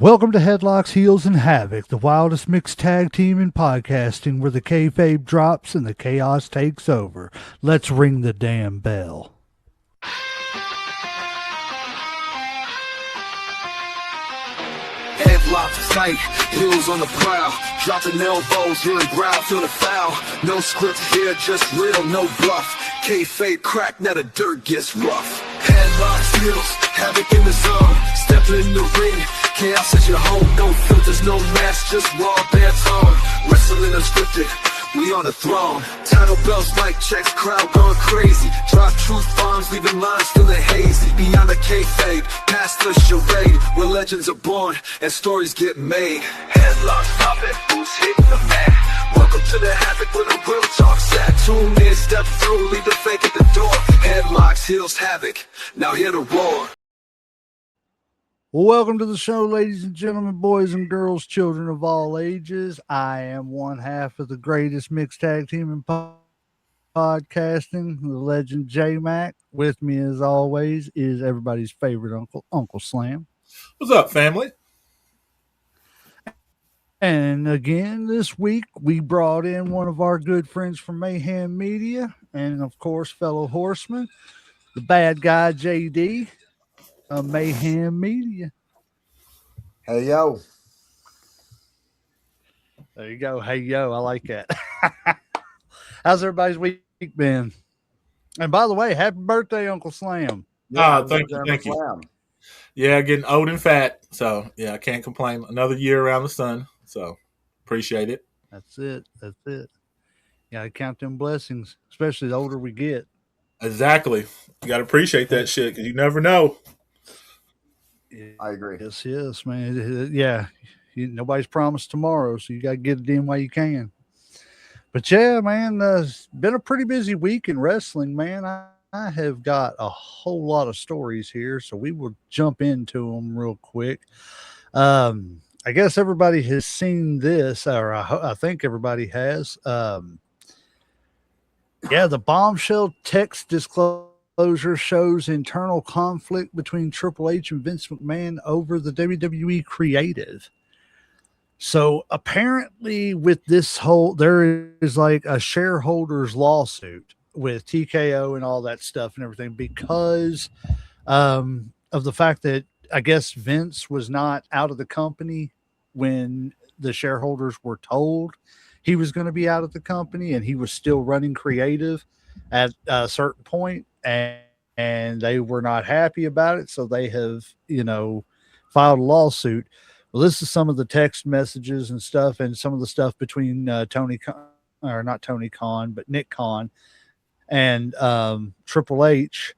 Welcome to Headlocks, Heels, and Havoc, the wildest mixed tag team in podcasting where the kayfabe drops and the chaos takes over. Let's ring the damn bell. Headlocks tight, heels on the prowl, dropping elbows, hearing growl, feel the foul. No script here, just real, no bluff. Kayfabe crack, now the dirt gets rough. Headlocks, heels, havoc in the zone. Step in the ring, chaos at your home. No filters, no mask, just raw bare tone. Wrestling unscripted, we on the throne. Title bells, mic checks, crowd going crazy. Drop truth bombs, leaving lines feeling hazy. Beyond the kayfabe, past the charade, where legends are born and stories get made. Headlocks popping, who's hitting the mat? Welcome to the Havoc where the real talk's at. Tune in, step through, leave the fake at the door. Headlocks, heels, Havoc, now hear the roar. Welcome to the show, ladies and gentlemen, boys and girls, children of all ages. I am one half of the greatest mixed tag team in podcasting, the legend J-Mac. With me, as always, is everybody's favorite uncle, Uncle Slam. What's up, family? And again, this week, we brought in one of our good friends from Mayhem Media and, of course, fellow horseman, the bad guy, JD. Mayhem Media. Hey, yo. There you go. Hey, yo. I like that. How's everybody's week been? And by the way, happy birthday, Uncle Slam. Thank you. Yeah, getting old and fat. So, yeah, I can't complain. Another year around the sun. So, appreciate it. That's it. You got to count them blessings, especially the older we get. Exactly. You got to appreciate that shit because you never know. I agree. Yes, man. Yeah, nobody's promised tomorrow, so you got to get it in while you can. But yeah, man, it's been a pretty busy week in wrestling, man. I have got a whole lot of stories here, so we will jump into them real quick. I guess everybody has seen this, or I think everybody has. The bombshell text disclosure shows internal conflict between Triple H and Vince McMahon over the WWE creative. So apparently with this there is like a shareholders lawsuit with TKO and all that stuff and everything because of the fact that I guess Vince was not out of the company when the shareholders were told he was going to be out of the company, and he was still running creative at a certain point. And they were not happy about it, so they have, filed a lawsuit. Well, this is some of the text messages and stuff, and some of the stuff between Nick Khan and Triple H.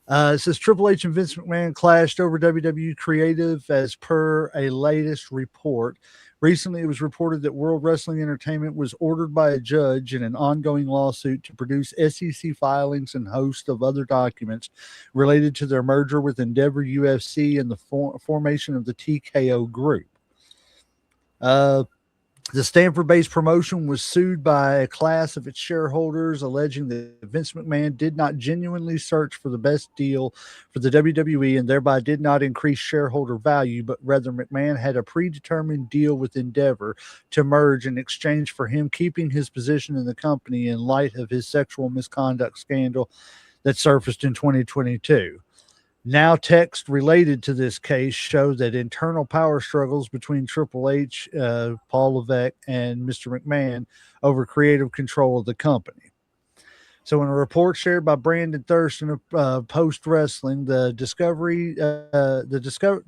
It says Triple H and Vince McMahon clashed over WWE creative as per a latest report. Recently, it was reported that World Wrestling Entertainment was ordered by a judge in an ongoing lawsuit to produce SEC filings and host of other documents related to their merger with Endeavor UFC and the formation of the TKO Group. The Stanford-based promotion was sued by a class of its shareholders, alleging that Vince McMahon did not genuinely search for the best deal for the WWE and thereby did not increase shareholder value, but rather McMahon had a predetermined deal with Endeavor to merge in exchange for him keeping his position in the company in light of his sexual misconduct scandal that surfaced in 2022. Now, text related to this case show that internal power struggles between Triple H, Paul Levesque, and Mr. McMahon over creative control of the company. So, in a report shared by Brandon Thurston of Post Wrestling, the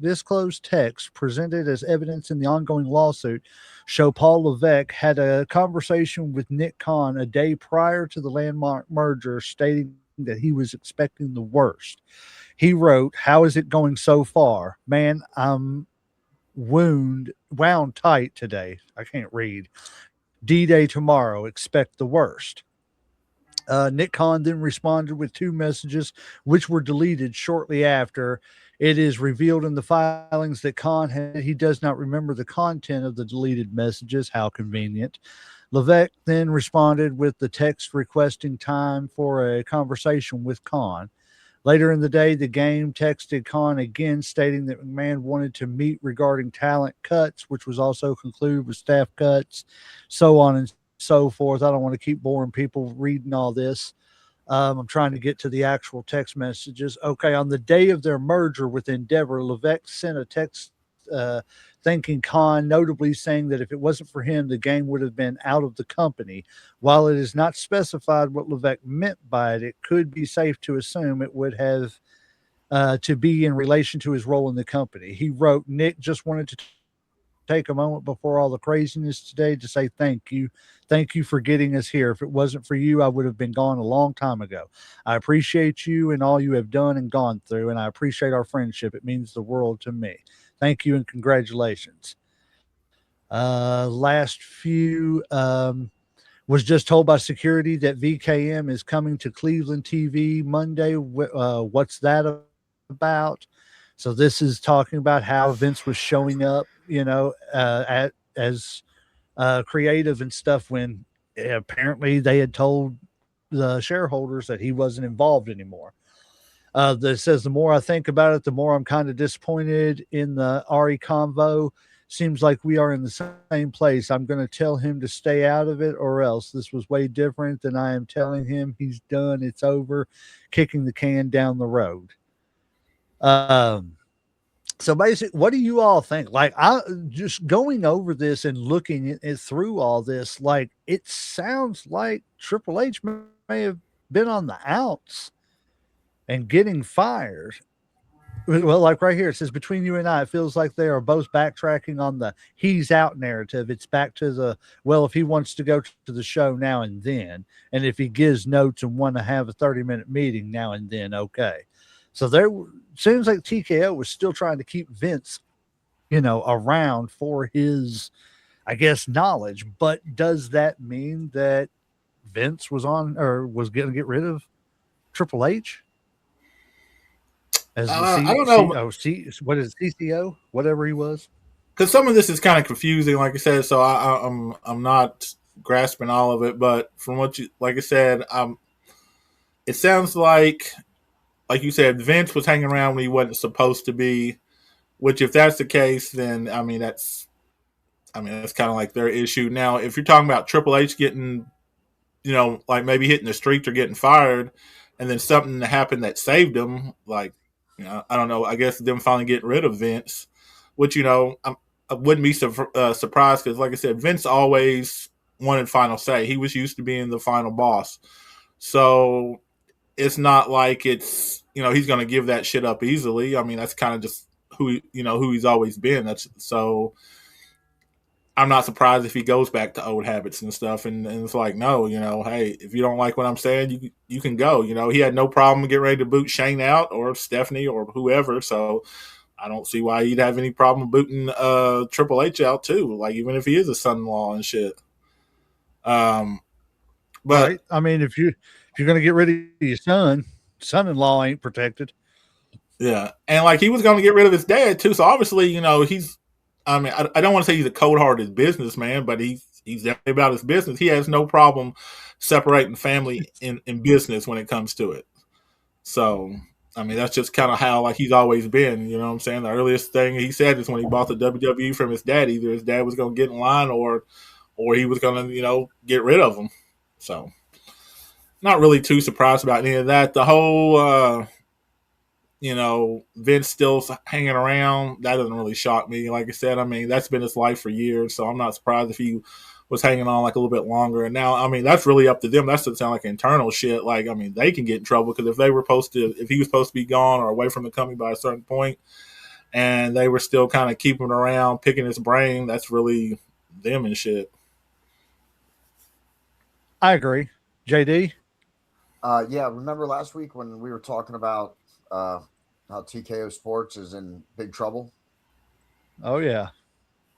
disclosed text presented as evidence in the ongoing lawsuit show Paul Levesque had a conversation with Nick Khan a day prior to the landmark merger, stating that he was expecting the worst. He wrote, "How is it going so far? Man, I'm wound tight today. I can't read. D-Day tomorrow. Expect the worst." Nick Khan then responded with two messages, which were deleted shortly after. It is revealed in the filings that he does not remember the content of the deleted messages. How convenient. Levesque then responded with the text requesting time for a conversation with Khan. Later in the day, the game texted Khan again, stating that McMahon wanted to meet regarding talent cuts, which was also concluded with staff cuts, so on and so forth. I don't want to keep boring people reading all this. I'm trying to get to the actual text messages. Okay, on the day of their merger with Endeavor, Levesque sent a text thanking Khan, notably saying that if it wasn't for him, the game would have been out of the company. While it is not specified what Levesque meant by it, it could be safe to assume it would have to be in relation to his role in the company. He wrote, Nick just wanted to take a moment before all the craziness today to say thank you. Thank you for getting us here. If it wasn't for you, I would have been gone a long time ago. I appreciate you and all you have done and gone through, and I appreciate our friendship. It means the world to me. Thank you and congratulations. Last few was just told by security that VKM is coming to Cleveland TV Monday. What's that about? So this is talking about how Vince was showing up, as creative and stuff when apparently they had told the shareholders that he wasn't involved anymore. That says the more I think about it, the more I'm kind of disappointed in the Ari convo. Seems like we are in the same place. I'm going to tell him to stay out of it or else. This was way different than I am telling him he's done. It's over, kicking the can down the road. So basically, what do you all think? Like, I just going over this and looking it through all this, like, it sounds like Triple H may have been on the outs and getting fired. Well, like right here, it says between you and I, it feels like they are both backtracking on the he's out narrative. It's back to the, well, if he wants to go to the show now and then, and if he gives notes and want to have a 30-minute meeting now and then, okay. So there seems like TKO was still trying to keep Vince, around for his, I guess, knowledge. But does that mean that Vince was on or was going to get rid of Triple H? As the I don't know. What is it, CCO? Whatever he was. Because some of this is kind of confusing, like I said. So I'm not grasping all of it, but from what you, like I said, it sounds like you said, Vince was hanging around when he wasn't supposed to be. Which, if that's the case, then that's kind of like their issue. Now, if you're talking about Triple H getting, like maybe hitting the streets or getting fired, and then something happened that saved him, like, I don't know. I guess them finally getting rid of Vince, which I wouldn't be surprised because, like I said, Vince always wanted final say. He was used to being the final boss, so it's not like it's he's going to give that shit up easily. That's kind of just who he's always been. That's so. I'm not surprised if he goes back to old habits and stuff. And it's like, no, hey, if you don't like what I'm saying, you can go. He had no problem getting ready to boot Shane out or Stephanie or whoever. So I don't see why he'd have any problem booting Triple H out too. Like, even if he is a son-in-law and shit. But right. If you're going to get rid of your son-in-law ain't protected. Yeah. And like, he was going to get rid of his dad too. So obviously, he's, I don't want to say he's a cold-hearted businessman, but he's definitely about his business. He has no problem separating family and business when it comes to it. So, that's just kind of how, like, he's always been. You know what I'm saying? The earliest thing he said is when he bought the WWE from his dad, either his dad was going to get in line or he was going to, get rid of him. So, not really too surprised about any of that. The whole, Vince still hanging around, that doesn't really shock me. Like I said, that's been his life for years, so I'm not surprised if he was hanging on like a little bit longer. And now, that's really up to them. That doesn't sound like internal shit. Like, they can get in trouble because if he was supposed to be gone or away from the company by a certain point, and they were still kind of keeping him around, picking his brain, that's really them and shit. I agree. JD? Yeah, remember last week when we were talking about how TKO Sports is in big trouble? Oh yeah.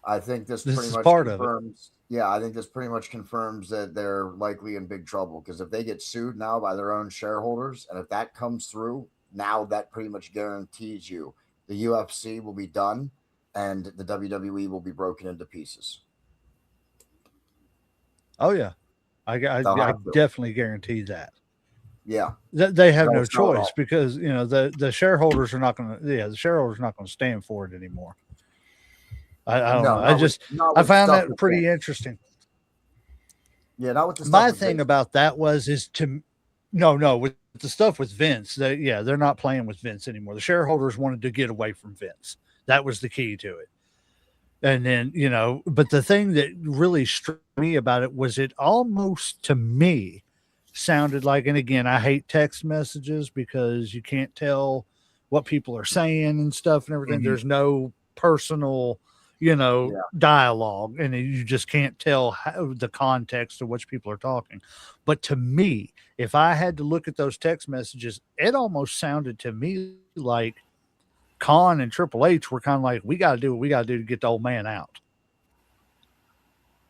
I think this pretty much confirms. Yeah, I think this pretty much confirms that they're likely in big trouble because if they get sued now by their own shareholders, and if that comes through, now that pretty much guarantees you the UFC will be done and the WWE will be broken into pieces. Oh yeah, I definitely guarantee that. Yeah, they have no choice because the shareholders are not going to. Yeah, the shareholders are not going to stand for it anymore. I don't know. I found that pretty interesting. Yeah, not with the stuff. My thing about that with the stuff with Vince. They're not playing with Vince anymore. The shareholders wanted to get away from Vince. That was the key to it. And then, but the thing that really struck me about it was it almost to me sounded like, and again, I hate text messages because you can't tell what people are saying and stuff and everything. Mm-hmm. There's no personal, dialogue, and you just can't tell the context of which people are talking. But to me, if I had to look at those text messages, it almost sounded to me like Khan and Triple H were kind of like, we got to do what we got to do to get the old man out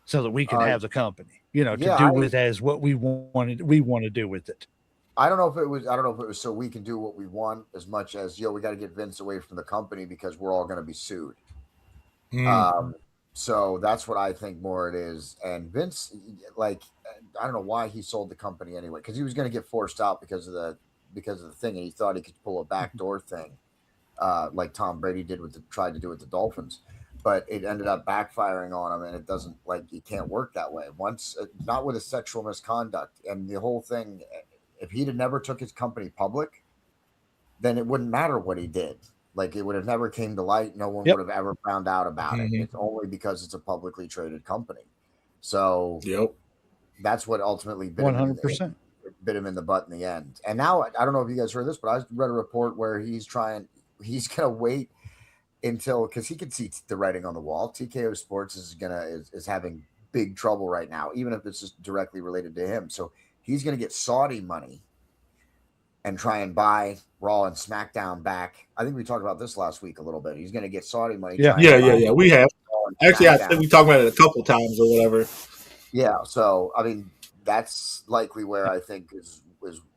so that we can have the company, to do with as what we want to do with it. I don't know if it was so we can do what we want as much as, we got to get Vince away from the company because we're all going to be sued. So that's what I think more it is. And Vince, I don't know why he sold the company anyway, because he was going to get forced out because of the thing, and he thought he could pull a backdoor thing. Like Tom Brady tried to do with the Dolphins, but it ended up backfiring on him, and it doesn't it can't work that way. Once, not with a sexual misconduct, and the whole thing. If he'd have never took his company public, then it wouldn't matter what he did. It would have never came to light. No one would have ever found out about it. It's only because it's a publicly traded company. So that's what ultimately bit 100% bit him in the butt in the end. And now I don't know if you guys heard this, but I read a report where he's going to wait until, because he can see the writing on the wall. TKO Sports is having big trouble right now, even if it's just directly related to him. So he's going to get Saudi money and try and buy Raw and SmackDown back. I think we talked about this last week a little bit. He's going to get Saudi money. Yeah. We have. Actually, I think we talked about it a couple times or whatever. Yeah. So, I mean, that's likely where I think is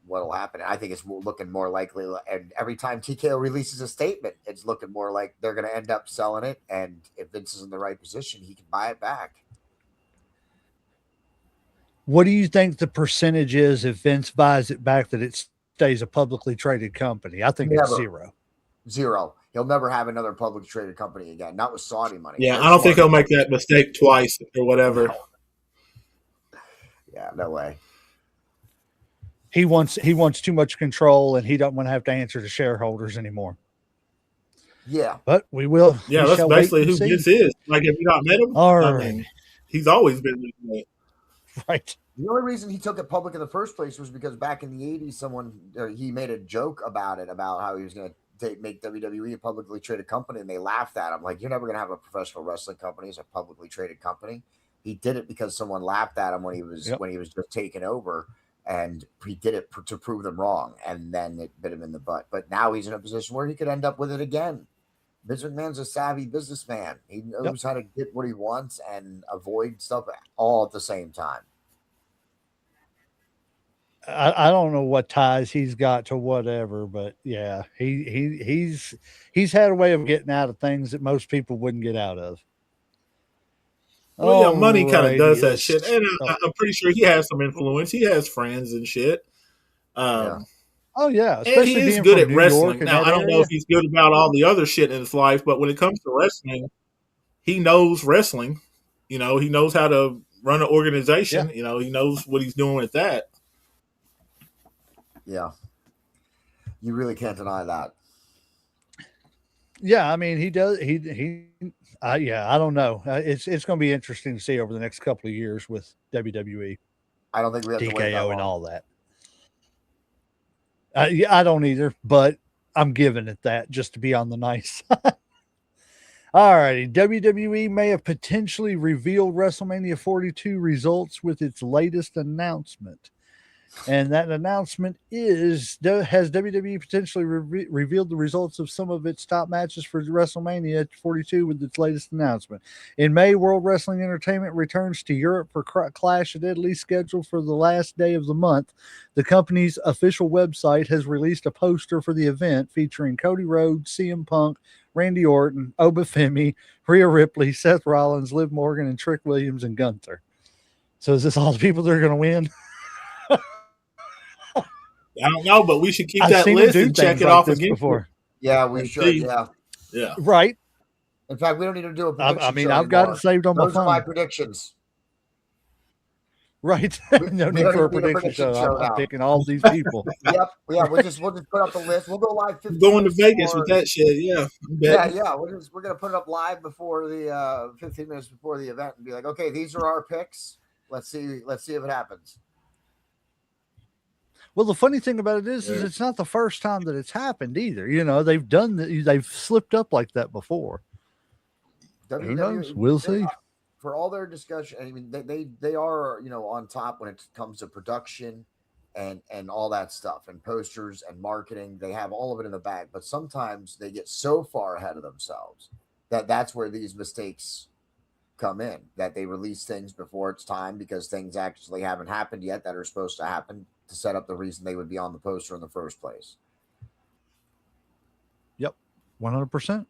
what'll happen. I think it's looking more likely. And every time TKO releases a statement, it's looking more like they're going to end up selling it. And if Vince is in the right position, he can buy it back. What do you think the percentage is if Vince buys it back that it stays a publicly traded company? I think it's zero. Zero. He'll never have another publicly traded company again. Not with Saudi money. Yeah, I don't think he'll make that mistake twice or whatever. No. Yeah, no way. He wants too much control, and he don't want to have to answer to shareholders anymore. Yeah, but we will. Yeah, that's basically who Vince is. If you not met him, I mean, he's always been this way. Right. The only reason he took it public in the first place was because back in the 80s, he made a joke about how he was going to make WWE a publicly traded company, and they laughed at him. Like, you're never going to have a professional wrestling company as a publicly traded company. He did it because someone laughed at him when he was just taking over, and he did it to prove them wrong, and then it bit him in the butt. But now he's in a position where he could end up with it again. Vince McMahon's a savvy businessman. He knows how to get what he wants and avoid stuff all at the same time. I don't know what ties he's got to whatever, but yeah, he's had a way of getting out of things that most people wouldn't get out of. Well, money kind of does that shit, and I'm pretty sure he has some influence. He has friends and shit. Oh yeah, especially and he is good at wrestling. Now I don't know if he's good about all the other shit in his life, but when it comes to wrestling, he knows wrestling. He knows how to run an organization. Yeah. He knows what he's doing with that. Yeah, you really can't deny that. Yeah, I mean he does. I don't know. It's going to be interesting to see over the next couple of years with WWE. I don't think we have TKO to wait that long. And all that. I don't either, but I'm giving it that just to be on the nice side. All righty. WWE may have potentially revealed WrestleMania 42 results with its latest announcement. And that announcement has WWE potentially revealed the results of some of its top matches for WrestleMania 42 with its latest announcement. In May, World Wrestling Entertainment returns to Europe for Clash at Italy, scheduled for the last day of the month. The company's official website has released a poster for the event featuring Cody Rhodes, CM Punk, Randy Orton, Obafemi, Rhea Ripley, Seth Rollins, Liv Morgan, and Trick Williams and Gunther. So is this all the people that are going to win? I don't know, but we should keep I've that seen list them do and check things it like off this again. before. Yeah, we should. Yeah. Yeah. Right. In fact, we don't need to do a prediction. I mean, show I've got anymore. it saved on my Those are phone. my predictions. Right. No we need for a need prediction show. I'm picking all these people. Yep. Yeah. We'll just put up the list. We'll go live. Going to Vegas with that shit. Yeah. Yeah. We're gonna put it up live before the 15 minutes before the event and be like, okay, these are our picks. Let's see if it happens. Well, the funny thing about it is it's not the first time that it's happened either. You know, they've slipped up like that before. Who knows? We'll see. For all their discussion, I mean, they are, you know, on top when it comes to production and all that stuff and posters and marketing. They have all of it in the bag, but sometimes they get so far ahead of themselves that's where these mistakes come in, that they release things before it's time because things actually haven't happened yet that are supposed to happen to set up the reason they would be on the poster in the first place. Yep. 100%.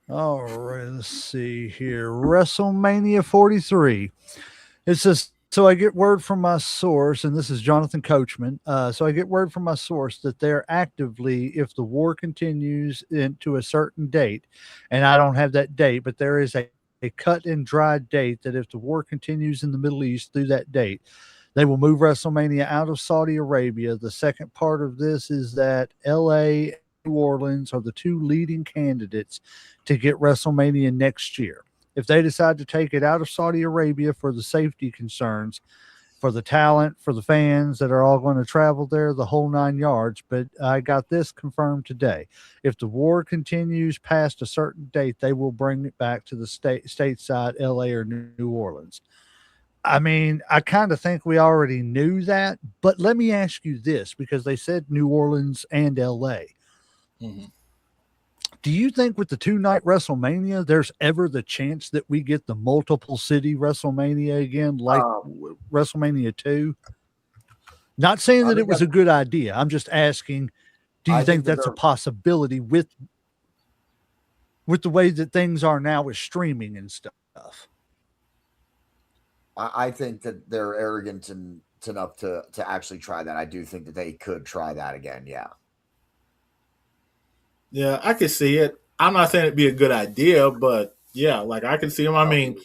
All right, let's see here. WrestleMania 43. It says, so I get word from my source, and this is Jonathan Coachman. So I get word from my source that they're actively, if the war continues into a certain date, and I don't have that date, but there is a cut and dry date that if the war continues in the Middle East through that date, they will move WrestleMania out of Saudi Arabia. The second part of this is that LA and New Orleans are the two leading candidates to get WrestleMania next year. If they decide to take it out of Saudi Arabia for the safety concerns, for the talent, for the fans that are all going to travel there, the whole 9 yards. But I got this confirmed today. If the war continues past a certain date, they will bring it back to the stateside, LA or New Orleans. I mean, I kind of think we already knew that, but let me ask you this, because they said New Orleans and LA. Mm-hmm. Do you think with the 2-night WrestleMania, there's ever the chance that we get the multiple city WrestleMania again, like WrestleMania 2? Not saying that it was a good idea. I'm just asking, do you think that's a possibility with the way that things are now with streaming and stuff? I think that they're arrogant enough to actually try that. I do think that they could try that again. Yeah. Yeah, I can see it. I'm not saying it'd be a good idea, but yeah, like I can see them. I mean,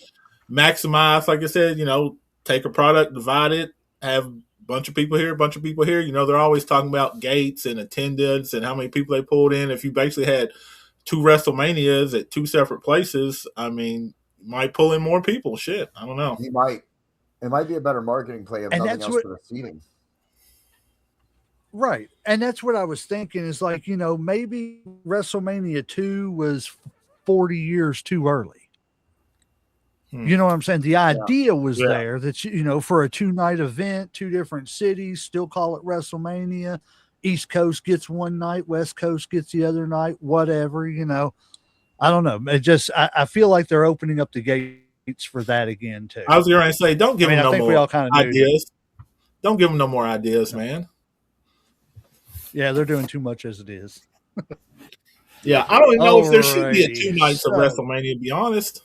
maximize, like I said, you know, take a product, divide it, have a bunch of people here, a bunch of people here. You know, they're always talking about gates and attendance and how many people they pulled in. If you basically had 2 WrestleManias at 2 separate places, I mean, you might pull in more people. Shit, I don't know. You might. It might be a better marketing play of nothing else for the seating. Right. And that's what I was thinking is like, you know, maybe WrestleMania 2 was 40 years too early. You know what I'm saying? The idea was there that, you know, for a 2-night event, 2 different cities, still call it WrestleMania. East Coast gets one night, West Coast gets the other night, whatever, you know. I don't know. It just, I feel like they're opening up the gates for that again, too. I was going to say, don't give them no more ideas. Don't give them no more ideas, man. Yeah, they're doing too much as it is. Yeah, I don't even know if there should be a 2 nights of WrestleMania, to be honest.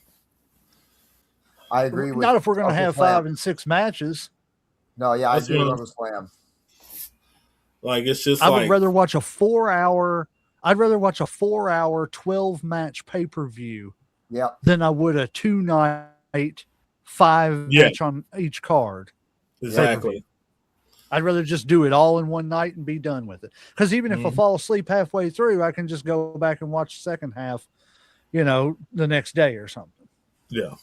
I agree with not if we're going to have 5 and 6 matches. No, yeah, I agree with Uncle Slam. Like, it's just I would rather watch a 4-hour 12-match pay-per-view than I would a 2-night 5-match on each card. Exactly. I'd rather just do it all in one night and be done with it. Because even if I fall asleep halfway through, I can just go back and watch the second half, you know, the next day or something. Yeah.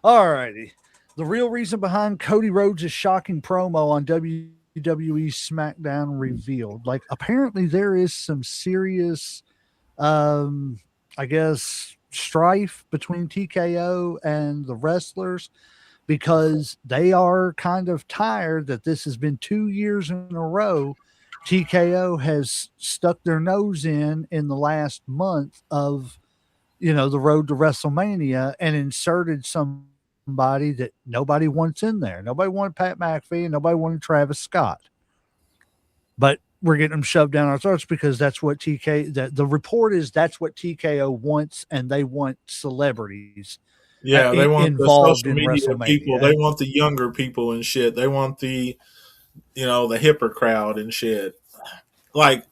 All righty. The real reason behind Cody Rhodes' shocking promo on WWE SmackDown revealed. Like, apparently there is some serious, I guess, strife between TKO and the wrestlers, because they are kind of tired that this has been 2 years in a row. TKO has stuck their nose in the last month of, you know, the road to WrestleMania and inserted somebody that nobody wants in there. Nobody wanted Pat McAfee and nobody wanted Travis Scott. But we're getting them shoved down our throats because that's what the report is. That's what TKO wants, and they want celebrities. Yeah, they want the social media people. They want the younger people and shit. They want the the hipper crowd and shit. Like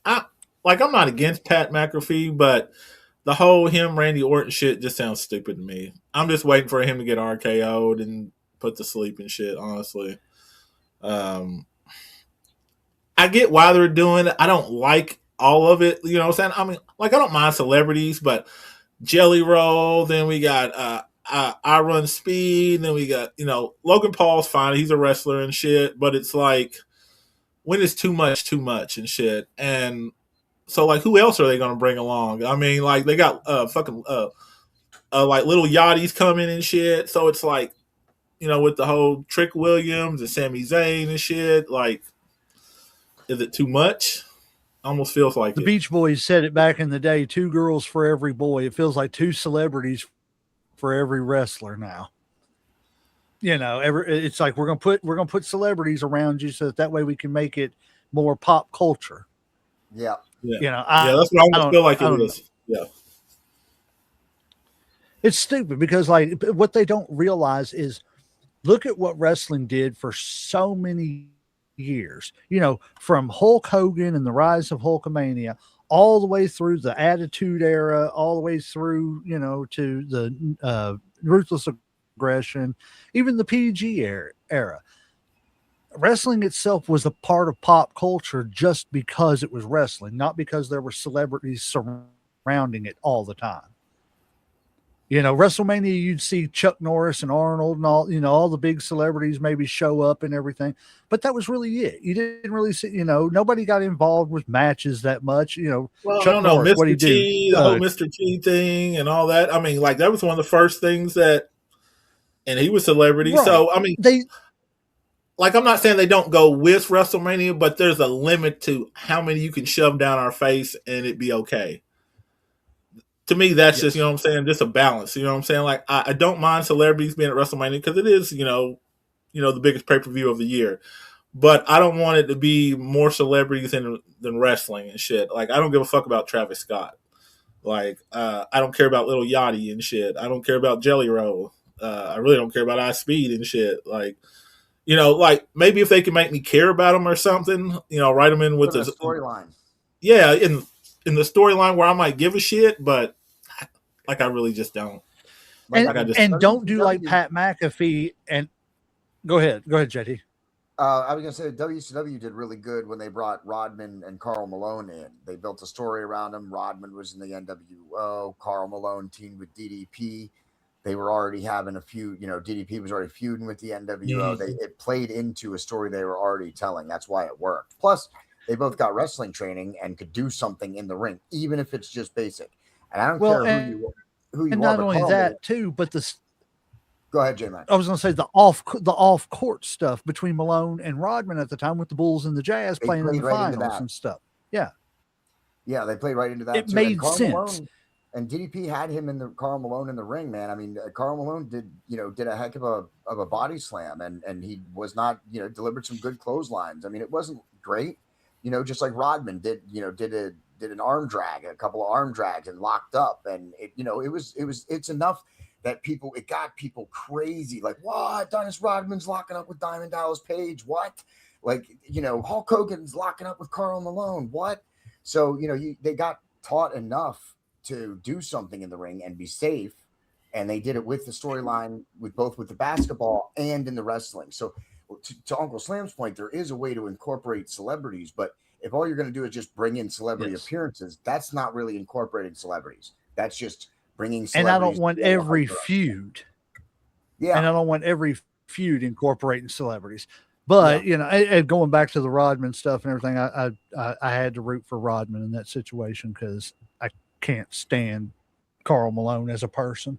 I I'm not against Pat McAfee, but the whole him Randy Orton shit just sounds stupid to me. I'm just waiting for him to get RKO'd and put to sleep and shit. Honestly, um, I get why they're doing it. I don't like all of it. You know what I'm saying? I mean, I don't mind celebrities, but Jelly Roll. Then we got I Run Speed. Then we got Logan Paul's fine. He's a wrestler and shit, but it's like when it's too much and shit. And so who else are they going to bring along? I mean, they got fucking like little Yachty's coming and shit. So it's with the whole Trick Williams and Sami Zayn and shit. Is it too much? Almost feels like the Beach Boys said it back in the day: 2 girls for every boy. It feels like 2 celebrities for every wrestler now. It's like we're gonna put celebrities around you so that way we can make it more pop culture. Yeah. That's what I almost feel like it is. Yeah. It's stupid because what they don't realize is look at what wrestling did for so many years, from Hulk Hogan and the rise of Hulkamania all the way through the Attitude Era, all the way through, to the Ruthless Aggression, even the PG era. Wrestling itself was a part of pop culture just because it was wrestling, not because there were celebrities surrounding it all the time. WrestleMania, you'd see Chuck Norris and Arnold and all the big celebrities maybe show up and everything, but that was really it. You didn't really see, nobody got involved with matches that much. Well, Chuck I don't know, Norris, Mr. T, the whole Mr. T thing and all that. I mean, that was one of the first things and he was celebrity. Right. So, I mean, I'm not saying they don't go with WrestleMania, but there's a limit to how many you can shove down our face and it be okay. To me, that's just, what I'm saying, just a balance. You know what I'm saying? I don't mind celebrities being at WrestleMania because it is, the biggest pay-per-view of the year. But I don't want it to be more celebrities than wrestling and shit. I don't give a fuck about Travis Scott. I don't care about Little Yachty and shit. I don't care about Jelly Roll. I really don't care about iSpeed and shit. Maybe if they can make me care about them or something, write them in with the storyline. Yeah, in the storyline where I might give a shit, but I really just don't. And don't do like Pat McAfee and go ahead, JT. I was gonna say WCW did really good when they brought Rodman and Karl Malone in. They built a story around him. Rodman was in the NWO. Karl Malone teamed with DDP. They were already having a feud. DDP was already feuding with the NWO. It played into a story they were already telling. That's why it worked. Plus, they both got wrestling training and could do something in the ring, even if it's just basic. And I don't care who you and are. not only that too, but go ahead, J-Man. I was going to say the off court stuff between Malone and Rodman at the time with the Bulls and the Jazz playing in the finals and stuff. Yeah, they played right into that. It made sense. And DDP had him in the Karl Malone in the ring, man. I mean, Karl Malone did a heck of a body slam, and he was not delivered some good clotheslines. I mean, it wasn't great, just like Rodman did an arm drag, a couple of arm drags, and locked up, and it's enough that it got people crazy. Like, what? Dennis Rodman's locking up with Diamond Dallas Page? What? Hulk Hogan's locking up with Karl Malone? What? So they got taught enough to do something in the ring and be safe, and they did it with the storyline with the basketball and in the wrestling. So to Uncle Slam's point, there is a way to incorporate celebrities, but if all you're going to do is just bring in celebrity appearances, that's not really incorporating celebrities. That's just bringing celebrities. And I don't want every feud. Yeah. And I don't want every feud incorporating celebrities. But, going back to the Rodman stuff and everything, I had to root for Rodman in that situation because I can't stand Karl Malone as a person.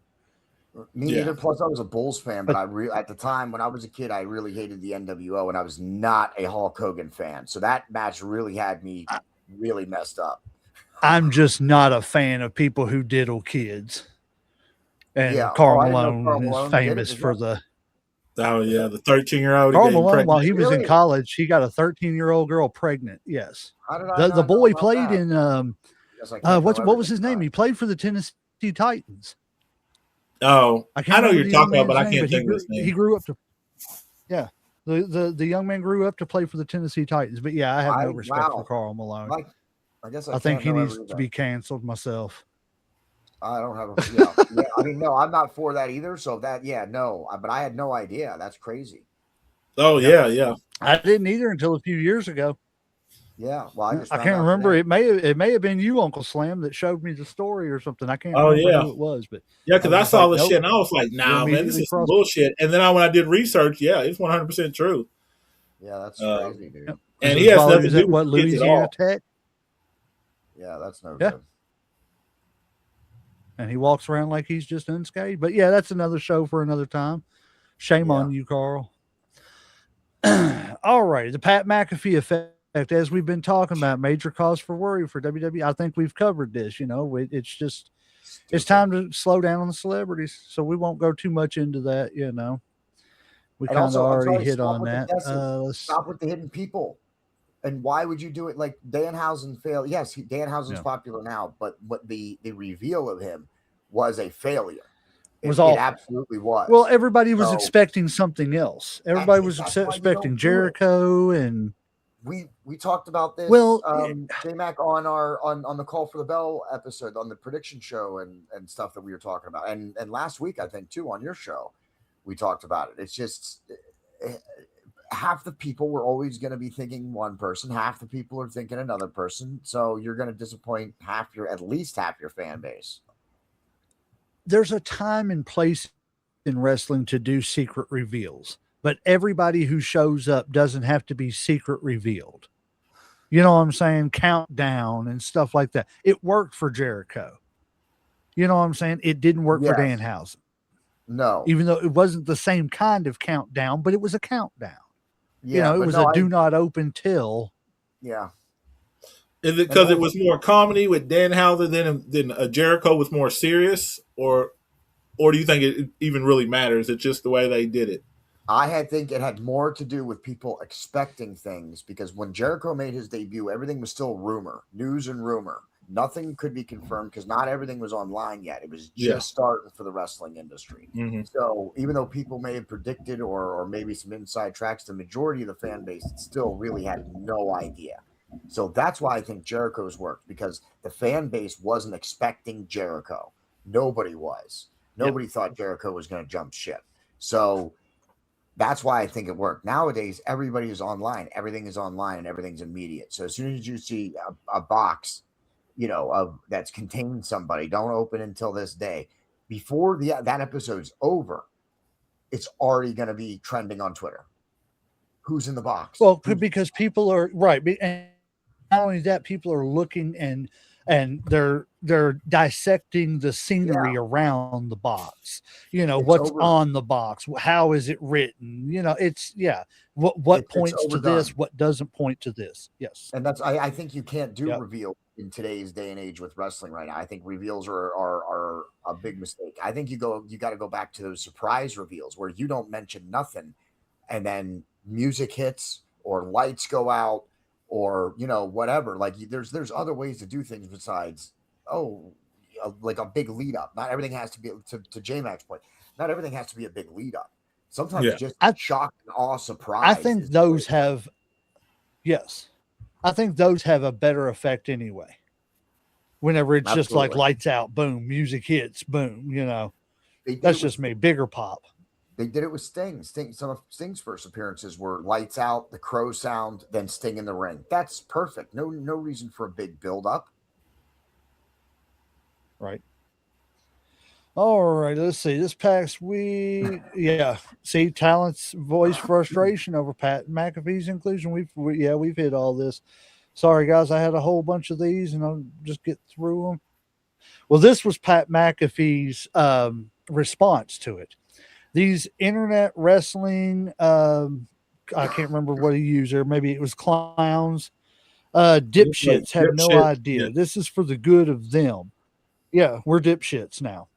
Me neither. Plus, I was a Bulls fan, but at the time when I was a kid, I really hated the NWO, and I was not a Hulk Hogan fan. So that match really had me really messed up. I'm just not a fan of people who diddle kids. And Karl Malone is famous for the. Oh yeah, the 13-year-old. Karl Malone, while he was in college, he got a 13-year-old girl pregnant. Yes, the boy played in. What was his name? He played for the Tennessee Titans. Oh, I know you're talking about, but I can't think of his name. He grew up to. Yeah, The young man grew up to play for the Tennessee Titans. But yeah, I have no respect for Karl Malone. I guess I think he needs to be canceled myself. I don't have a yeah. I mean, no, I'm not for that either. So that no. But I had no idea. That's crazy. Oh yeah. I didn't either until a few years ago. Yeah, well, I can't remember. It may have been you, Uncle Slam, that showed me the story or something. I can't remember who it was, but yeah, because I saw the shit and I was like, "Nah, man, this is bullshit." And then when I did research, yeah, it's 100% true. Yeah, that's crazy, dude. Yep. And he has nothing to do with Louisiana Tech. Yeah, that's no good. And he walks around like he's just unscathed. But yeah, that's another show for another time. Shame on you, Carl. All right, the Pat McAfee effect. As we've been talking about, major cause for worry for WWE. I think we've covered this. It's just it's time to slow down on the celebrities, so we won't go too much into that. We kind of already hit on that. Stop with the hidden people. And why would you do it? Like Danhausen failed. Yes, Danhausen's popular now, but the reveal of him was a failure. It absolutely was. Well, everybody was expecting something else. Everybody was expecting Jericho and. We talked about this. Well, J-Mac on the Call for the Bell episode on the prediction show and stuff that we were talking about, and last week I think too on your show we talked about it. It's just half the people were always going to be thinking one person, half the people are thinking another person, so you're going to disappoint at least half your fan base. There's a time and place in wrestling to do secret reveals. But everybody who shows up doesn't have to be secret revealed. You know what I'm saying? Countdown and stuff like that. It worked for Jericho. You know what I'm saying? It didn't work for Danhausen. No. Even though it wasn't the same kind of countdown, but it was a countdown. Yeah, it was do not open till. Yeah. Is it because it was more comedy with Danhausen than Jericho was more serious? Or do you think it even really matters? It's just the way they did it? I think it had more to do with people expecting things, because when Jericho made his debut, everything was still rumor, news and rumor. Nothing could be confirmed because not everything was online yet. It was just starting for the wrestling industry. Mm-hmm. So even though people may have predicted or maybe some inside tracks, the majority of the fan base still really had no idea. So that's why I think Jericho's worked, because the fan base wasn't expecting Jericho. Nobody was. Nobody thought Jericho was going to jump ship. So that's why I think it worked. Nowadays, everybody is online. Everything is online and everything's immediate. So as soon as you see a box, that's containing somebody, don't open until this day. Before that episode's over, it's already going to be trending on Twitter. Who's in the box? Well, because people are right. And not only that, people are looking and they're dissecting the scenery around the box. What's on the box, how is it written? It's what points to this, what doesn't point to this. Yes. And that's I think you can't do reveal in today's day and age with wrestling right now. I think reveals are a big mistake. I think you got to go back to those surprise reveals where you don't mention nothing and then music hits or lights go out or whatever. Like there's other ways to do things besides like a big lead up. Not everything has to be to J-Mac's point. Not everything has to be a big lead up. Sometimes just shock and awe, surprise. I think those have I think those have a better effect anyway. Whenever it's just like lights out, boom, music hits, boom. That's just me. Bigger pop. They did it with Sting. Some of Sting's first appearances were lights out, the crow sound, then Sting in the ring. That's perfect. No reason for a big build up. Right. All right. Let's see. This past week, see, talent's voice frustration over Pat McAfee's inclusion. We've hit all this. Sorry, guys. I had a whole bunch of these, and I'll just get through them. Well, this was Pat McAfee's response to it. These internet wrestling, I can't remember what he used there. Maybe it was clowns, dipshits have no idea. This is for the good of them. Yeah, we're dipshits now.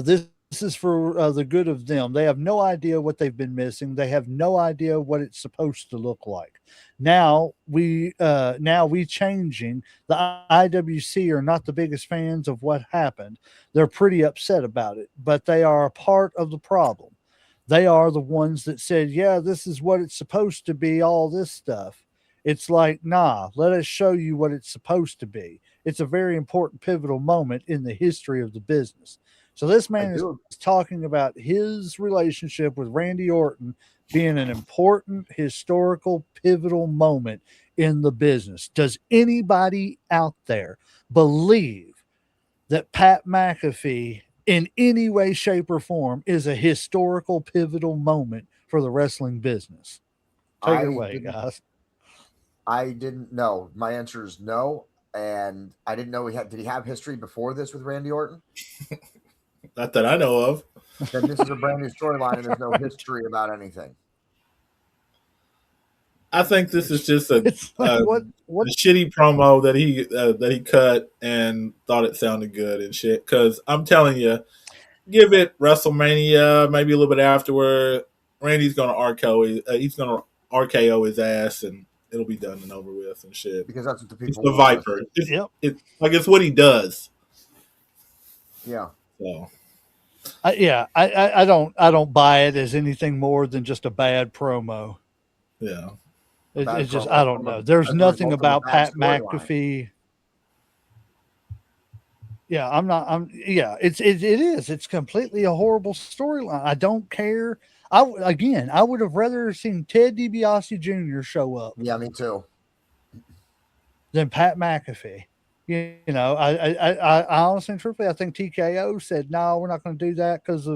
This is for the good of them. They have no idea what they've been missing. They have no idea what it's supposed to look like. Now we changing. The IWC are not the biggest fans of what happened. They're pretty upset about it, but they are a part of the problem. They are the ones that said, yeah, this is what it's supposed to be, all this stuff. It's like, nah, let us show you what it's supposed to be. It's a very important pivotal moment in the history of the business. So this man is talking about his relationship with Randy Orton being an important historical pivotal moment in the business. Does anybody out there believe that Pat McAfee in any way, shape, or form is a historical pivotal moment for the wrestling business? Take it away, guys. I didn't know. My answer is no. And I didn't know did he have history before this with Randy Orton? Not that I know of. Then this is a brand new storyline and there's no history about anything. I think this is just a shitty promo that he cut and thought it sounded good and shit. Because I'm telling you, give it WrestleMania, maybe a little bit afterward. Randy's gonna RKO his ass, and it'll be done and over with and shit. Because that's what the people. It's the Viper. It's what he does. Yeah. So. I don't buy it as anything more than just a bad promo. Yeah. It's just, I don't know. There's nothing about Pat McAfee. Yeah, it is. It's completely a horrible storyline. I don't care. I would have rather seen Ted DiBiase Jr. show up. Yeah, me too. Than Pat McAfee. You know, I honestly and truthfully, I think TKO said, no, we're not going to do that because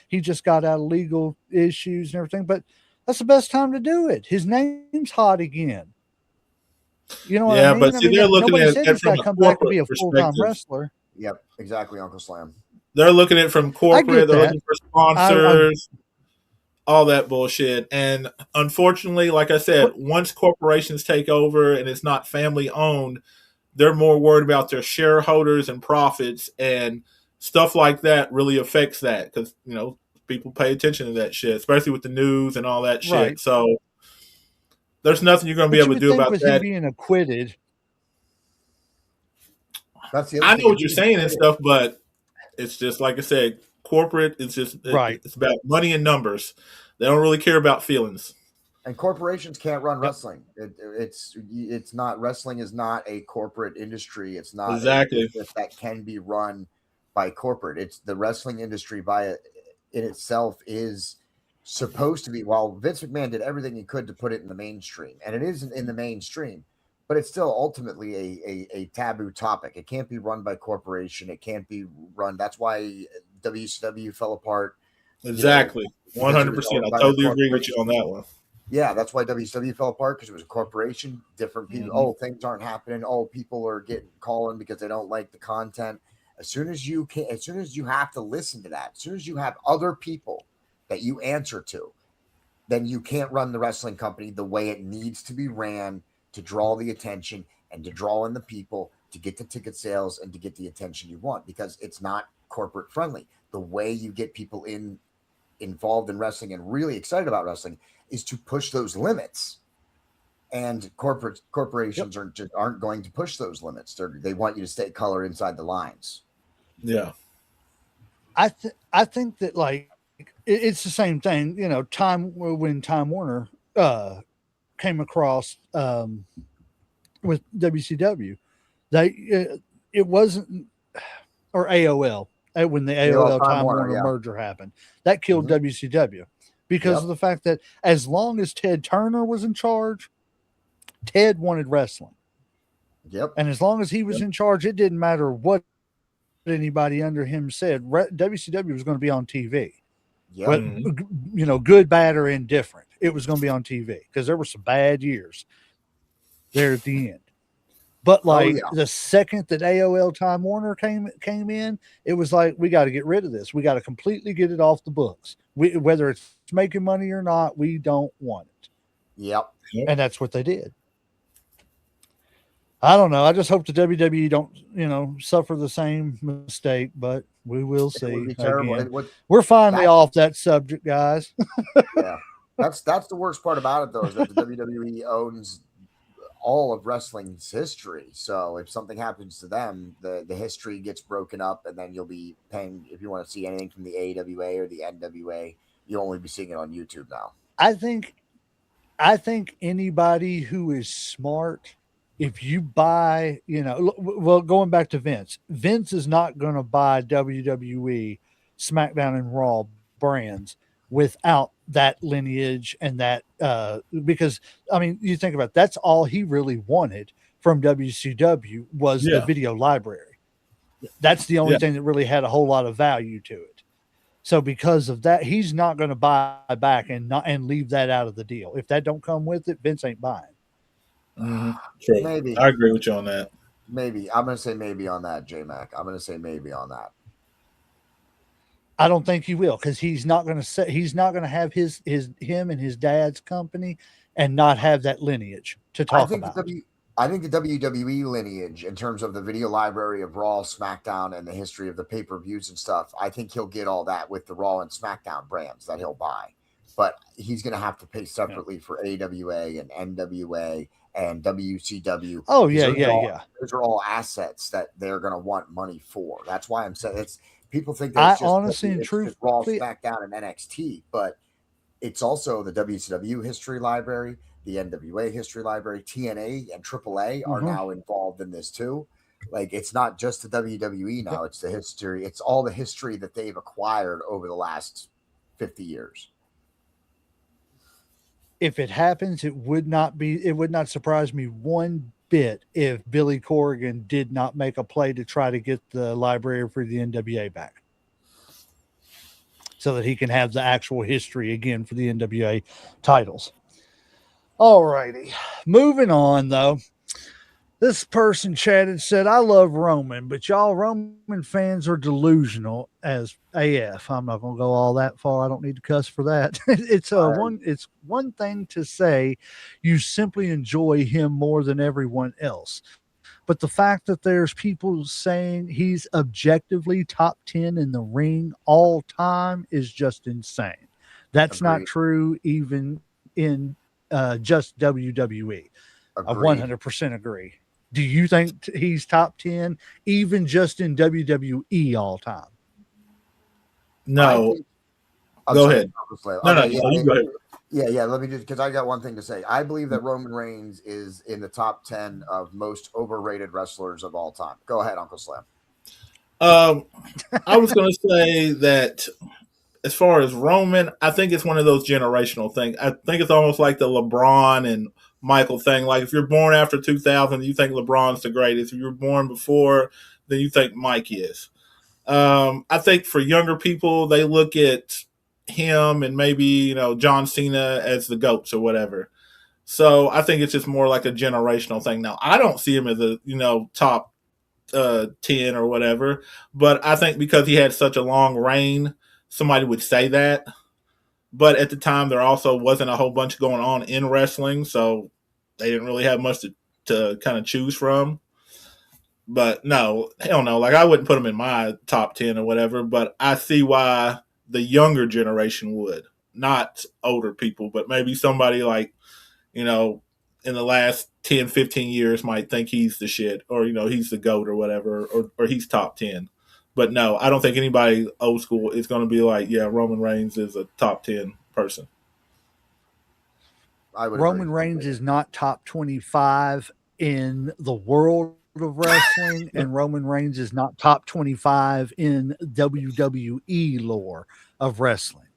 he just got out of legal issues and everything. But that's the best time to do it. His name's hot again. You know what I mean? But see, they're looking at it from a come back to be a full-time wrestler. Yep, exactly, Uncle Slam. They're looking at it from corporate. They're looking for sponsors, all that bullshit. And unfortunately, like I said, once corporations take over and it's not family owned, they're more worried about their shareholders and profits, and stuff like that really affects that because, you know, people pay attention to that shit, especially with the news and all that shit. Right. So there's nothing you're going to be able to do about with that. Him being acquitted. I know what you're saying and stuff, but it's just like I said, corporate. It's just right. It's about money and numbers. They don't really care about feelings. And corporations can't run wrestling. It's not, wrestling is not a corporate industry. It's not exactly that can be run by corporate. It's the wrestling industry in itself is supposed to be, while Vince McMahon did everything he could to put it in the mainstream, and it isn't in the mainstream, but it's still ultimately a taboo topic. It can't be run by corporation. It can't be run. That's why WCW fell apart. Exactly. 100%. I totally agree with you on that one. Yeah, that's why WCW fell apart, because it was a corporation, different people. Mm-hmm. Oh, things aren't happening. Oh, people are calling because they don't like the content. As soon as you have to listen to that, as soon as you have other people that you answer to, then you can't run the wrestling company the way it needs to be ran to draw the attention and to draw in the people, to get the ticket sales and to get the attention you want, because it's not corporate friendly. The way you get people involved in wrestling and really excited about wrestling is to push those limits. And corporations aren't going to push those limits. They want you to stay color inside the lines. Yeah. I think that, like, it's the same thing, you know, when Time Warner came across with WCW, it wasn't, or AOL, when the AOL Time Warner merger happened, that killed WCW because of the fact that as long as Ted Turner was in charge, Ted wanted wrestling. Yep. And as long as he was in charge, it didn't matter what anybody under him said. WCW was going to be on TV. Yep. But, you know, good, bad, or indifferent, it was going to be on TV because there were some bad years there at the end. But the second that AOL Time Warner came in, it was like, we got to get rid of this. We got to completely get it off the books. Whether it's making money or not, we don't want it. Yep. And that's what they did. I don't know. I just hope the WWE don't, you know, suffer the same mistake, but we will see. We're finally off that subject, guys. Yeah. That's the worst part about it, though, is that the WWE owns all of wrestling's history. So if something happens to them, the history gets broken up, and then you'll be paying, if you want to see anything from the AWA or the NWA, You'll only be seeing it on YouTube now. I think anybody who is smart, if you buy, well, going back to Vince is not going to buy WWE, SmackDown, and Raw brands without that lineage and that, because I mean, you think about it, that's all he really wanted from WCW was the video library. That's the only thing that really had a whole lot of value to it. So because of that, he's not going to buy back and leave that out of the deal. If that don't come with it, Vince ain't buying. True. Maybe. I agree with you on that. Maybe. I'm going to say maybe on that, J-Mac. I'm going to say maybe on that. I don't think he will, because he's not going to have him and his dad's company and not have that lineage to talk about. I think the WWE lineage, in terms of the video library of Raw, SmackDown, and the history of the pay-per-views and stuff, I think he'll get all that with the Raw and SmackDown brands that he'll buy. But he's going to have to pay separately for AWA and NWA and WCW. Oh, yeah. Those are all assets that they're going to want money for. That's why I'm saying it's people think that it's just, honestly and truthfully, Raw, SmackDown, and NXT, but it's also the WCW history library, the NWA history library, TNA and AAA are now involved in this too. Like, it's not just the WWE now, it's the history. It's all the history that they've acquired over the last 50 years. If it happens, it would not surprise me one bit if Billy Corgan did not make a play to try to get the library for the NWA back, so that he can have the actual history again for the NWA titles. All righty. Moving on, though. This person chatted, said, I love Roman, but y'all Roman fans are delusional as AF. I'm not going to go all that far. I don't need to cuss for that. It's one thing to say you simply enjoy him more than everyone else. But the fact that there's people saying he's objectively top 10 in the ring all time is just insane. That's not true even in just WWE. I 100% agree. Do you think he's top 10 even just in WWE all time? No. Go ahead. No, you go ahead. Yeah. Let me just, because I got one thing to say. I believe that Roman Reigns is in the top 10 of most overrated wrestlers of all time. Go ahead, Uncle Slam. I was going to say that as far as Roman, I think it's one of those generational things. I think it's almost like the LeBron and Michael thing. Like, if you're born after 2000, you think LeBron's the greatest. If you're born before, then you think Mike is. I think for younger people, they look at him and maybe, John Cena as the GOATs or whatever. So I think it's just more like a generational thing. Now, I don't see him as a, top 10 or whatever, but I think because he had such a long reign, somebody would say that. But at the time, there also wasn't a whole bunch going on in wrestling, so they didn't really have much to kind of choose from. But no, hell no. Like, I wouldn't put him in my top 10 or whatever, but I see why the younger generation would. Not older people, but maybe somebody like, in the last 10, 15 years might think he's the shit, or, he's the GOAT or whatever, or he's top 10. But no, I don't think anybody old school is going to be like, yeah, Roman Reigns is a top 10 person. Roman Reigns is not top 25 in the world of wrestling, and Roman Reigns is not top 25 in WWE lore of wrestling.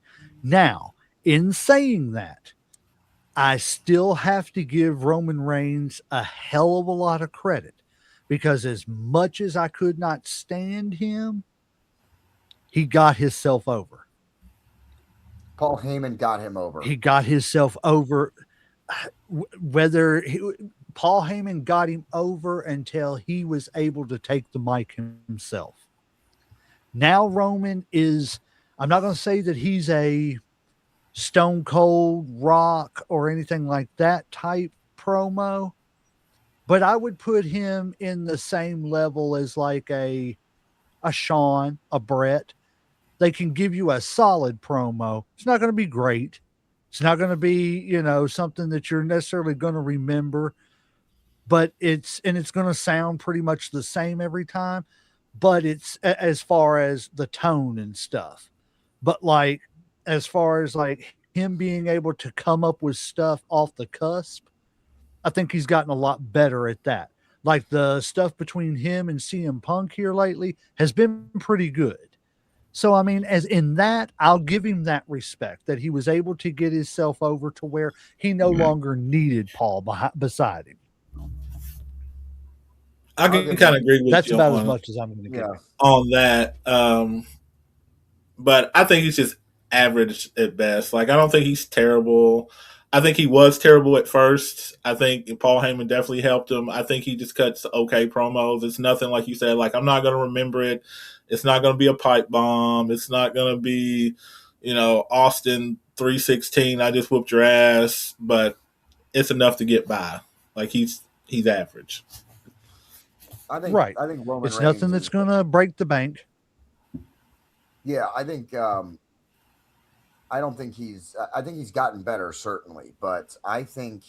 Now, in saying that, I still have to give Roman Reigns a hell of a lot of credit, because as much as I could not stand him, he got himself over. Paul Heyman got him over. He got himself over. Paul Heyman got him over until he was able to take the mic himself. Now Roman is, I'm not going to say that he's a Stone Cold, Rock, or anything like that type promo, but I would put him in the same level as like a Shawn, a Brett. They can give you a solid promo. It's not going to be great. It's not going to be, something that you're necessarily going to remember, but it's going to sound pretty much the same every time, but it's as far as the tone and stuff. But like, as far as like him being able to come up with stuff off the cusp, I think he's gotten a lot better at that. Like the stuff between him and CM Punk here lately has been pretty good. So I mean, as in that, I'll give him that respect that he was able to get himself over to where he no longer needed Paul beside him. I can kind of agree with That's you about as much as I'm going to give on that. But I think he's just average at best. Like, I don't think he's terrible. I think he was terrible at first. I think Paul Heyman definitely helped him. I think he just cuts okay promos. It's nothing like you said. Like, I'm not going to remember it. It's not going to be a pipe bomb. It's not going to be, Austin 316. I just whooped your ass. But it's enough to get by. Like, he's average. I think Roman it's Reigns nothing that's going to break the bank. Yeah, I think I don't think I think he's gotten better, certainly, but I think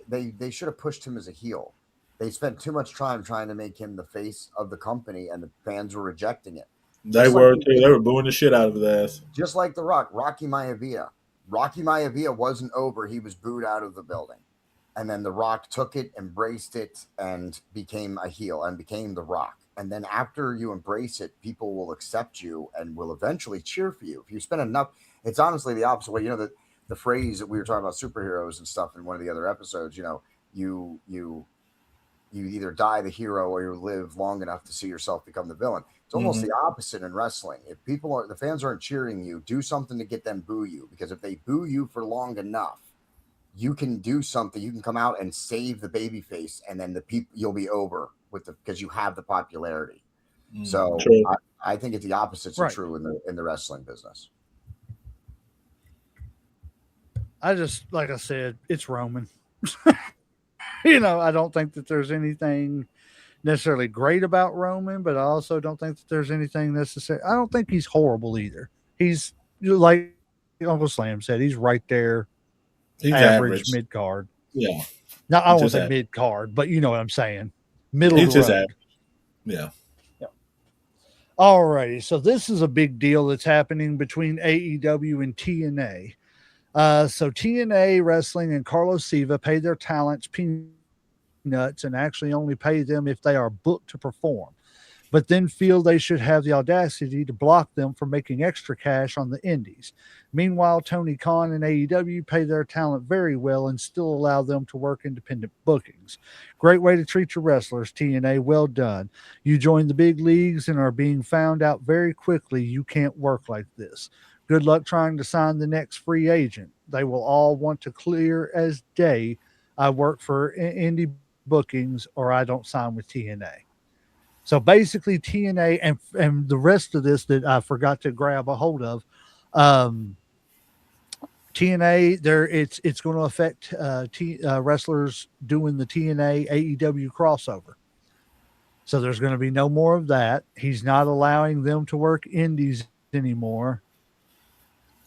they should have pushed him as a heel. They spent too much time trying to make him the face of the company, and the fans were rejecting it. They were too. They were booing the shit out of his ass. Just like The Rock, Rocky Maivia. Rocky Maivia wasn't over. He was booed out of the building. And then The Rock took it, embraced it, and became a heel and became The Rock. And then after you embrace it, people will accept you and will eventually cheer for you. If you spend enough, it's honestly the opposite way. The phrase that we were talking about superheroes and stuff in one of the other episodes, you either die the hero or you live long enough to see yourself become the villain. It's almost the opposite in wrestling. If the fans aren't cheering you, do something to get them boo you. Because if they boo you for long enough, you can do something. You can come out and save the babyface, and then you'll be over because you have the popularity. So I think it's the opposite's true in the wrestling business. I just, like I said, it's Roman. I don't think that there's anything necessarily great about Roman, but I also don't think that there's anything necessary. I don't think he's horrible either. He's like Uncle Slam said, he's right there. He's average mid card. Yeah. Now I won't say mid card, but you know what I'm saying. Middle of the road. Yeah. All righty. So this is a big deal that's happening between AEW and TNA. So TNA Wrestling and Carlos Siva pay their talents peanuts and actually only pay them if they are booked to perform, but then feel they should have the audacity to block them from making extra cash on the indies. Meanwhile, Tony Khan and AEW pay their talent very well and still allow them to work independent bookings. Great way to treat your wrestlers, TNA. Well done. You joined the big leagues and are being found out very quickly. You can't work like this. Good luck trying to sign the next free agent. They will all want to clear as day. I work for indie bookings or I don't sign with TNA. So basically TNA and the rest of this that I forgot to grab a hold of, TNA it's going to affect wrestlers doing the TNA AEW crossover. So there's going to be no more of that. He's not allowing them to work indies anymore.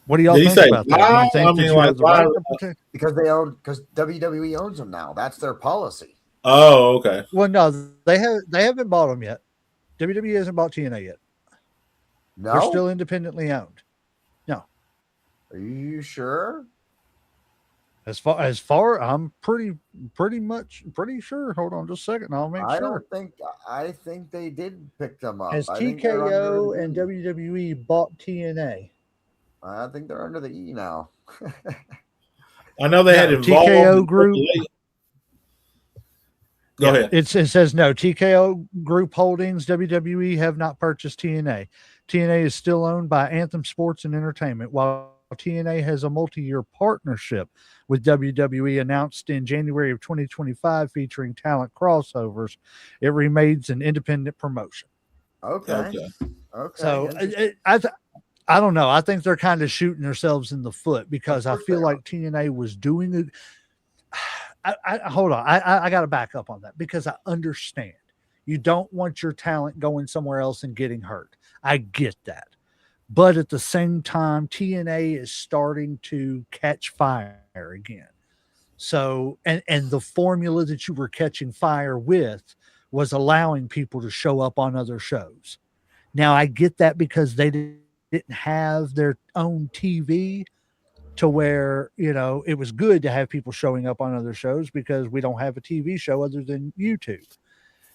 What do y'all think about that? Do you think that you have the right because WWE owns them now. That's their policy. Oh, okay. Well, no, they haven't bought them yet. WWE hasn't bought TNA yet. No, they're still independently owned. No, are you sure? As far, I'm pretty sure. Hold on, just a second. I'll make sure. I think they did pick them up. As TKO and WWE bought TNA. I think they're under the E now. I know they had involved TKO Group. Go ahead. It says no. TKO Group Holdings, WWE have not purchased TNA. TNA is still owned by Anthem Sports and Entertainment, while TNA has a multi-year partnership with WWE announced in January of 2025 featuring talent crossovers. It remains an independent promotion. Okay. So I don't know. I think they're kind of shooting themselves in the foot because I feel like TNA was doing it. Hold on. I got to back up on that because I understand you don't want your talent going somewhere else and getting hurt. I get that. But at the same time, TNA is starting to catch fire again. So, and the formula that you were catching fire with was allowing people to show up on other shows. Now I get that because they didn't didn't have their own TV to where, it was good to have people showing up on other shows because we don't have a TV show other than YouTube.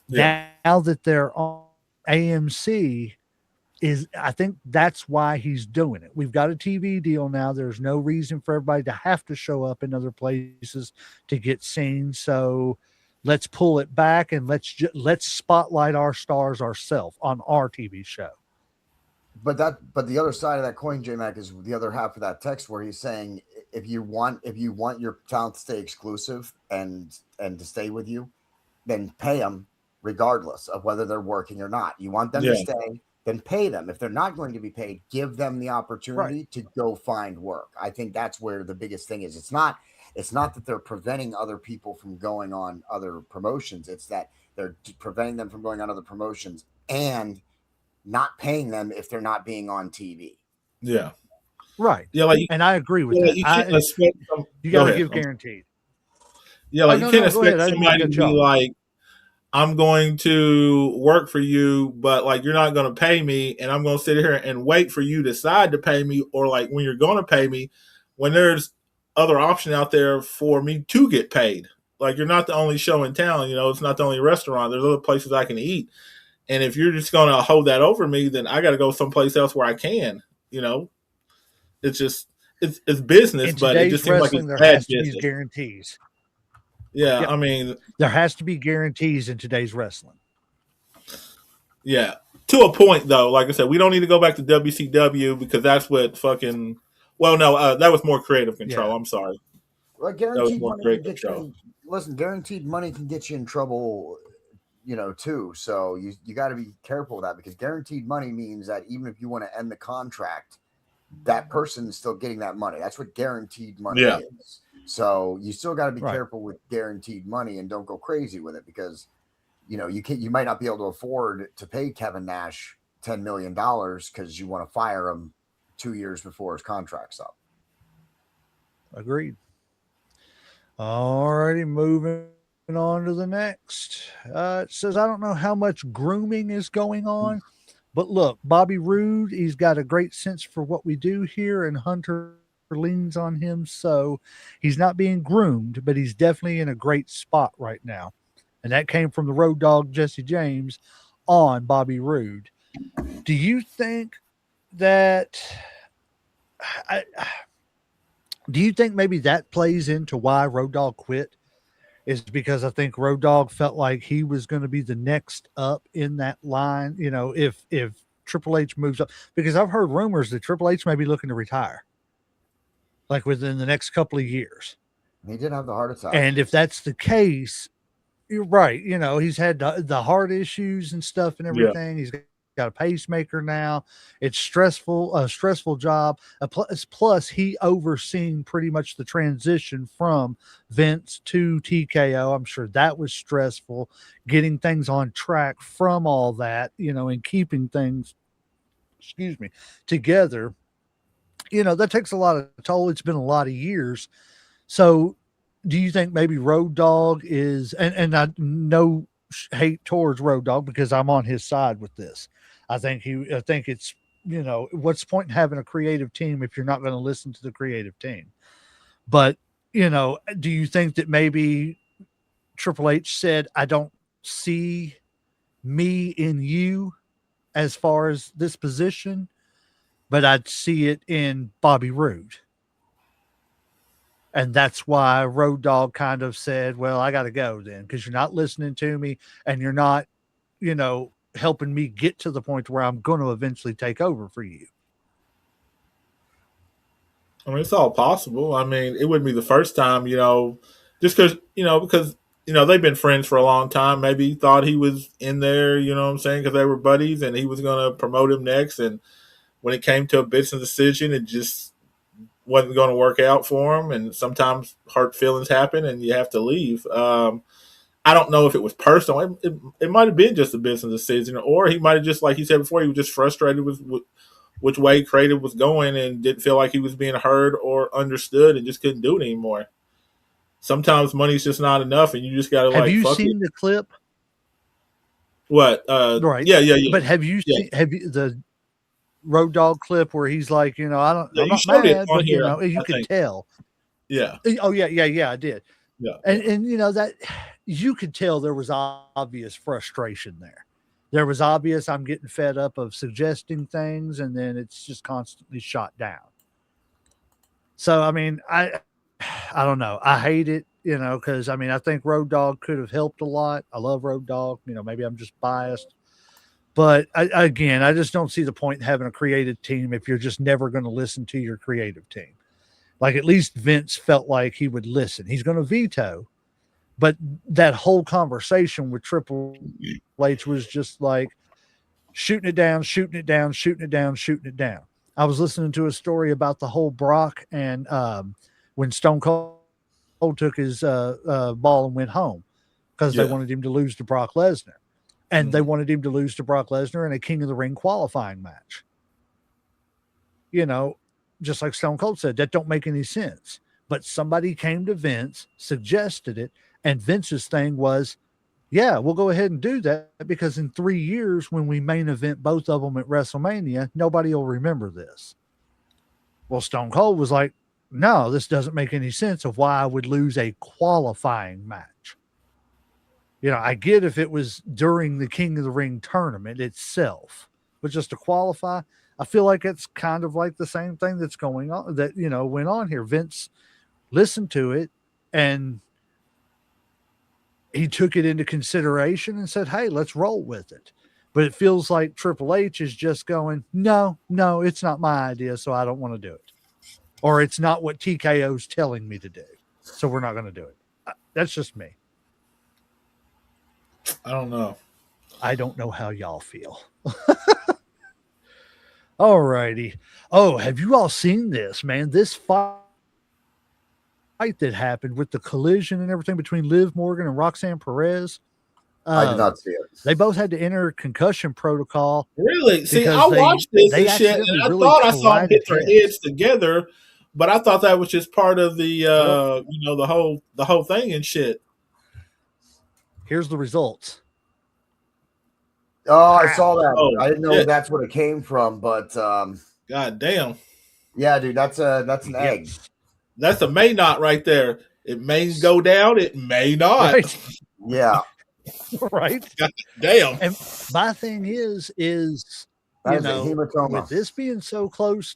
Yeah. Now that they're on AMC, I think that's why he's doing it. We've got a TV deal now. There's no reason for everybody to have to show up in other places to get seen. So let's pull it back and let's spotlight our stars ourselves on our TV show. But the other side of that coin, J-Mac, is the other half of that text where he's saying if you want your talent to stay exclusive and to stay with you, then pay them regardless of whether they're working or not. You want them to stay, then pay them. If they're not going to be paid, give them the opportunity to go find work. I think that's where the biggest thing is. It's not that they're preventing other people from going on other promotions. It's that they're preventing them from going on other promotions and not paying them if they're not being on TV. Yeah. Right. Yeah, and I agree with that. You got to give guaranteed. Yeah, you can't expect somebody to be like, I'm going to work for you, but like you're not going to pay me, and I'm going to sit here and wait for you to decide to pay me, or like when you're going to pay me, when there's other option out there for me to get paid. Like you're not the only show in town, it's not the only restaurant. There's other places I can eat. And if you're just going to hold that over me, then I got to go someplace else where I can, It's just, it's business, but it just seems like it's bad business. Guarantees. Yeah, I mean, there has to be guarantees in today's wrestling. Yeah, to a point though. Like I said, we don't need to go back to WCW because that's what fucking. Well, no, that was more creative control. Yeah. I'm sorry. Well, guaranteed money can get you. Listen, guaranteed money can get you in trouble, too. So you got to be careful with that because guaranteed money means that even if you want to end the contract, that person is still getting that money. That's what guaranteed money is. So you still got to be careful with guaranteed money and don't go crazy with it because, you might not be able to afford to pay Kevin Nash $10 million because you want to fire him 2 years before his contract's up. Agreed. Alrighty, moving on to the next. It says, I don't know how much grooming is going on, but look, Bobby Roode, he's got a great sense for what we do here, and Hunter leans on him, so he's not being groomed, but he's definitely in a great spot right now. And that came from the Road Dogg Jesse James on Bobby Roode. Do you think that do you think maybe that plays into why Road Dogg quit? Is because I think Road Dogg felt like he was going to be the next up in that line, if Triple H moves up, because I've heard rumors that Triple H may be looking to retire like within the next couple of years. He did have the heart attack. And if that's the case, you're right. He's had the heart issues and stuff and everything. Yeah. He's got a pacemaker now. It's a stressful job. Plus he overseen pretty much the transition from Vince to TKO. I'm sure that was stressful, getting things on track from all that, and keeping things, together. That takes a lot of toll. It's been a lot of years. So do you think maybe Road Dogg is, and I no hate towards Road Dogg because I'm on his side with this. I think it's, what's the point in having a creative team if you're not going to listen to the creative team? But, do you think that maybe Triple H said, I don't see me in you as far as this position, but I'd see it in Bobby Roode. And that's why Road Dogg kind of said, well, I got to go then because you're not listening to me and you're not, helping me get to the point where I'm going to eventually take over for you. I mean, it's all possible. I mean, it wouldn't be the first time, just because they've been friends for a long time. Maybe he thought he was in there, because they were buddies and he was going to promote him next. And when it came to a business decision, it just wasn't going to work out for him. And sometimes hurt feelings happen and you have to leave. I don't know if it was personal. It might have been just a business decision, or he might have just, like he said before, he was just frustrated with which way creative was going and didn't feel like he was being heard or understood and just couldn't do it anymore. Sometimes money's just not enough and you just got to Have you seen the clip? What? Right. Yeah. But have you seen, Road Dogg clip where he's like, I'm you not showed it mad, on but here, you I could think. tell. Yeah. Oh yeah, I did. Yeah. And that you could tell there was obvious frustration there. There was obvious I'm getting fed up of suggesting things, and then it's just constantly shot down. So I mean, I don't know. I hate it, because I think Road Dogg could have helped a lot. I love Road Dogg. Maybe I'm just biased, but I just don't see the point in having a creative team if you're just never going to listen to your creative team. Like, at least Vince felt like he would listen. He's going to veto, but that whole conversation with Triple H was just like shooting it down, shooting it down, shooting it down, shooting it down. I was listening to a story about the whole Brock and when Stone Cold took his ball and went home because they wanted him to lose to Brock Lesnar. And they wanted him to lose to Brock Lesnar in a King of the Ring qualifying match. Just like Stone Cold said, that don't make any sense. But somebody came to Vince, suggested it, and Vince's thing was, yeah, we'll go ahead and do that because in 3 years, when we main event both of them at WrestleMania, nobody will remember this. Well, Stone Cold was like, no, this doesn't make any sense of why I would lose a qualifying match. I get if it was during the King of the Ring tournament itself, but just to qualify, I feel like it's kind of like the same thing that's going on that, went on here. Vince listened to it and he took it into consideration and said, hey, let's roll with it. But it feels like Triple H is just going, no, it's not my idea, so I don't want to do it. Or it's not what TKO's telling me to do, so we're not going to do it. That's just me. I don't know. I don't know how y'all feel. All righty. Oh, have you all seen this, man? This fight that happened with the collision and everything between Liv Morgan and Roxanne Perez. I did not see it. They both had to enter concussion protocol. Really? See, I watched this and shit, and I thought I saw them hit their heads together, but I thought that was just part of the the whole thing and shit. Here's the results. Oh, I saw that. I didn't know that's what it came from, but God damn. Yeah, dude, that's an egg. That's a may not right there. It may go down, it may not. Right. Yeah. Right. God damn. And my thing is with this being so close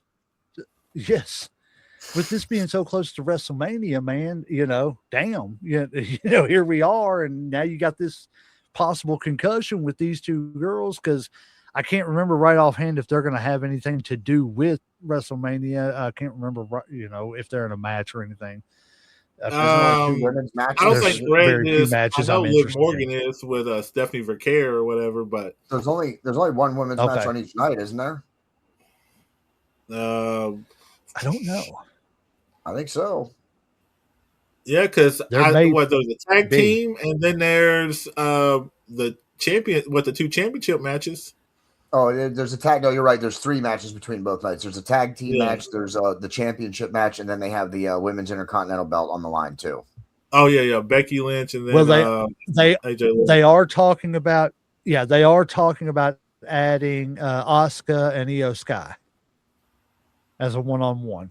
with this being so close to WrestleMania, man, damn, here we are, and now you got this possible concussion with these two girls, because I can't remember right offhand if they're going to have anything to do with WrestleMania. I can't remember, if they're in a match or anything. I don't think Greg is. I know Liv Morgan is with Stephanie Vercaer or whatever, but there's only one women's match on each night, isn't there? I don't know. I think so. Yeah, because there's a tag team, and then there's the champion with the two championship matches. Oh, there's a tag. No, you're right. There's 3 matches between both nights. There's a tag team match. There's the championship match, and then they have the women's intercontinental belt on the line too. Oh yeah, Becky Lynch, and then they are talking about adding Asuka and Io Sky as a 1-on-1.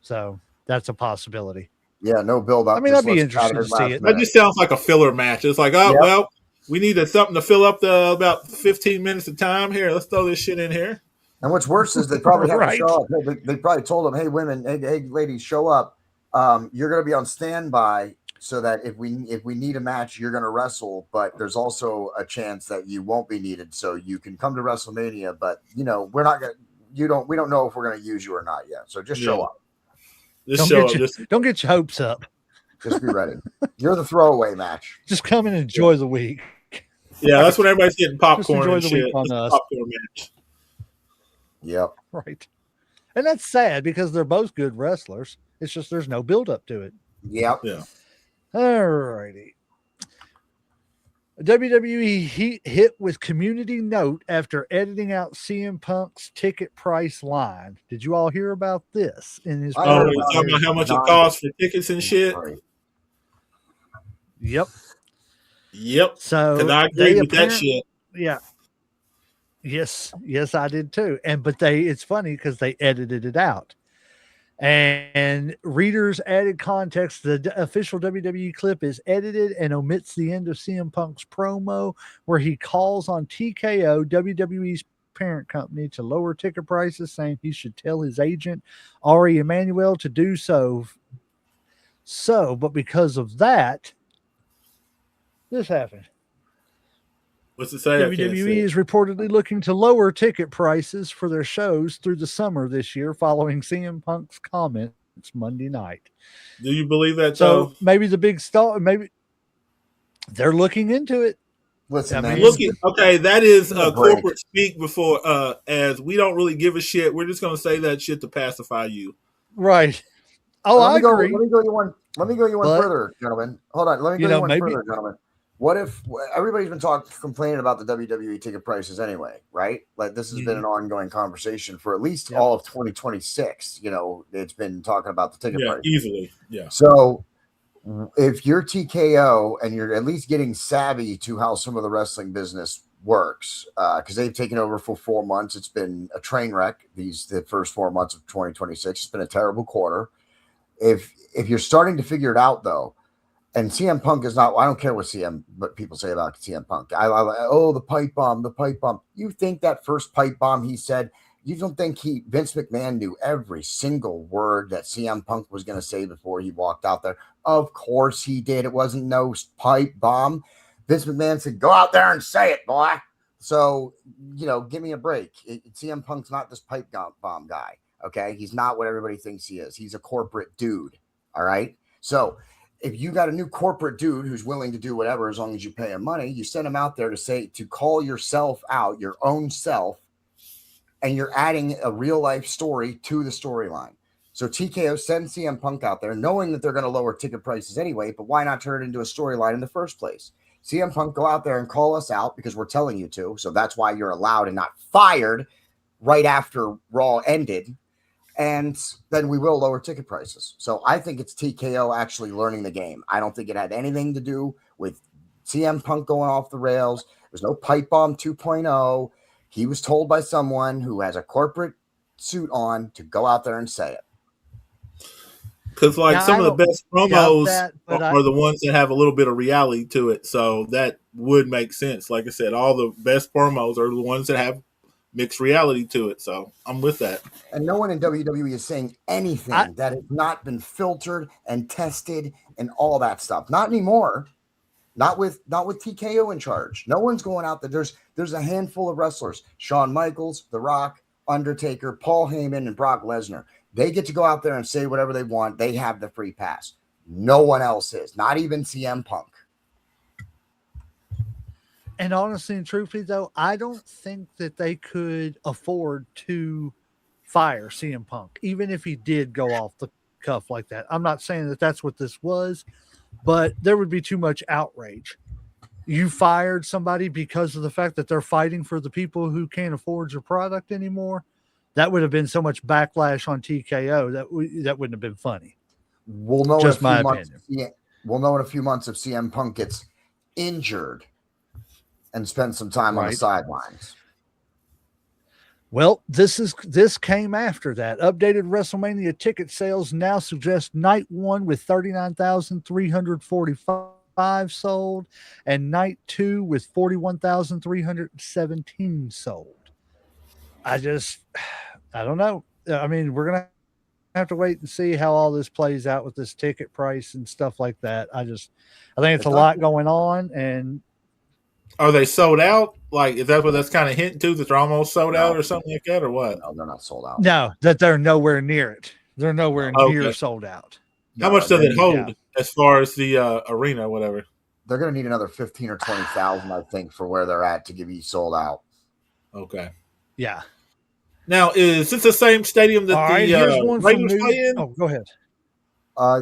So that's a possibility. Yeah, no build up. I'd be interested to see it. That just sounds like a filler match. It's like, well, we needed something to fill up the about 15 minutes of time. Here, let's throw this shit in here. And what's worse is they probably have to show up. They probably told them, hey, women, hey, ladies, show up. You're going to be on standby so that if we need a match, you're going to wrestle. But there's also a chance that you won't be needed. So you can come to WrestleMania, but we're not going to, we don't know if we're going to use you or not yet. So just show up. Don't get your hopes up. Just be ready. You're the throwaway match. Just come and enjoy the week. Yeah, that's when everybody's getting popcorn and shit. On us. Popcorn match. Yep. Right. And that's sad because they're both good wrestlers. It's just there's no build up to it. Yep. Yeah. All righty. WWE hit with community note after editing out CM Punk's ticket price line. Did you all hear about this? In his talking about how much it costs for tickets and shit. Yep. Yep. So I agree with that shit. Yeah. Yes, I did too. But it's funny because they edited it out. And readers added context. The official WWE clip is edited and omits the end of CM Punk's promo where he calls on TKO, WWE's parent company, to lower ticket prices, saying he should tell his agent, Ari Emanuel, to do so. But because of that, this happened. What's it say? WWE is reportedly looking to lower ticket prices for their shows through the summer this year following CM Punk's comments Monday night. Do you believe that, so though? Maybe the big star, maybe they're looking into it. Listen, man. Okay, that is corporate speak before, as we don't really give a shit. We're just going to say that shit to pacify you. Right. Oh, I agree. Let me go you one further, gentlemen. Hold on. Let me go you one further, gentlemen. What if everybody's been complaining about the WWE ticket prices anyway, right? Like this has been an ongoing conversation for at least all of 2026. You know, it's been talking about the ticket prices. Easily. Yeah. So if you're TKO and you're at least getting savvy to how some of the wrestling business works, because they've taken over for 4 months, it's been a train wreck. The first 4 months of 2026, it's been a terrible quarter. If you're starting to figure it out though. And CM Punk is not, I don't care what people say about CM Punk. The pipe bomb. You think that first pipe bomb he said, you don't think Vince McMahon knew every single word that CM Punk was going to say before he walked out there? Of course he did. It wasn't no pipe bomb. Vince McMahon said, go out there and say it, boy. So, give me a break. CM Punk's not this pipe bomb guy. Okay. He's not what everybody thinks he is. He's a corporate dude. All right. So, if you got a new corporate dude who's willing to do whatever as long as you pay him money, you send him out there to call yourself out, your own self, and you're adding a real life story to the storyline. So TKO sends CM Punk out there knowing that they're going to lower ticket prices anyway, but why not turn it into a storyline in the first place? CM Punk, go out there and call us out because we're telling you to. So that's why you're allowed and not fired right after Raw ended. And then we will lower ticket prices. So I think it's TKO actually learning the game. I don't think it had anything to do with CM Punk going off the rails. There's no pipe bomb 2.0. He was told by someone who has a corporate suit on to go out there and say it. Because some of the best promos are the ones that have a little bit of reality to it. So that would make sense. Like I said, all the best promos are the ones that have mixed reality to it. So I'm with that. And no one in WWE is saying anything that has not been filtered and tested and all that stuff. Not anymore. Not with TKO in charge. No one's going out there. There's a handful of wrestlers. Shawn Michaels, The Rock, Undertaker, Paul Heyman, and Brock Lesnar. They get to go out there and say whatever they want. They have the free pass. No one else is. Not even CM Punk. And honestly and truthfully, though, I don't think that they could afford to fire CM Punk, even if he did go off the cuff like that. I'm not saying that that's what this was, but there would be too much outrage. You fired somebody because of the fact that they're fighting for the people who can't afford your product anymore. That would have been so much backlash on TKO that wouldn't have been funny. We'll know just my opinion. We'll know in a few months if CM Punk gets injured and spend some time on the sidelines. Well, this came after that. Updated WrestleMania ticket sales now suggest night one with 39,345 sold and night two with 41,317 sold. I don't know. I mean, we're going to have to wait and see how all this plays out with this ticket price and stuff like that. I think it's a lot going on. And are they sold out? Like, is that what that's kind of hinting to, that they're almost sold out or something like that, or what? No, they're not sold out. No, that they're nowhere near it. They're nowhere near sold out. How much does it hold as far as the arena, whatever? They're going to need another 15 or 20,000, I think, for where they're at to be sold out. Okay. Yeah. Now, is this the same stadium that the Raiders play in? Oh, go ahead.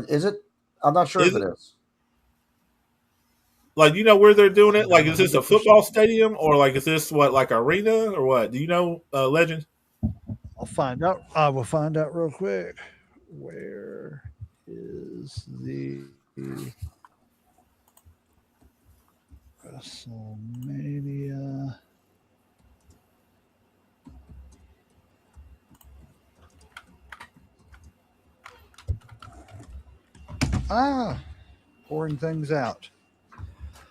Is it? I'm not sure if it is. Like, you know where they're doing it? Like, is this a football stadium or like, is this like arena or what? Do you know, Legend? I'll find out. I will find out real quick. Where is the WrestleMania Pouring things out.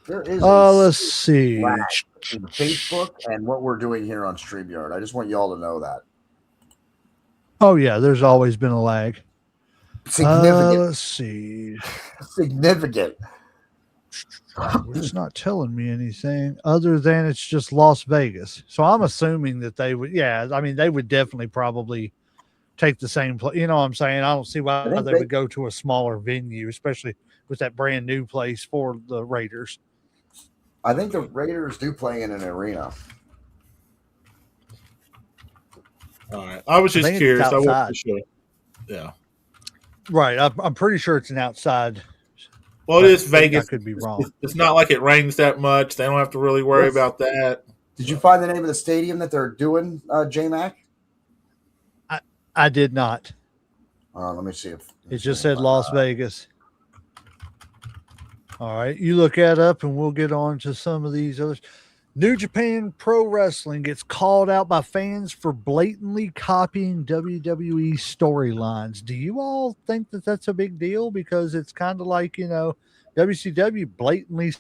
There is let's see. Between Facebook and what we're doing here on StreamYard. I just want y'all to know that. Oh, yeah, there's always been a lag. Significant. Let's see. Significant. It's not telling me anything other than it's just Las Vegas. So I'm assuming that they would, they would definitely probably take the same place. You know what I'm saying? I don't see why they would go to a smaller venue, especially with that brand new place for the Raiders. I think the Raiders do play in an arena. All right. I was just curious. I wasn't for sure. Yeah. Right. I'm pretty sure it's an outside. Well, it is Vegas. I could be wrong. It's not like it rains that much. They don't have to really worry about that. Did you find the name of the stadium that they're doing, J-Mac? I did not. Let me see if it just said Las Vegas. All right, you look that up, and we'll get on to some of these others. New Japan Pro Wrestling gets called out by fans for blatantly copying WWE storylines. Do you all think that that's a big deal? Because it's kind of like, WCW blatantly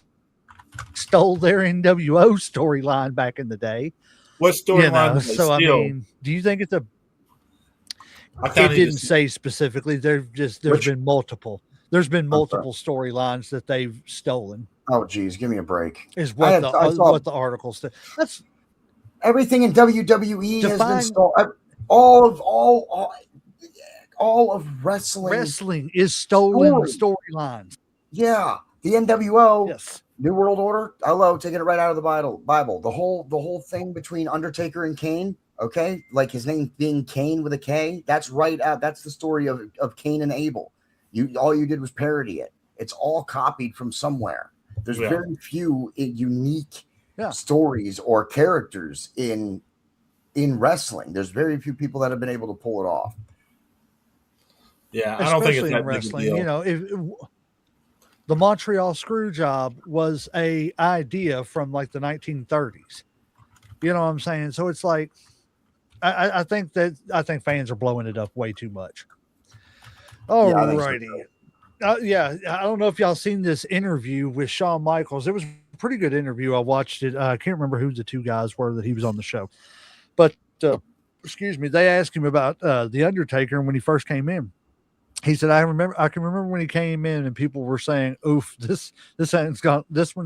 stole their NWO storyline back in the day. What storyline? So, I mean, do you think it's a... It didn't say specifically. There's been multiple. There's been multiple storylines that they've stolen. Oh, geez, give me a break. Is what the article said. That's everything in WWE has been stolen. All of wrestling. Wrestling is stolen storylines. Yeah, the NWO. Yes. New World Order. Hello, taking it right out of the Bible. The whole thing between Undertaker and Kane. Okay, like his name being Kane with a K. That's right out. That's the story of Cain and Abel. All you did was parody it. It's all copied from somewhere. There's very few unique stories or characters in wrestling. There's very few people that have been able to pull it off. Yeah, I don't think it's that wrestling. Big a deal. If the Montreal Screwjob was a idea from like the 1930s. You know what I'm saying? So it's like, I think fans are blowing it up way too much. All righty. I don't know if y'all seen this interview with Shawn Michaels. It was a pretty good interview. I watched it. I can't remember who the two guys were that he was on the show, but excuse me. They asked him about the Undertaker when he first came in. He said, I can remember when he came in and people were saying, "Oof, this one's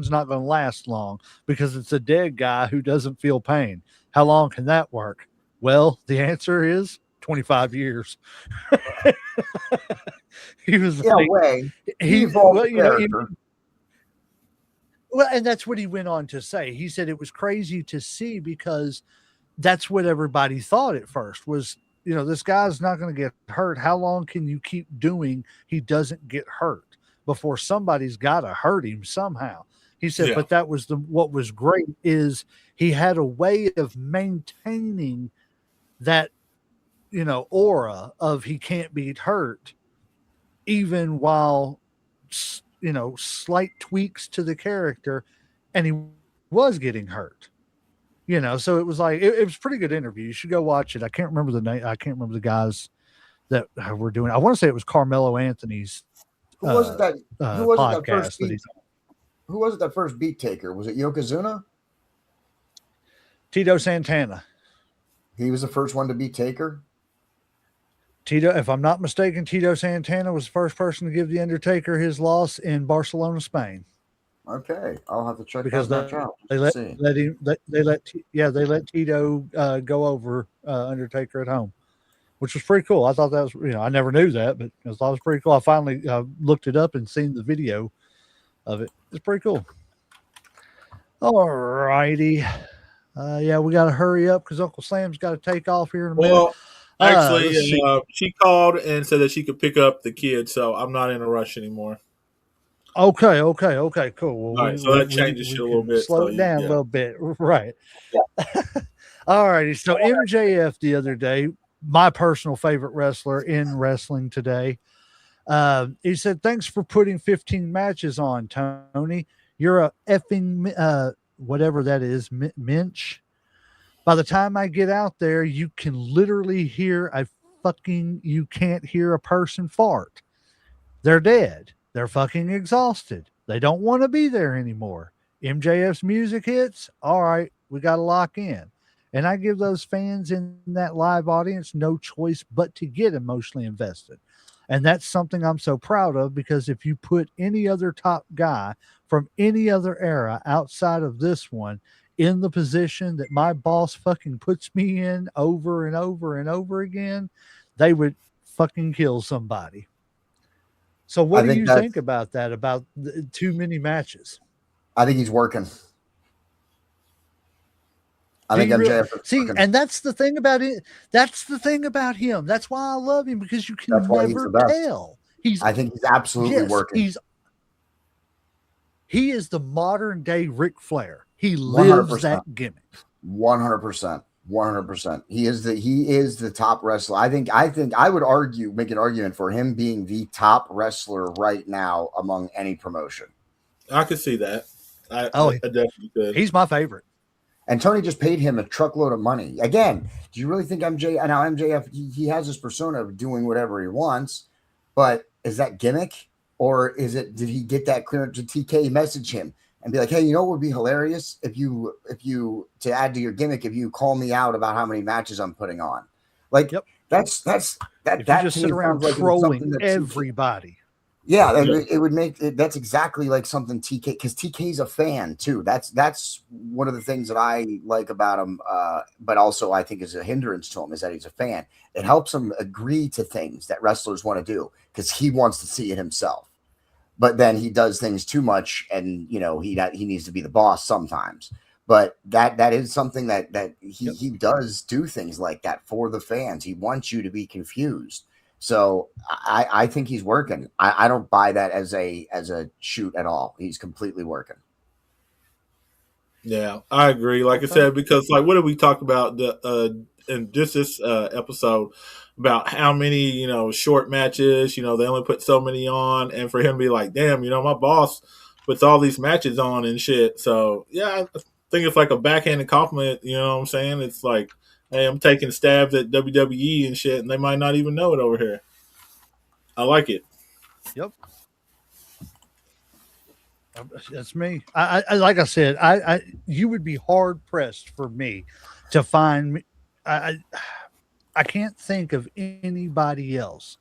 not going to last long because it's a dead guy who doesn't feel pain. How long can that work?" Well, the answer is 25 years. He was and that's what he went on to say. He said it was crazy to see because that's what everybody thought at first was, this guy's not going to get hurt. How long can you keep doing? He doesn't get hurt before somebody's got to hurt him somehow. He said, but that was what was great is he had a way of maintaining that, aura of he can't be hurt, even while, slight tweaks to the character, and he was getting hurt. So it was like it was a pretty good interview. You should go watch it. I can't remember the name. I can't remember the guys that were doing it. I want to say it was Carmelo Anthony's. Who was it that first beat taker? Was it Yokozuna? Tito Santana. He was the first one to beat Taker. Tito, if I'm not mistaken, Tito Santana was the first person to give the Undertaker his loss in Barcelona, Spain. Okay, I'll have to check because that out. They let Tito go over Undertaker at home, which was pretty cool. I thought that was, I never knew that, but I thought it was pretty cool. I finally looked it up and seen the video of it. It's pretty cool. All righty. We got to hurry up because Uncle Sam's got to take off here in a minute. Well, actually, she called and said that she could pick up the kid, so I'm not in a rush anymore. Okay, cool. Well, right, so that changes you a little bit. Slow it down a little bit. Right. Yeah. All righty. So MJF the other day, my personal favorite wrestler in wrestling today, he said, "Thanks for putting 15 matches on, Tony. You're a effing whatever that is, Minch. By the time I get out there, you can literally hear you can't hear a person fart. They're dead. They're fucking exhausted. They don't want to be there anymore. MJF's music hits. All right, we got to lock in. And I give those fans in that live audience no choice but to get emotionally invested. And that's something I'm so proud of, because if you put any other top guy from any other era outside of this one in the position that my boss fucking puts me in over and over and over again, they would fucking kill somebody. So what do you think about that, about too many matches? I think he's working. I think MJF see, and that's the thing about it. That's the thing about him. That's why I love him, because you can never tell. I think he's absolutely working. He is the modern day Ric Flair. He lives 100%. That gimmick. 100%. 100%. He is the top wrestler. I think I would make an argument for him being the top wrestler right now among any promotion. I could see that. I definitely could. He's my favorite. And Tony just paid him a truckload of money. Again, do you really think MJF, he has this persona of doing whatever he wants, but is that gimmick? Or did he get that clearance? Did TK message him and be like, hey, you know what would be hilarious? If you, to add to your gimmick, if you call me out about how many matches I'm putting on. Like, that's if you just sit around trolling everybody. Yeah, it would make it. That's exactly like something TK, because TK's a fan too. That's one of the things that I like about him. But also I think is a hindrance to him is that he's a fan. It helps him agree to things that wrestlers want to do because he wants to see it himself. But then he does things too much, and he needs to be the boss sometimes. But that is something that he does do things like that for the fans. He wants you to be confused. So I think he's working. I don't buy that as a shoot at all. He's completely working. Yeah, I agree. Like I said, because like what did we talk about in this episode about how many short matches? They only put so many on, and for him to be like, damn, my boss puts all these matches on and shit. So yeah, I think it's like a backhanded compliment. You know what I'm saying? It's like, hey, I'm taking stabs at WWE and shit, and they might not even know it over here. I like it. Yep. That's me. I like I said, you would be hard pressed for me to find. I can't think of anybody else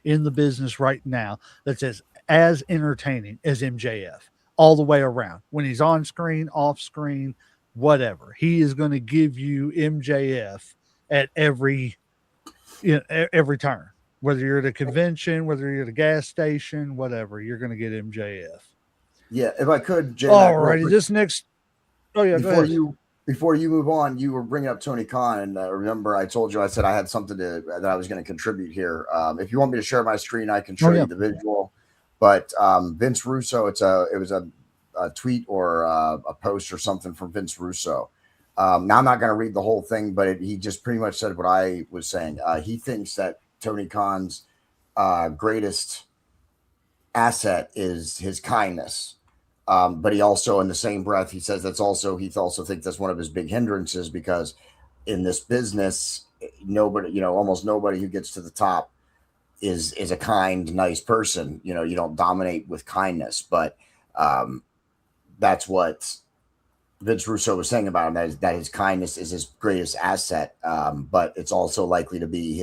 in the business right now that's as entertaining as MJF all the way around. When he's on screen, off screen, whatever, he is going to give you MJF at every turn. Whether you're at a convention, whether you're at a gas station, whatever, you're going to get MJF. Yeah, if I could, Jay. Alrighty, this next. Oh yeah, before you move on, you were bringing up Tony Khan, and remember I told you I said I had something that I was going to contribute here. If you want me to share my screen, I can show you the visual. But Vince Russo, it was a tweet or a post or something from Vince Russo. Now I'm not going to read the whole thing, but he just pretty much said what I was saying. He thinks that Tony Khan's greatest asset is his kindness. But he also, in the same breath, he says he also thinks that's one of his big hindrances, because in this business, almost nobody who gets to the top is a kind, nice person. You don't dominate with kindness, but that's what Vince Russo was saying about him, that his kindness is his greatest asset. But it's also likely to be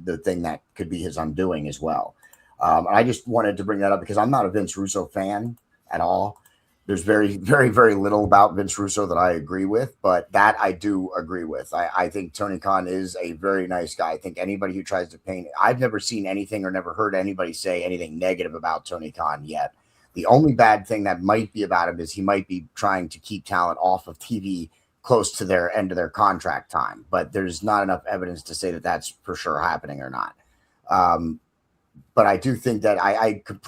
the thing that could be his undoing as well. I just wanted to bring that up because I'm not a Vince Russo fan at all. There's very, very, very little about Vince Russo that I agree with, but that I do agree with. I think Tony Khan is a very nice guy. I think anybody who tries to paint, I've never seen anything or never heard anybody say anything negative about Tony Khan yet. The only bad thing that might be about him is he might be trying to keep talent off of TV close to their end of their contract time, but there's not enough evidence to say that that's for sure happening or not. But I do think that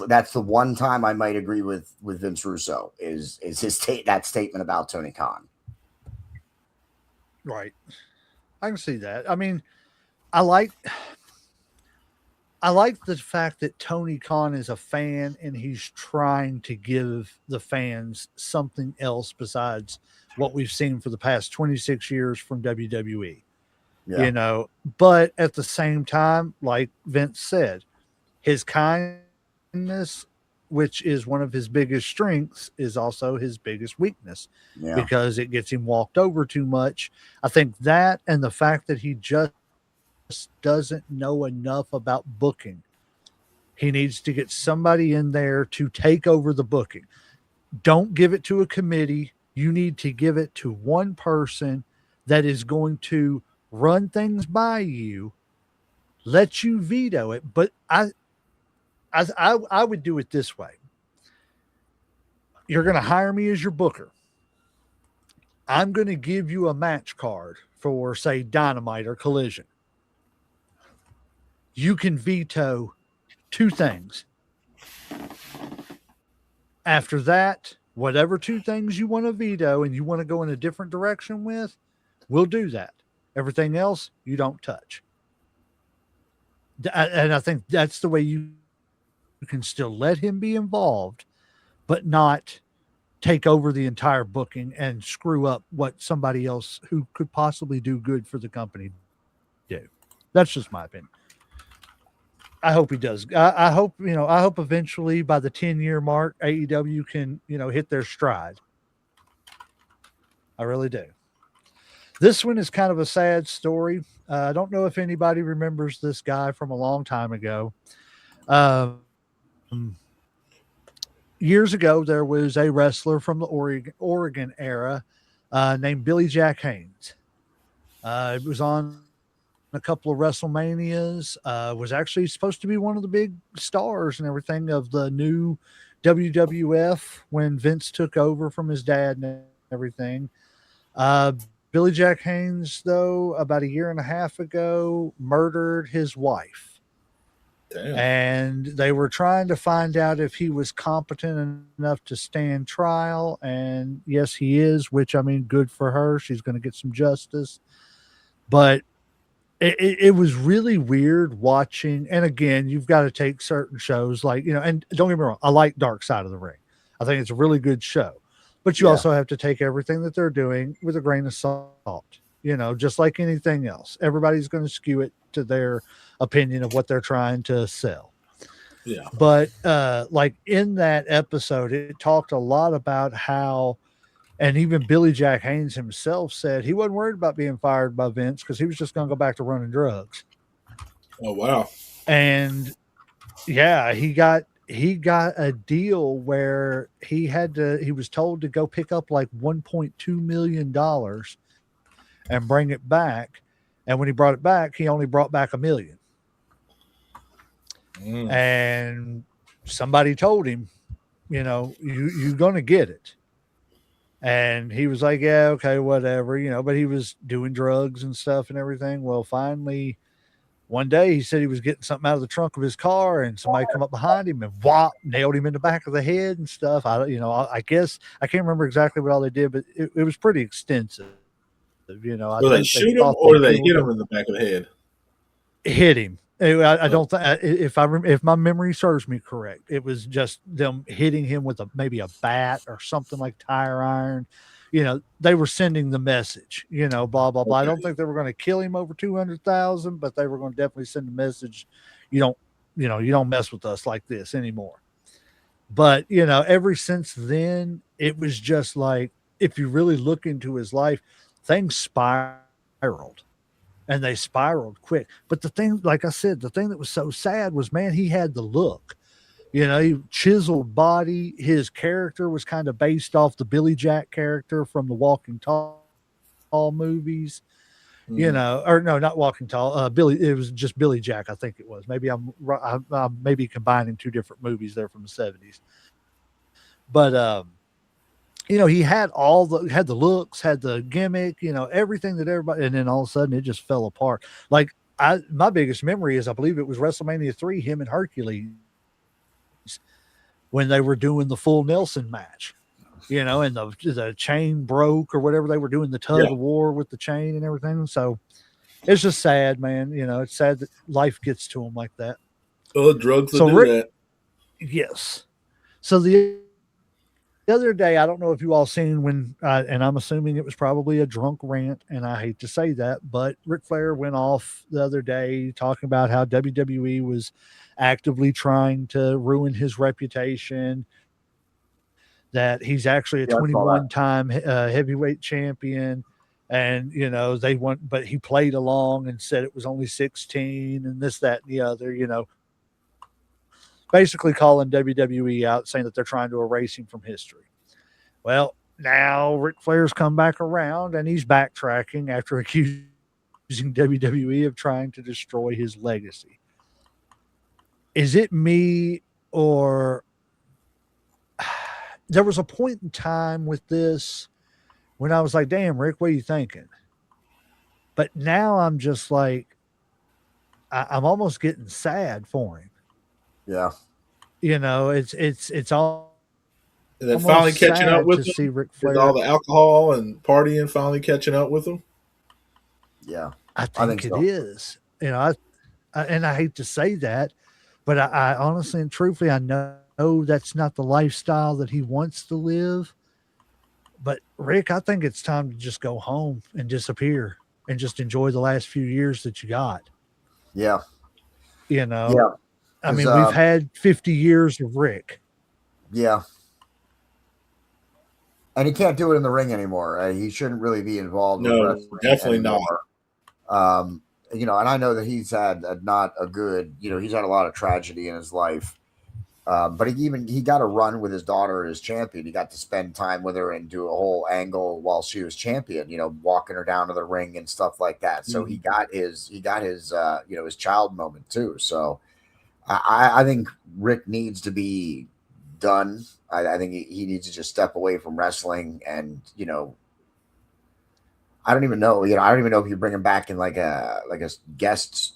that's the one time I might agree with Vince Russo is that statement about Tony Khan. Right. I can see that. I mean, I like the fact that Tony Khan is a fan and he's trying to give the fans something else besides what we've seen for the past 26 years from WWE. Yeah. But at the same time, like Vince said, his kindness which is one of his biggest strengths, is also his biggest weakness Yeah. because it gets him walked over too much. I think that and the fact that he just doesn't know enough about booking. He needs to get somebody in there to take over the booking. Don't give it to a committee. You need to give it to one person that is going to run things by you, let you veto it. But I would do it this way. You're going to hire me as your booker. I'm going to give you a match card for, say, Dynamite or Collision. You can veto 2 things. After that, whatever 2 things you want to veto and you want to go in a different direction with, we'll do that. Everything else, you don't touch. And I think that's the way you can still let him be involved, but not take over the entire booking and screw up what somebody else who could possibly do good for the company do. That's just my opinion. I hope he does. I hope, I hope eventually by the 10-year mark, AEW can, hit their stride. I really do. This one is kind of a sad story. I don't know if anybody remembers this guy from a long time ago. Years ago, there was a wrestler from the Oregon era named Billy Jack Haynes. It was on a couple of WrestleManias, was actually supposed to be one of the big stars and everything of the new WWF when Vince took over from his dad and everything. Billy Jack Haynes, though, about 1.5 years ago, murdered his wife. Damn. And they were trying to find out if he was competent enough to stand trial. And yes, he is, which, I mean, good for her. She's going to get some justice. But it was really weird watching. And again, you've got to take certain shows like, and don't get me wrong, I like Dark Side of the Ring. I think it's a really good show. But you also have to take everything that they're doing with a grain of salt, just like anything else. Everybody's going to skew it to their opinion of what they're trying to sell. Yeah. But like in that episode, it talked a lot about how, and even Billy Jack Haynes himself said he wasn't worried about being fired by Vince because he was just going to go back to running drugs. Oh, wow. And yeah, he got a deal where he was told to go pick up like $1.2 million and bring it back. And when he brought it back, he only brought back $1 million. And somebody told him, you're going to get it. And he was like, yeah, okay, whatever, but he was doing drugs and stuff and everything. Well, finally, one day he said he was getting something out of the trunk of his car and somebody come up behind him and whop, nailed him in the back of the head and stuff. I guess I can't remember exactly what all they did, but it was pretty extensive. Did they shoot him or did they hit him in the back of the head? Hit him. I don't think if my memory serves me correct, it was just them hitting him with maybe a bat or something like tire iron. They were sending the message, blah, blah, blah. Okay. I don't think they were going to kill him over 200,000, but they were going to definitely send a message. You don't mess with us like this anymore. But, ever since then, it was just like, if you really look into his life, things spiraled. And they spiraled quick. But the thing, like I said, the thing that was so sad was, man, he had the look. He chiseled body. His character was kind of based off the Billy Jack character from the Walking Tall movies. Or no, not Walking Tall. Billy. It was just Billy Jack, I think it was. Maybe I'm maybe combining 2 different movies there from the 70s. But he had had the looks, had the gimmick, everything that everybody, and then all of a sudden it just fell apart. Like my biggest memory is, I believe it was WrestleMania 3, him and Hercules, when they were doing the full Nelson match, and the chain broke or whatever, they were doing the tug of war with the chain and everything. So it's just sad, man. It's sad that life gets to them like that. Oh, drugs will do that. Yes. So the other day, I don't know if you all seen when, and I'm assuming it was probably a drunk rant, and I hate to say that, but Ric Flair went off the other day talking about how WWE was actively trying to ruin his reputation, that he's actually a Yeah, I saw that. 21-time heavyweight champion. And, they want, but he played along and said it was only 16 and this, that, and the other, basically calling WWE out, saying that they're trying to erase him from history. Well, now Ric Flair's come back around and he's backtracking after accusing WWE of trying to destroy his legacy. Is it me, or there was a point in time with this when I was like, damn, Rick, what are you thinking? But now I'm just like, I'm almost getting sad for him. Yeah. It's all. And then finally catching up with him. See Ric Flair. With all the alcohol and partying finally catching up with him. Yeah. I think it is. I hate to say that, but I honestly and truthfully, I know that's not the lifestyle that he wants to live. But Rick, I think it's time to just go home and disappear and just enjoy the last few years that you got. Yeah. Yeah. I mean, we've had 50 years of Rick. Yeah. And he can't do it in the ring anymore. He shouldn't really be involved. No, definitely anymore. Not. And I know that he's had not a good, he's had a lot of tragedy in his life. But he got a run with his daughter as champion. He got to spend time with her and do a whole angle while she was champion, walking her down to the ring and stuff like that. So he got his his child moment too. So I think Rick needs to be done. I think he needs to just step away from wrestling, and I don't even know. I don't even know if you bring him back in like a guest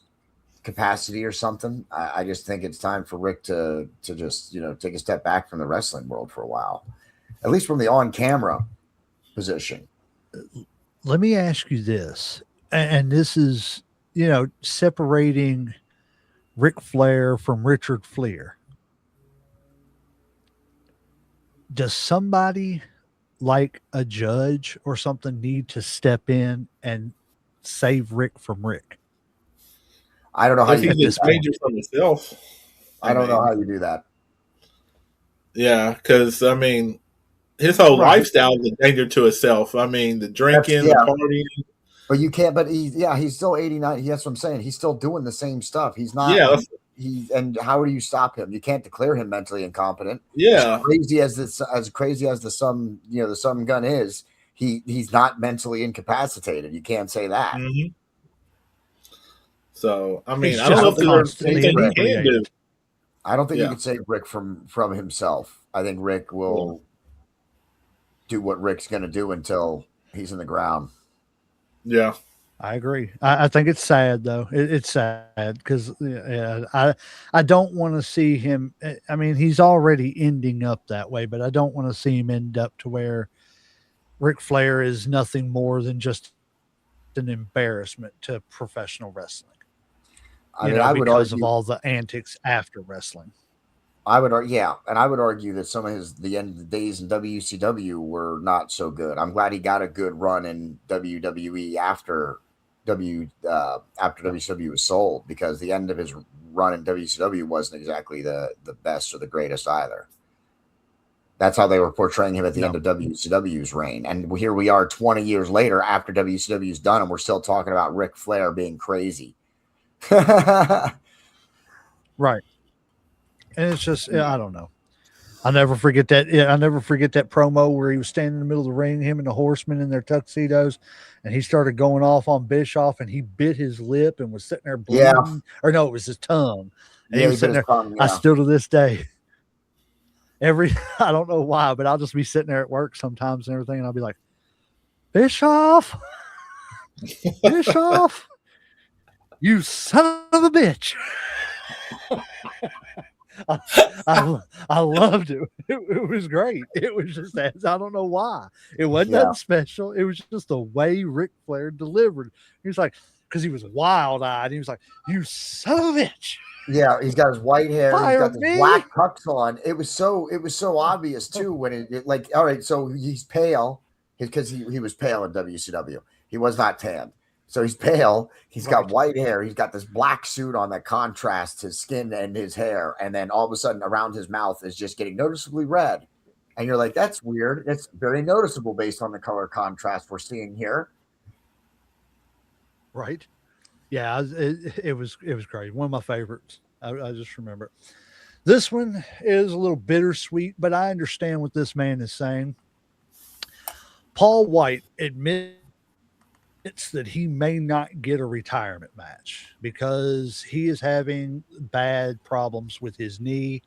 capacity or something. I just think it's time for Rick to just take a step back from the wrestling world for a while, at least from the on camera position. Let me ask you this, and this is separating Ric Flair from Richard Flair. Does somebody like a judge or something need to step in and save Rick from Rick? I don't know how you get danger from himself. I don't know how you do that. Yeah, because his whole lifestyle is a danger to himself. The drinking, the partying. But you can't. But he's still 89. That's what I'm saying. He's still doing the same stuff. He's not. Yeah. And how do you stop him? You can't declare him mentally incompetent. Yeah. As crazy as the sun gun is, he's not mentally incapacitated. You can't say that. Mm-hmm. So I don't know if there's anything he can do. I don't think you can save Rick from himself. I think Rick will do what Rick's going to do until he's in the ground. Yeah, I agree. I think it's sad though. It's sad because I don't want to see him. He's already ending up that way, but I don't want to see him end up to where Ric Flair is nothing more than just an embarrassment to professional wrestling. I would argue, of all the antics after wrestling. I would argue that some of the end of the days in WCW were not so good. I'm glad he got a good run in WWE after WCW was sold, because the end of his run in WCW wasn't exactly the best or the greatest either. That's how they were portraying him at the end of WCW's reign. And here we are 20 years later after WCW's done, and we're still talking about Ric Flair being crazy. Right. And it's just, I don't know. I'll never forget that. I'll never forget that promo where he was standing in the middle of the ring, him and the Horsemen in their tuxedos, and he started going off on Bischoff, and he bit his lip and was sitting there bleeding. Yeah. Or no, it was his tongue. And he was sitting there. Tongue, I still to this day, I don't know why, but I'll just be sitting there at work sometimes and everything, and I'll be like, Bischoff, Bischoff, you son of a bitch. I loved it. It was great. It was just, I don't know why. It wasn't nothing special. It was just the way Ric Flair delivered. He was like, because he was wild-eyed. He was like, "You son of a bitch." Yeah, he's got his white hair. Fire He's got the me. black tux on. It was so obvious too when it like, all right, so he's pale because he was pale in WCW. He was not tanned. So he's pale. He's got white hair. He's got this black suit on that contrasts his skin and his hair. And then all of a sudden around his mouth is just getting noticeably red. And you're like, that's weird. It's very noticeable based on the color contrast we're seeing here. Right. Yeah, it was great. One of my favorites. I just remember. This one is a little bittersweet, but I understand what this man is saying. Paul White admits that he may not get a retirement match because he is having bad problems with his knee.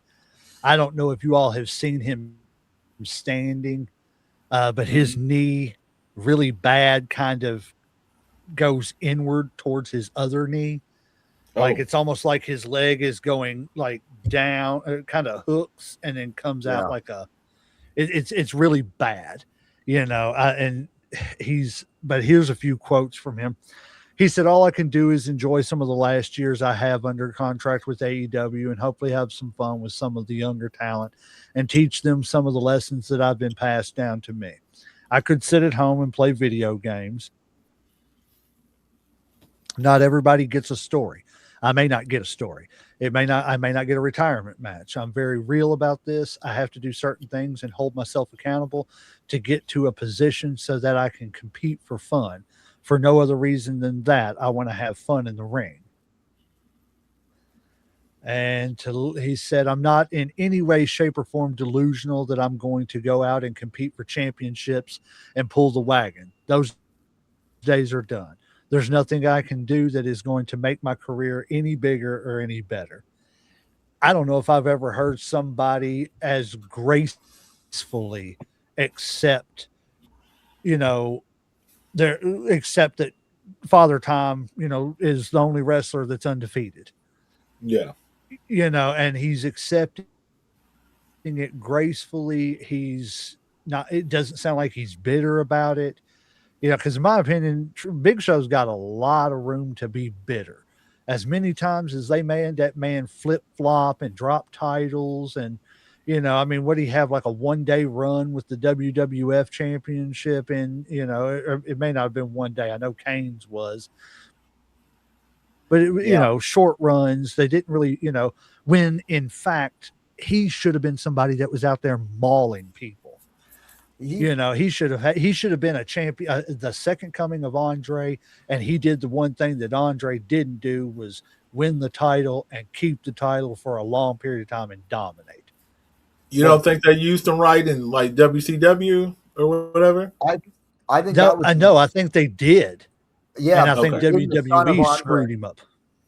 I don't know if you all have seen him standing, but his knee really bad kind of goes inward towards his other knee. Like it's almost like his leg is going like down, kind of hooks and then comes out like it's really bad, and but here's a few quotes from him. He said, "All I can do is enjoy some of the last years I have under contract with AEW and hopefully have some fun with some of the younger talent and teach them some of the lessons that have been passed down to me. I could sit at home and play video games. Not everybody gets a story. I may not get a story. I may not get a retirement match. I'm very real about this. I have to do certain things and hold myself accountable to get to a position so that I can compete for fun. For no other reason than that, I want to have fun in the ring." And he said, "I'm not in any way, shape, or form delusional that I'm going to go out and compete for championships and pull the wagon. Those days are done. There's nothing I can do that is going to make my career any bigger or any better." I don't know if I've ever heard somebody as gracefully accept, accept that Father Time, is the only wrestler that's undefeated. Yeah. And he's accepting it gracefully. He's not, it doesn't sound like he's bitter about it. Because in my opinion, Big Show's got a lot of room to be bitter. As many times as they made that man flip flop and drop titles, and what do you have, like a 1-day run with the WWF Championship? And it may not have been 1 day. I know Kane's was, but short runs. They didn't really, when in fact he should have been somebody that was out there mauling people. He should have been a champion, the second coming of Andre, and he did the one thing that Andre didn't do, was win the title and keep the title for a long period of time and dominate. You don't think they used him right in like WCW or whatever? I think I think they did. Yeah, and I think WWE screwed him up.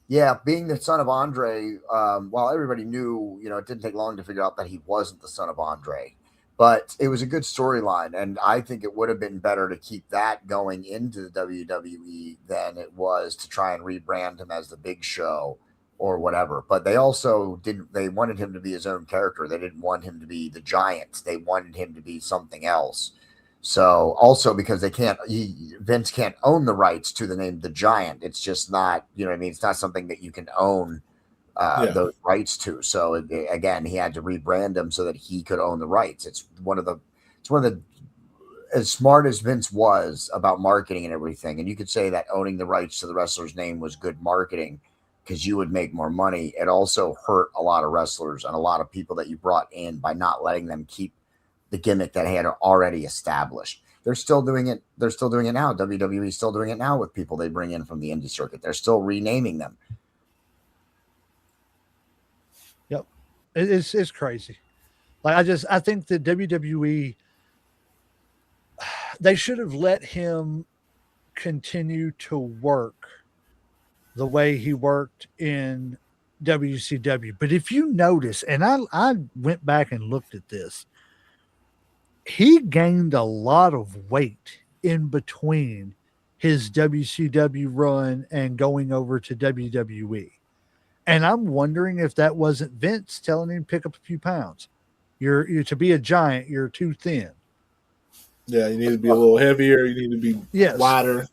Yeah, being the son of Andre, while everybody knew, it didn't take long to figure out that he wasn't the son of Andre. But it was a good storyline, and I think it would have been better to keep that going into the WWE than it was to try and rebrand him as the Big Show or whatever. But they also they wanted him to be his own character. They didn't want him to be the Giant. They wanted him to be something else. So also because Vince can't own the rights to the name The Giant. It's just not, it's not something that you can own those rights to. So again, he had to rebrand him so that he could own the rights. It's one of the as smart as Vince was about marketing and everything, and you could say that owning the rights to the wrestler's name was good marketing because you would make more money. It also hurt a lot of wrestlers and a lot of people that you brought in by not letting them keep the gimmick that had already established. They're still doing it. They're still doing it now. WWE is still doing it now with people they bring in from the indie circuit. They're still renaming them. Yep. It's crazy. Like I think the WWE, they should have let him continue to work the way he worked in WCW. But if you notice, and I went back and looked at this, he gained a lot of weight in between his WCW run and going over to WWE. And I'm wondering if that wasn't Vince telling him to pick up a few pounds. You're to be a giant, you're too thin. Yeah, you need to be a little heavier. You need to be wider.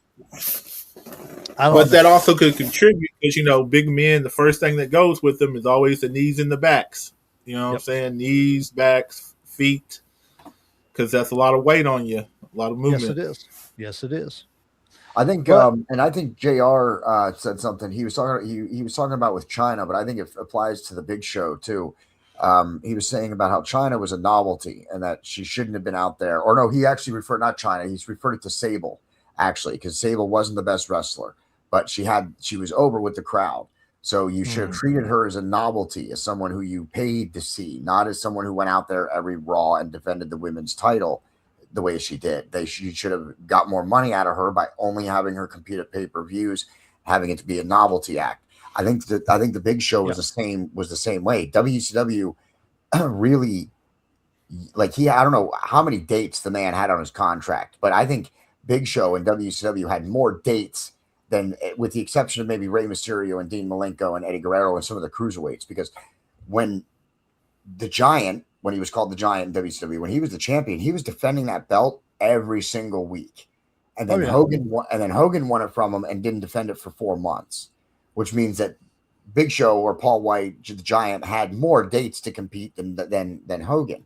But that also could contribute because, big men, the first thing that goes with them is always the knees and the backs. You know what I'm saying? Knees, backs, feet, because that's a lot of weight on you, a lot of movement. Yes, it is. Yes, it is. I think, and I think JR said something. He was talking about with China, but I think it applies to the Big Show too. He was saying about how China was a novelty and that she shouldn't have been out there. Or no, he actually referred not China. He's referred it to Sable actually, because Sable wasn't the best wrestler, but she was over with the crowd. So you should have treated her as a novelty, as someone who you paid to see, not as someone who went out there every Raw and defended the women's title the way she did. She should have got more money out of her by only having her compete at pay-per-views, having it to be a novelty act. I think the Big Show was the same way. WCW really, like, I don't know how many dates the man had on his contract, but I think Big Show and WCW had more dates than, with the exception of maybe Rey Mysterio and Dean Malenko and Eddie Guerrero and some of the cruiserweights, because when the Giant, when he was called the Giant in WCW, when he was the champion, he was defending that belt every single week. And then Hogan won it from him and didn't defend it for 4 months, which means that Big Show or Paul White, the Giant, had more dates to compete than Hogan.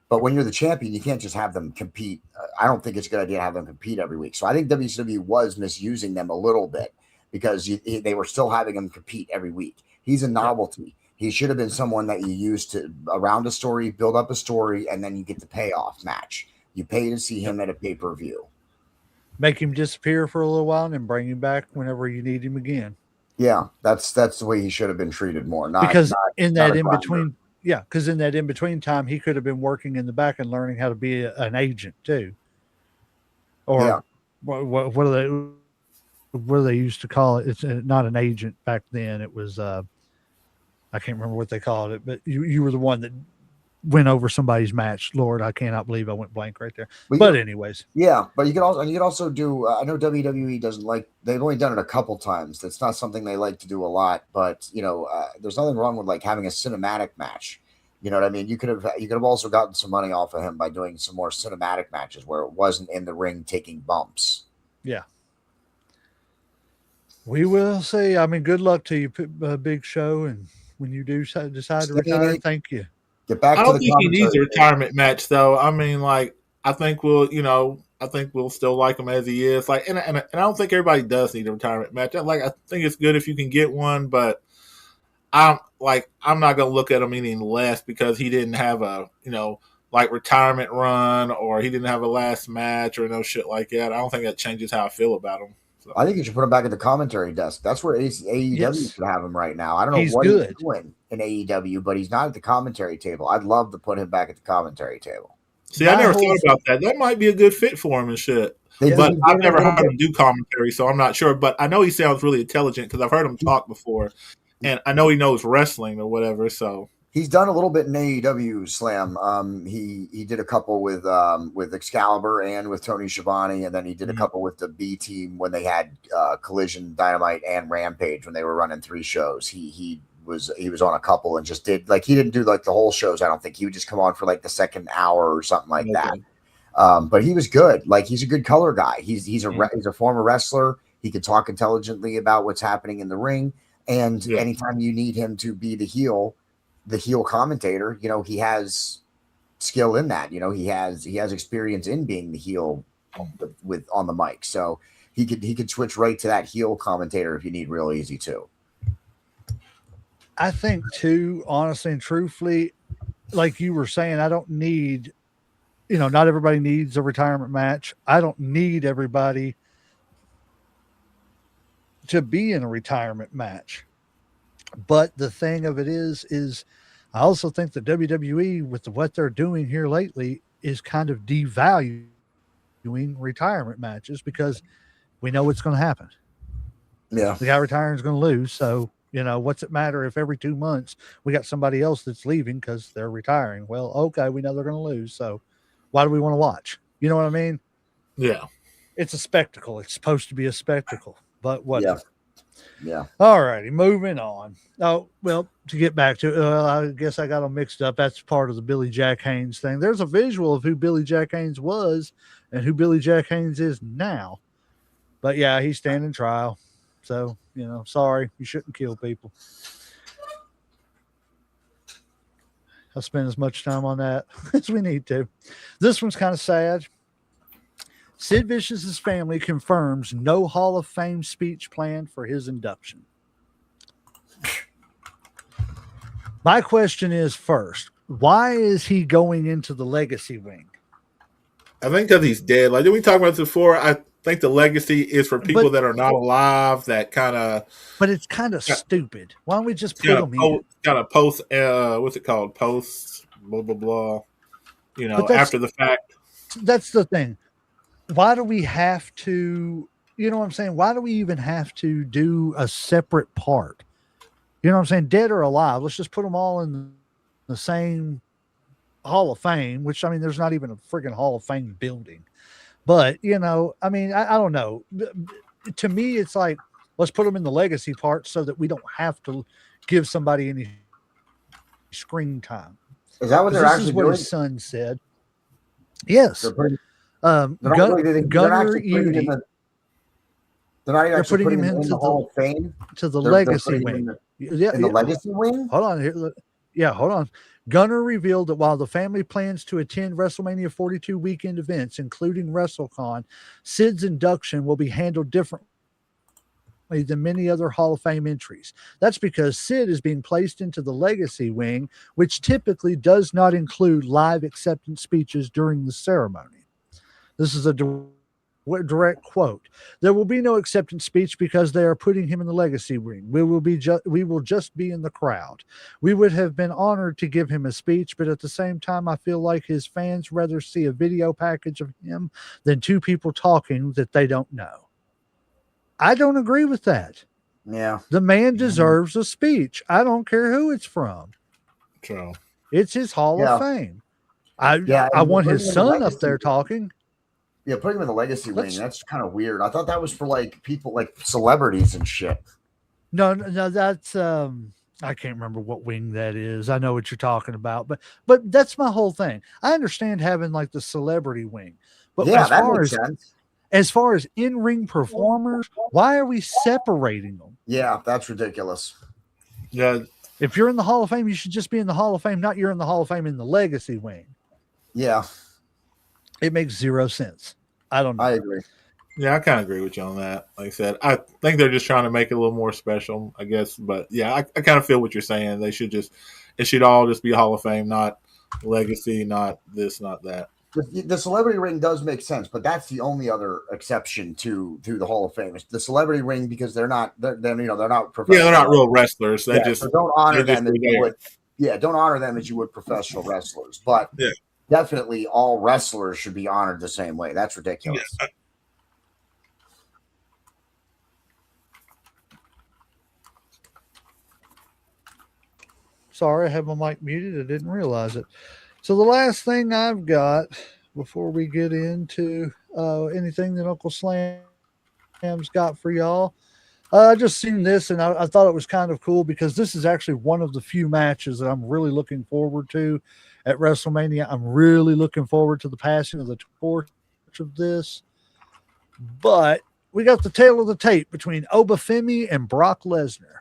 But when you're the champion, you can't just have them compete. I don't think it's a good idea to have them compete every week. So I think WCW was misusing them a little bit because they were still having them compete every week. He's a novelty. He should have been someone that you use to around a story, build up a story, and then you get the payoff match. You pay to see him at a pay-per-view. Make him disappear for a little while and then bring him back whenever you need him again. Yeah, that's the way he should have been treated more. Because in that in between time, he could have been working in the back and learning how to be an agent too. Or what do they used to call it? It's not an agent back then. It was I can't remember what they called it, but you were the one that went over somebody's match. Lord, I cannot believe I went blank right there. But anyways. Yeah, but you could also do, I know WWE doesn't like, they've only done it a couple times. That's not something they like to do a lot, but there's nothing wrong with like having a cinematic match. You know what I mean? You could have also gotten some money off of him by doing some more cinematic matches where it wasn't in the ring taking bumps. Yeah. We will see. I mean, good luck to you, Big Show. And when you do decide to retire, thank you. Get back. I don't think he needs a retirement match, though. I mean, like, I think we'll still like him as he is. Like, and I don't think everybody does need a retirement match. I think it's good if you can get one, but I'm not gonna look at him any less because he didn't have a retirement run or he didn't have a last match or no shit like that. I don't think that changes how I feel about him. So. I think you should put him back at the commentary desk. That's where AEW should have him right now. I don't know he's what he's doing in AEW, but he's not at the commentary table. I'd love to put him back at the commentary table. See, I never thought about that. That might be a good fit for him and shit. But I've never heard him do commentary, so I'm not sure. But I know he sounds really intelligent because I've heard him talk before, and I know he knows wrestling or whatever. So he's done a little bit in AEW Slam. He did a couple with Excalibur and with Tony Schiavone, and then he did a couple with the B Team when they had Collision, Dynamite, and Rampage when they were running 3 shows. He was on a couple and just did he didn't do like the whole shows. I don't think he would just come on for like the second hour or something like that. But he was good. Like he's a good color guy. He's a former wrestler. He can talk intelligently about what's happening in the ring. And anytime you need him to be the heel commentator, he has skill in that. He has experience in being the heel with on the mic. So he could switch right to that heel commentator if you need real easy too. I think too, honestly and truthfully, like you were saying, I don't need, not everybody needs a retirement match. I don't need everybody to be in a retirement match. But the thing of it is I also think the WWE with what they're doing here lately is kind of devaluing retirement matches because we know what's going to happen. Yeah. The guy retiring is going to lose. So, what's it matter if every 2 months we got somebody else that's leaving because they're retiring? Well, okay, we know they're going to lose. So why do we want to watch? You know what I mean? Yeah. It's a spectacle. It's supposed to be a spectacle, but whatever. Yeah. All righty, moving on. Oh, well, to get back to I guess I got them mixed up. That's part of the Billy Jack Haynes thing. There's a visual of who Billy Jack Haynes was and who Billy Jack Haynes is now. But yeah, he's standing trial. So, sorry, you shouldn't kill people. I'll spend as much time on that as we need to. This one's kind of sad. Sid Vicious's family confirms no Hall of Fame speech planned for his induction. My question is first, why is he going into the legacy wing? I think because he's dead. Like, did we talk about this before? I think the legacy is for people that are not alive. That kind of. But it's kind of stupid. Why don't we just put them in? Kind of post. What's it called? Post. Blah blah blah. After the fact. That's the thing. Why do we have to? You know what I'm saying? Why do we even have to do a separate part? You know what I'm saying? Dead or alive. Let's just put them all in the same Hall of Fame, which, I mean, there's not even a freaking Hall of Fame building. But, I don't know. To me, it's like, let's put them in the legacy part so that we don't have to give somebody any screen time. Is that what they're actually doing? His son said. Yes. They're not actually putting him in the Hall of Fame? To the legacy wing. In the legacy wing? Hold on here. Yeah, hold on. Gunner revealed that while the family plans to attend WrestleMania 42 weekend events, including WrestleCon, Sid's induction will be handled differently than many other Hall of Fame entries. That's because Sid is being placed into the legacy wing, which typically does not include live acceptance speeches during the ceremony. This is a direct quote. There will be no acceptance speech because they are putting him in the legacy ring. We will just be in the crowd. We would have been honored to give him a speech, but at the same time, I feel like his fans rather see a video package of him than two people talking that they don't know. I don't agree with that. Yeah. The man deserves a speech. I don't care who it's from. True. It's his Hall of Fame. I want his son up there talking. Yeah, putting him in the legacy wing, that's kind of weird. I thought that was for like people like celebrities and shit. No, that's I can't remember what wing that is. I know what you're talking about, but that's my whole thing. I understand having like the celebrity wing, but yeah, that makes sense. As far as in-ring performers, why are we separating them? Yeah, that's ridiculous. Yeah. If you're in the Hall of Fame, you should just be in the Hall of Fame, not you're in the Hall of Fame in the legacy wing. Yeah. It makes zero sense. I don't know. I agree. Yeah, I kind of agree with you on that. Like I said, I think they're just trying to make it a little more special, I guess. But yeah, I kind of feel what you're saying. It should all just be Hall of Fame, not legacy, not this, not that. The celebrity ring does make sense, but that's the only other exception to the Hall of Fame. It's the celebrity ring because they're not professional. Yeah, they're not real wrestlers. So don't honor them as you would. Yeah, don't honor them as you would professional wrestlers. But definitely all wrestlers should be honored the same way. That's ridiculous. Yeah. Sorry, I have my mic muted. I didn't realize it. So the last thing I've got before we get into anything that Uncle Slam's got for y'all, I just seen this and I thought it was kind of cool because this is actually one of the few matches that I'm really looking forward to at WrestleMania. I'm really looking forward to the passing of the torch of this. But we got the tail of the tape between Obafemi and Brock Lesnar.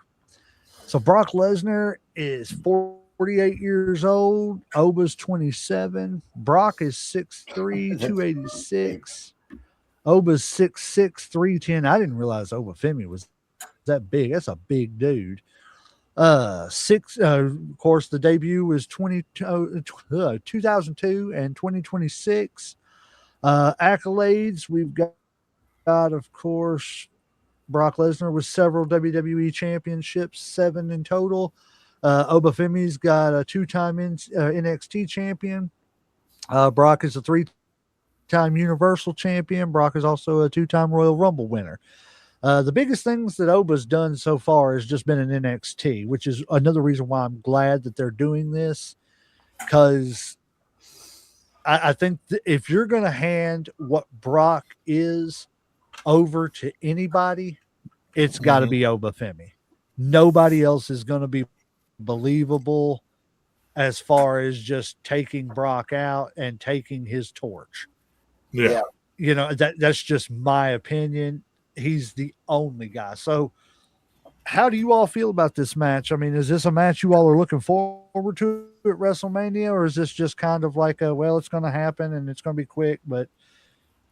So Brock Lesnar is 48 years old. Oba's 27. Brock is 6'3", 286. Oba's 6'6", 310. I didn't realize Obafemi was that big. That's a big dude. Of course, the debut was 2002 and 2026. Accolades, we've got, of course, Brock Lesnar with several WWE championships, 7 in total. Obafemi's got a 2-time NXT champion. Brock is a 3-time Universal champion. Brock is also a 2-time Royal Rumble winner. The biggest things that Oba's done so far has just been in NXT, which is another reason why I'm glad that they're doing this, because I think if you're going to hand what Brock is over to anybody, it's got to be Obafemi. Nobody else is going to be believable as far as just taking Brock out and taking his torch. Yeah. That's just my opinion. he's the only guy. So, how do you all feel about this match? I mean, is this a match you all are looking forward to at WrestleMania, or is this just kind of like a, well, it's going to happen and it's going to be quick, but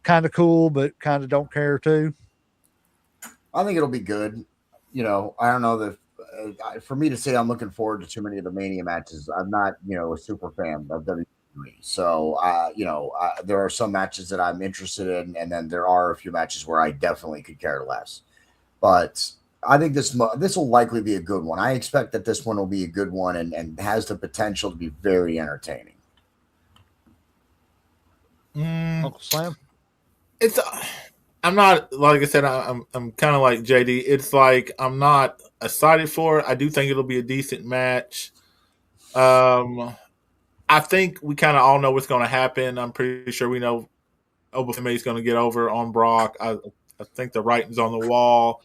kind of cool, but kind of don't care too? I think it'll be good. I don't know that for me to say I'm looking forward to too many of the Mania matches. I'm not, a super fan of WWE. So, there are some matches that I'm interested in, and then there are a few matches where I definitely could care less. But I think this will likely be a good one. I expect that this one will be a good one and has the potential to be very entertaining. Uncle Slam? It's I'm not, like I said, I'm kind of like JD. It's like I'm not excited for it. I do think it'll be a decent match. I think we kind of all know what's going to happen. I'm pretty sure we know Obafemi is going to get over on Brock. I think the writing's on the wall.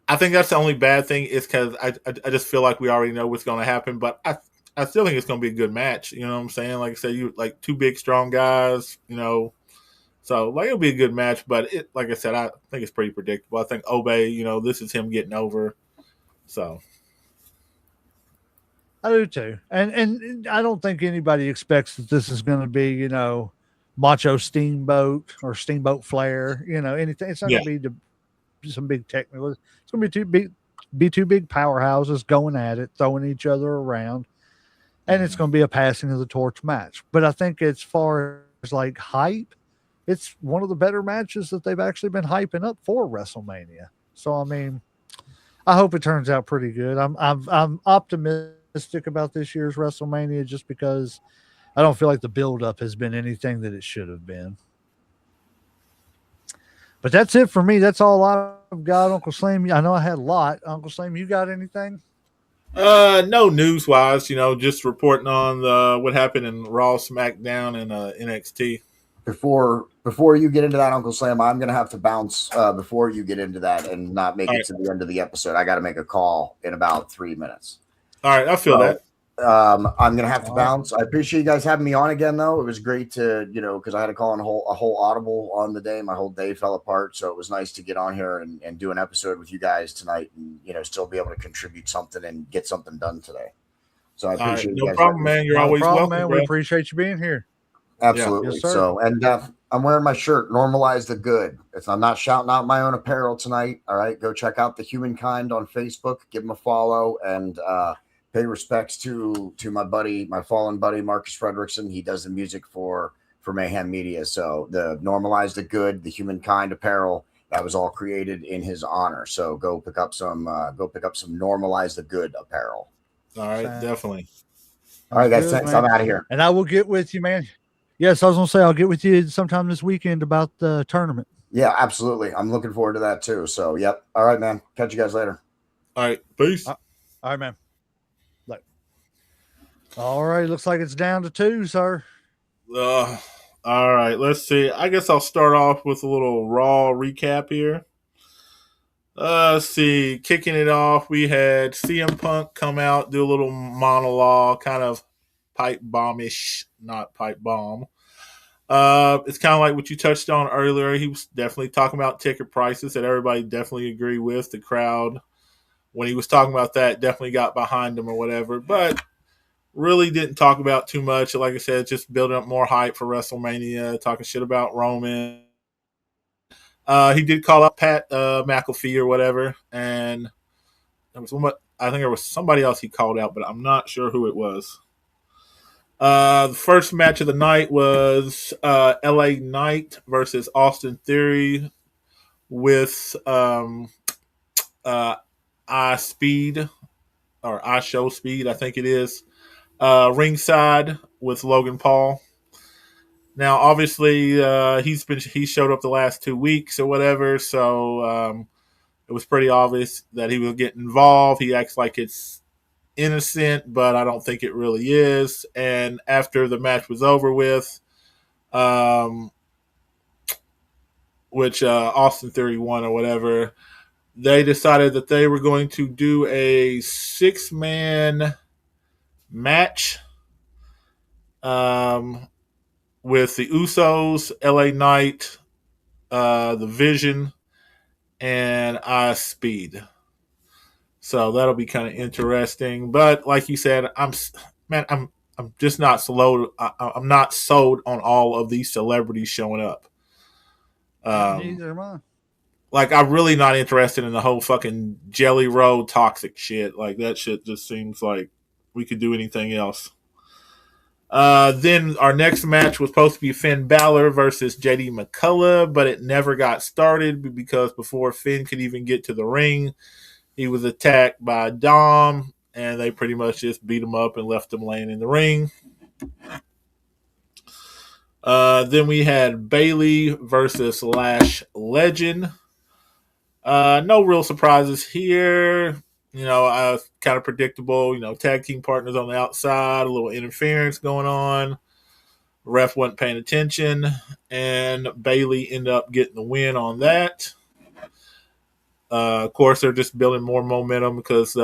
I think that's the only bad thing is because I just feel like we already know what's going to happen. But I still think it's going to be a good match. You know what I'm saying? Like I said, you like two big, strong guys. So like it'll be a good match. But like I said, I think it's pretty predictable. I think Obey, this is him getting over. So I do too, and I don't think anybody expects that this is going to be Macho Steamboat or Steamboat Flair, anything. It's not yeah, going to be some big technical. It's going to be two big powerhouses going at it, throwing each other around, and it's going to be a passing of the torch match. But I think as far as like hype, it's one of the better matches that they've actually been hyping up for WrestleMania. So I mean, I hope it turns out pretty good. I'm optimistic about this year's WrestleMania just because I don't feel like the buildup has been anything that it should have been. But that's it for me. That's all I've got, Uncle Slam. I know I had a lot. Uncle Slam, you got anything? no news wise, just reporting on what happened in Raw, SmackDown, and NXT. Before you get into that, Uncle Slam, I'm gonna have to bounce before you get into that and not make it to the end of the episode. I got to make a call in about 3 minutes. All right, I feel that. I'm gonna have to bounce. I appreciate you guys having me on again, though. It was great to, because I had to call in a whole audible on the day. My whole day fell apart, so it was nice to get on here and do an episode with you guys tonight, and still be able to contribute something and get something done today. So I appreciate you guys. No problem, man. You're always welcome, man. We appreciate you being here. Absolutely. Yeah. Yes, so, and I'm wearing my shirt, Normalize the Good. I'm not shouting out my own apparel tonight. All right. Go check out the Humankind on Facebook, give them a follow, and pay respects to my fallen buddy, Marcus Fredrickson. He does the music for Mayhem Media. So the Normalize the Good, the Humankind apparel, that was all created in his honor. So go pick up some Normalize the Good apparel. All right. Definitely. All right, guys. Good, thanks. Man. I'm out of here. And I will get with you, man. Yes, I was going to say I'll get with you sometime this weekend about the tournament. Yeah, absolutely. I'm looking forward to that too. So, yep. All right, man. Catch you guys later. All right. Peace. All right, man. All right. Looks like it's down to 2, sir. All right. Let's see. I guess I'll start off with a little Raw recap here. Let's see. Kicking it off, we had CM Punk come out, do a little monologue, kind of pipe bomb-ish, not pipe bomb. It's kind of like what you touched on earlier. He was definitely talking about ticket prices that everybody definitely agree with. The crowd, when he was talking about that, definitely got behind him or whatever. But really didn't talk about too much. Like I said, just building up more hype for WrestleMania, talking shit about Roman. He did call up Pat McAfee or whatever, and I think there was somebody else he called out, but I'm not sure who it was. The first match of the night was LA Knight versus Austin Theory with iSpeed or iShow Speed, I think it is. Ringside with Logan Paul. Now, obviously, he showed up the last 2 weeks or whatever, so it was pretty obvious that he was getting involved. He acts like it's innocent, but I don't think it really is. And after the match was over with, which Austin Theory won or whatever, they decided that they were going to do a 6-man match with the Usos, LA Knight, the Vision, and Speed. So that'll be kind of interesting. But like you said, I'm just not sold. I'm not sold on all of these celebrities showing up. Neither am I. Like, I'm really not interested in the whole fucking Jelly Roll toxic shit. Like, that shit just seems like we could do anything else. Then our next match was supposed to be Finn Balor versus JD McCullough, but it never got started because before Finn could even get to the ring, he was attacked by Dom, and they pretty much just beat him up and left him laying in the ring. Then we had Bayley versus Lash Legend. No real surprises here. Kind of predictable. Tag team partners on the outside, a little interference going on. Ref wasn't paying attention, and Bayley ended up getting the win on that. Of course, they're just building more momentum because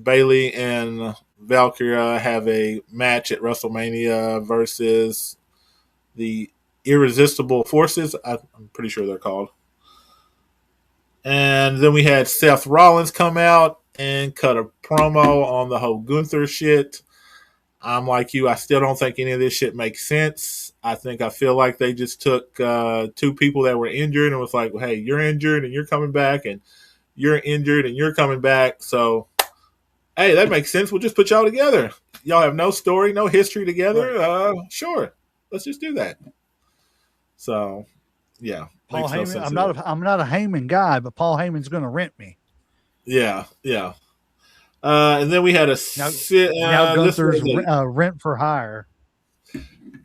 Bayley and Valkyria have a match at WrestleMania versus the Irresistible Forces. I'm pretty sure they're called. And then we had Seth Rollins come out and cut a promo on the whole Gunther shit. I'm like you. I still don't think any of this shit makes sense. I feel like they just took two people that were injured and was like, hey, you're injured and you're coming back, and you're injured and you're coming back. So, hey, that makes sense. We'll just put y'all together. Y'all have no story, no history together. Sure. Let's just do that. So, yeah. Paul Heyman. I'm not a Heyman guy, but Paul Heyman's going to rent me. Yeah. And then we had now Gunther's rent for hire.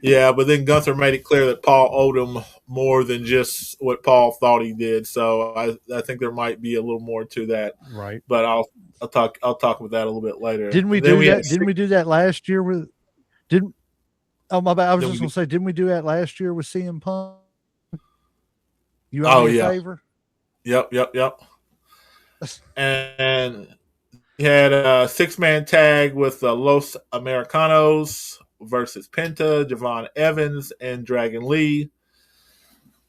Yeah, but then Gunther made it clear that Paul owed him more than just what Paul thought he did. So I think there might be a little more to that. Right. But I'll talk about that a little bit later. Didn't we do that? Didn't we do that last year with? Oh my bad. I was just going to say, didn't we do that last year with CM Punk? You owe me a favor. Yep. And he had a 6-man tag with Los Americanos versus Penta, Javon Evans, and Dragon Lee.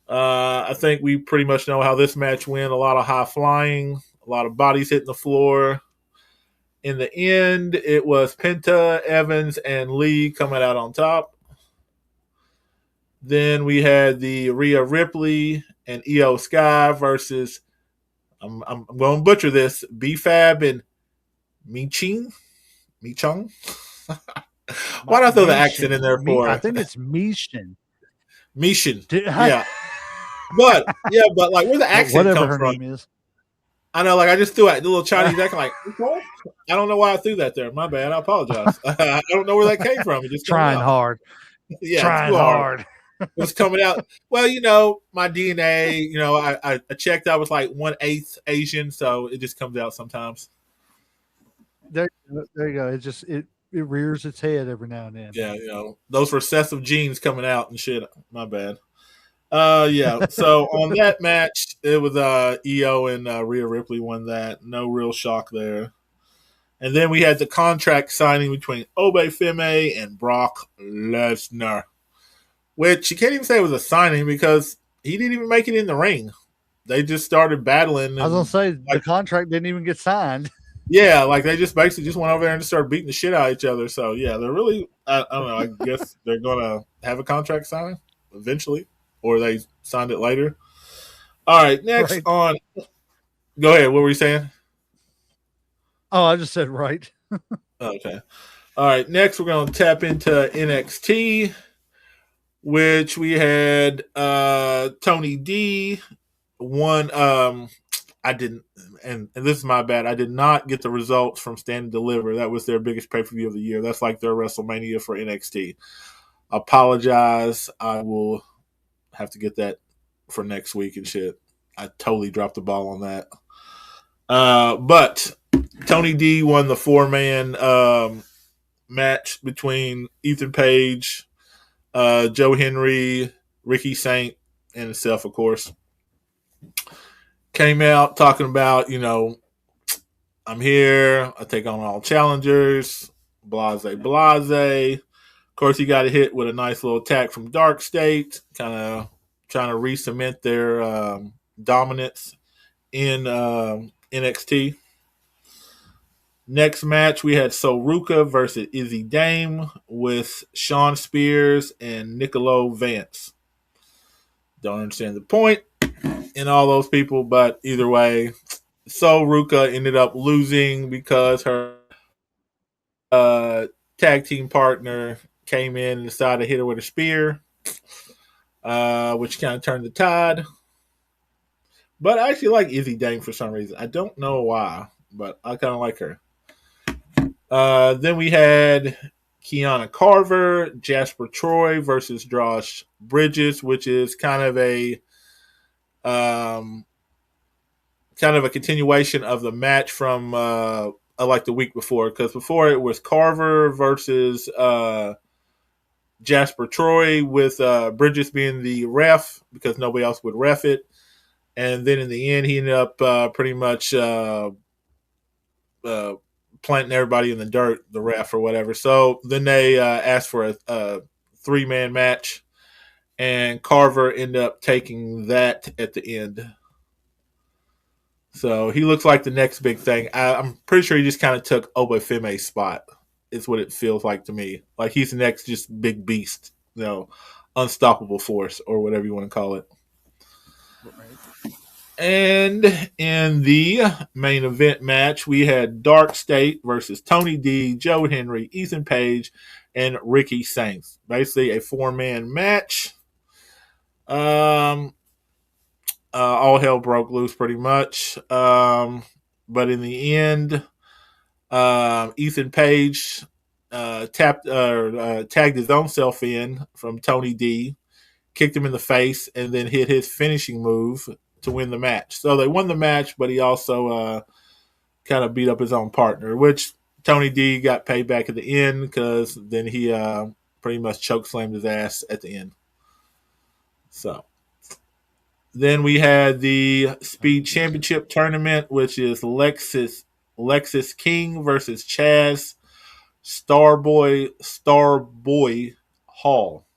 I think we pretty much know how this match went. A lot of high flying, a lot of bodies hitting the floor. In the end, it was Penta, Evans, and Lee coming out on top. Then we had the Rhea Ripley and Io Sky versus, I'm going to butcher this, B-Fab and Miching. Why not throw the accent in there for? I think it's Mishin. Yeah. But like, where's the accent whatever come her from? name is. I know, like, I just threw out the little Chinese accent, like, I don't know why I threw that there. My bad. I apologize. I don't know where that came from. It just trying hard. Yeah, trying hard. It was coming out. Well, my DNA, I checked. I was like 1/8 Asian, so it just comes out sometimes. There you go. It rears its head every now and then. Yeah, those recessive genes coming out and shit. My bad. Yeah. So on that match, it was Io and Rhea Ripley won that. No real shock there. And then we had the contract signing between Obafemi and Brock Lesnar, which you can't even say it was a signing because he didn't even make it in the ring. They just started battling. I was going to say, the contract didn't even get signed. Yeah, like they just basically just went over there and just started beating the shit out of each other. So, yeah, they're really, I don't know, I guess they're going to have a contract signing eventually, or they signed it later. All right, next on. Go ahead. What were you saying? Oh, I just said right. Okay. All right, next we're going to tap into NXT, which we had Tony D won. I didn't, and this is my bad. I did not get the results from Stand and Deliver. That was their biggest pay-per-view of the year. That's like their WrestleMania for NXT. Apologize. I will have to get that for next week and shit. I totally dropped the ball on that. But Tony D won the 4-man match between Ethan Page, Joe Henry, Ricky Saint, and himself, of course. Came out talking about, I'm here. I take on all challengers. Blase. Of course, he got a hit with a nice little attack from Dark State, kind of trying to re-cement their dominance in NXT. Next match, we had Soruka versus Izzy Dame with Sean Spears and Niccolo Vance. Don't understand the point in all those people, but either way, Soruka ended up losing because her tag team partner came in and decided to hit her with a spear, which kind of turned the tide. But I actually like Izzy Dame for some reason. I don't know why, but I kind of like her. Then we had Kiana Carver, Jasper Troy versus Josh Bridges, which is kind of a continuation of the match from like the week before, because before it was Carver versus Jasper Troy with Bridges being the ref because nobody else would ref it, and then in the end he ended up pretty much planting everybody in the dirt, the ref or whatever. So then they asked for a 3-man match, and Carver ended up taking that at the end. So he looks like the next big thing. I'm pretty sure he just kind of took Obafeme's spot. Is what it feels like to me. Like he's the next just big beast, unstoppable force or whatever you want to call it. Right. And in the main event match, we had Dark State versus Tony D, Joe Henry, Ethan Page, and Ricky Saints. Basically a 4-man match. All hell broke loose pretty much. But in the end, Ethan Page tagged his own self in from Tony D, kicked him in the face, and then hit his finishing move to win the match. So they won the match, but he also kind of beat up his own partner, which Tony D got paid back at the end because then he pretty much chokeslammed his ass at the end. So then we had the Speed Championship tournament, which is Lexus King versus Chaz Starboy Hall.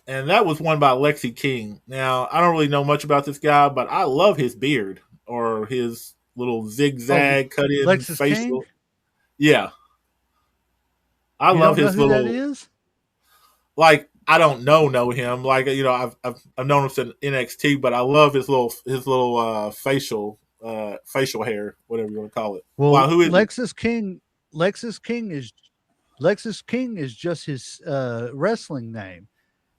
And that was won by Lexi King. Now, I don't really know much about this guy, but I love his beard or his little zigzag cut in Lexus facial. King? Yeah. I love his little. That is? Like, I don't know him. Like, I've known him since NXT, but I love his little facial hair, whatever you want to call it. Well, wow, who is Lexus King? Lexus King is just his wrestling name.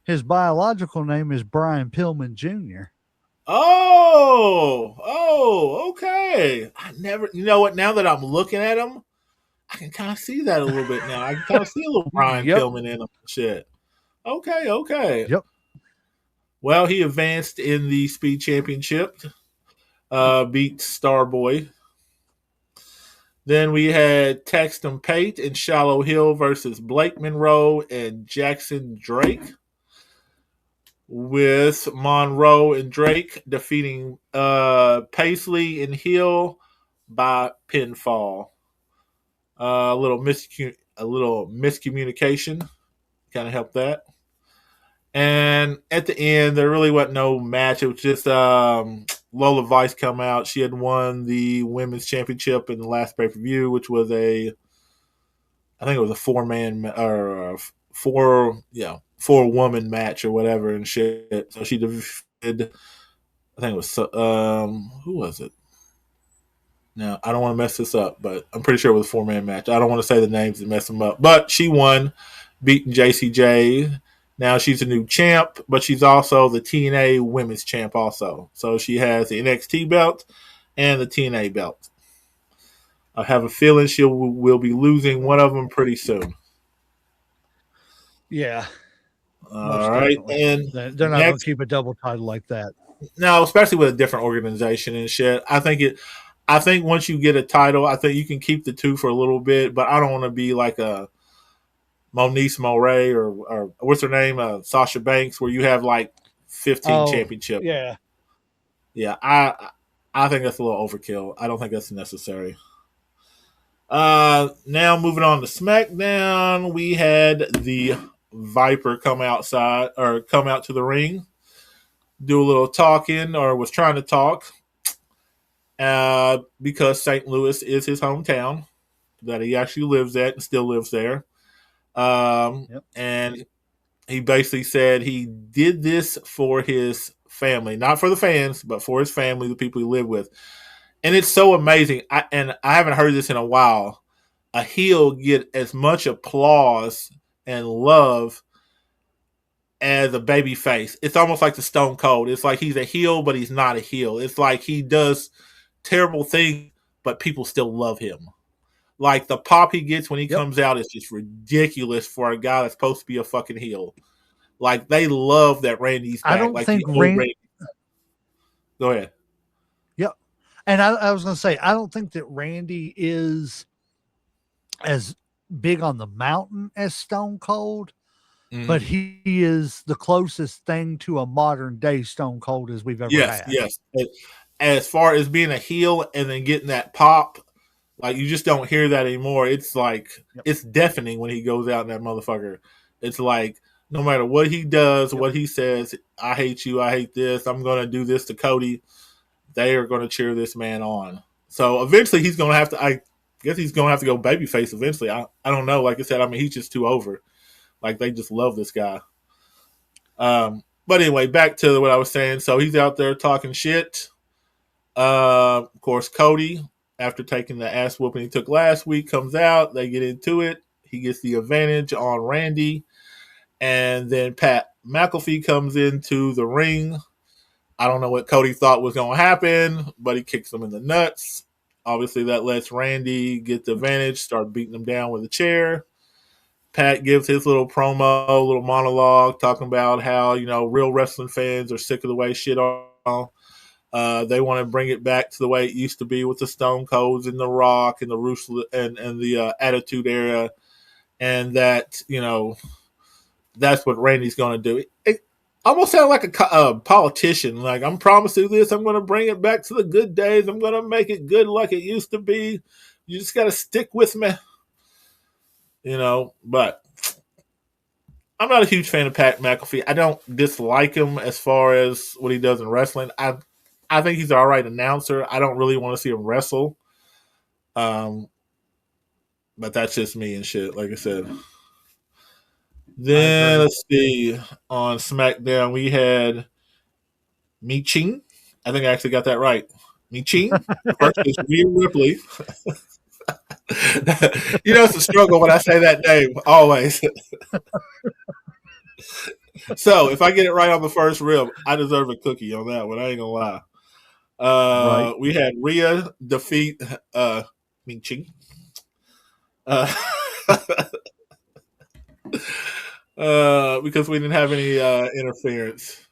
His biological name is Brian Pillman Jr. Oh, okay. I never, you know what? Now that I'm looking at him, I can kind of see that a little bit now. I can kind of see a little Brian Pillman in him. Shit. Okay. Yep. Well, he advanced in the Speed Championship, beat Starboy. Then we had Taxton Pate and Shallow Hill versus Blake Monroe and Jackson Drake, with Monroe and Drake defeating Paisley and Hill by pinfall. A little miscommunication kind of helped that. And at the end, there really wasn't no match. It was just Lola Vice come out. She had won the women's championship in the last pay-per-view, which was I think it was a 4-man or 4-woman match or whatever and shit. So she defeated, I think it was who was it? Now, I don't want to mess this up, but I'm pretty sure it was a 4-man match. I don't want to say the names and mess them up. But she won, beating JCJ. Now she's a new champ, but she's also the TNA women's champ also. So she has the NXT belt and the TNA belt. I have a feeling she will be losing one of them pretty soon. Yeah. All right. Definitely. And they're not going to keep a double title like that. No, especially with a different organization and shit. I think once you get a title, I think you can keep the two for a little bit, but I don't want to be like a Monique Moray or what's her name, Sasha Banks, where you have like 15 championships. Yeah. Yeah, I think that's a little overkill. I don't think that's necessary. Now moving on to SmackDown, we had the Viper come out to the ring. do a little talking, or was trying to talk, because St. Louis is his hometown that he actually lives at and still lives there. And he basically said he did this for his family, not for the fans, but for his family, the people he lived with. And it's so amazing. I haven't heard this in a while. A heel get as much applause and love as a baby face. It's almost like the Stone Cold. It's like he's a heel, but he's not a heel. It's like he does terrible things, but people still love him. Like the pop he gets when he comes out is just ridiculous for a guy that's supposed to be a fucking heel. Like they love that Randy's back. I don't like think Randy. Go ahead. Yep. And I was going to say, I don't think that Randy is as big on the mountain as Stone Cold, but he is the closest thing to a modern day Stone Cold as we've ever had. Yes. As far as being a heel and then getting that pop, like you just don't hear that anymore. It's like it's deafening when he goes out in that motherfucker. It's like no matter what he does, what he says, I hate you, I hate this, I'm gonna do this to Cody, they are gonna cheer this man on. So eventually he's gonna have to, I guess he's gonna have to go babyface eventually. I don't know. Like I said, I mean he's just too over. Like they just love this guy. But anyway, back to what I was saying. So he's out there talking shit. Of course, Cody, after taking the ass whooping he took last week, comes out. They get into it. He gets the advantage on Randy. And then Pat McAfee comes into the ring. I don't know what Cody thought was going to happen, but he kicks him in the nuts. Obviously, that lets Randy get the advantage, start beating him down with a chair. Pat gives his little promo, little monologue, talking about how, real wrestling fans are sick of the way shit are. They want to bring it back to the way it used to be with the Stone Colds and the Rock and the Ruthless and the Attitude Era, and that that's what Randy's going to do. It almost sounded like a politician. Like, I'm promising this. I'm going to bring it back to the good days. I'm going to make it good like it used to be. You just got to stick with me. But I'm not a huge fan of Pat McAfee. I don't dislike him as far as what he does in wrestling. I think he's an all right announcer. I don't really want to see him wrestle. But that's just me and shit, like I said. Then let's see. On SmackDown, we had Michin. I think I actually got that right. Michin versus Rhea Ripley. It's a struggle when I say that name, always. So if I get it right on the first rib, I deserve a cookie on that one. I ain't gonna lie. We had Rhea defeat Michin. Because we didn't have any interference.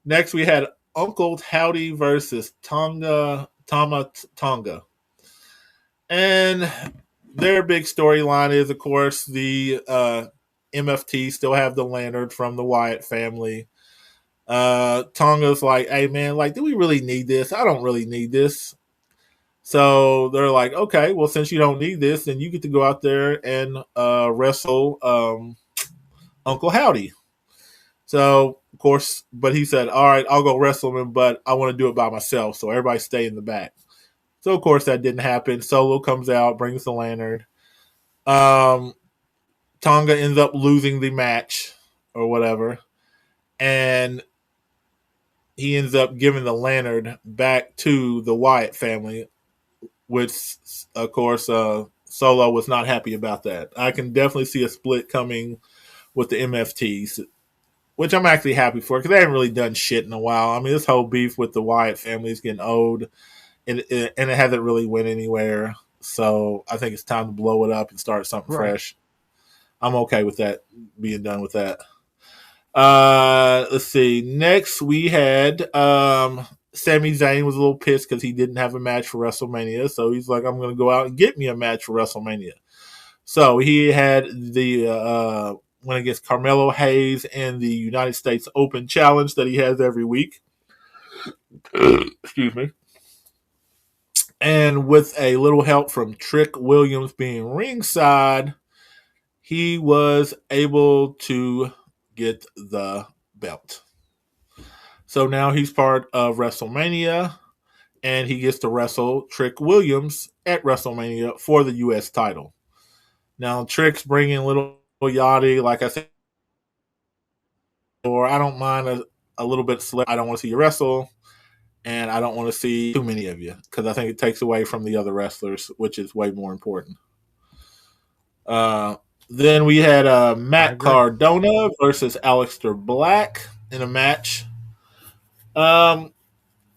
Next, we had Uncle Howdy versus Tama Tonga. And their big storyline is, of course, the MFT still have the lantern from the Wyatt family. Tonga's like, hey, man, like, do we really need this? I don't really need this. So they're like, okay, well, since you don't need this, then you get to go out there and wrestle Uncle Howdy. So, of course, but he said, all right, I'll go wrestle him, but I want to do it by myself. So everybody stay in the back. So, of course, that didn't happen. Solo comes out, brings the lantern. Tonga ends up losing the match or whatever. And he ends up giving the lantern back to the Wyatt family, which, of course, Solo was not happy about that. I can definitely see a split coming with the MFTs, which I'm actually happy for because they haven't really done shit in a while. I mean, this whole beef with the Wyatt family is getting old, and it hasn't really went anywhere. So I think it's time to blow it up and start something fresh. I'm okay with that, being done with that. Let's see. Next, we had Sami Zayn was a little pissed because he didn't have a match for WrestleMania. So he's like, I'm going to go out and get me a match for WrestleMania. So he had the went against Carmelo Hayes in the United States Open Challenge that he has every week. Excuse me. And with a little help from Trick Williams being ringside, he was able to get the belt. So now he's part of WrestleMania, and he gets to wrestle Trick Williams at WrestleMania for the U.S. title. Now, Trick's bringing Little Yachty, like I said, or I don't mind a little bit slip. I don't want to see you wrestle, and I don't want to see too many of you because I think it takes away from the other wrestlers, which is way more important. Then we had Matt Cardona versus Aleister Black in a match.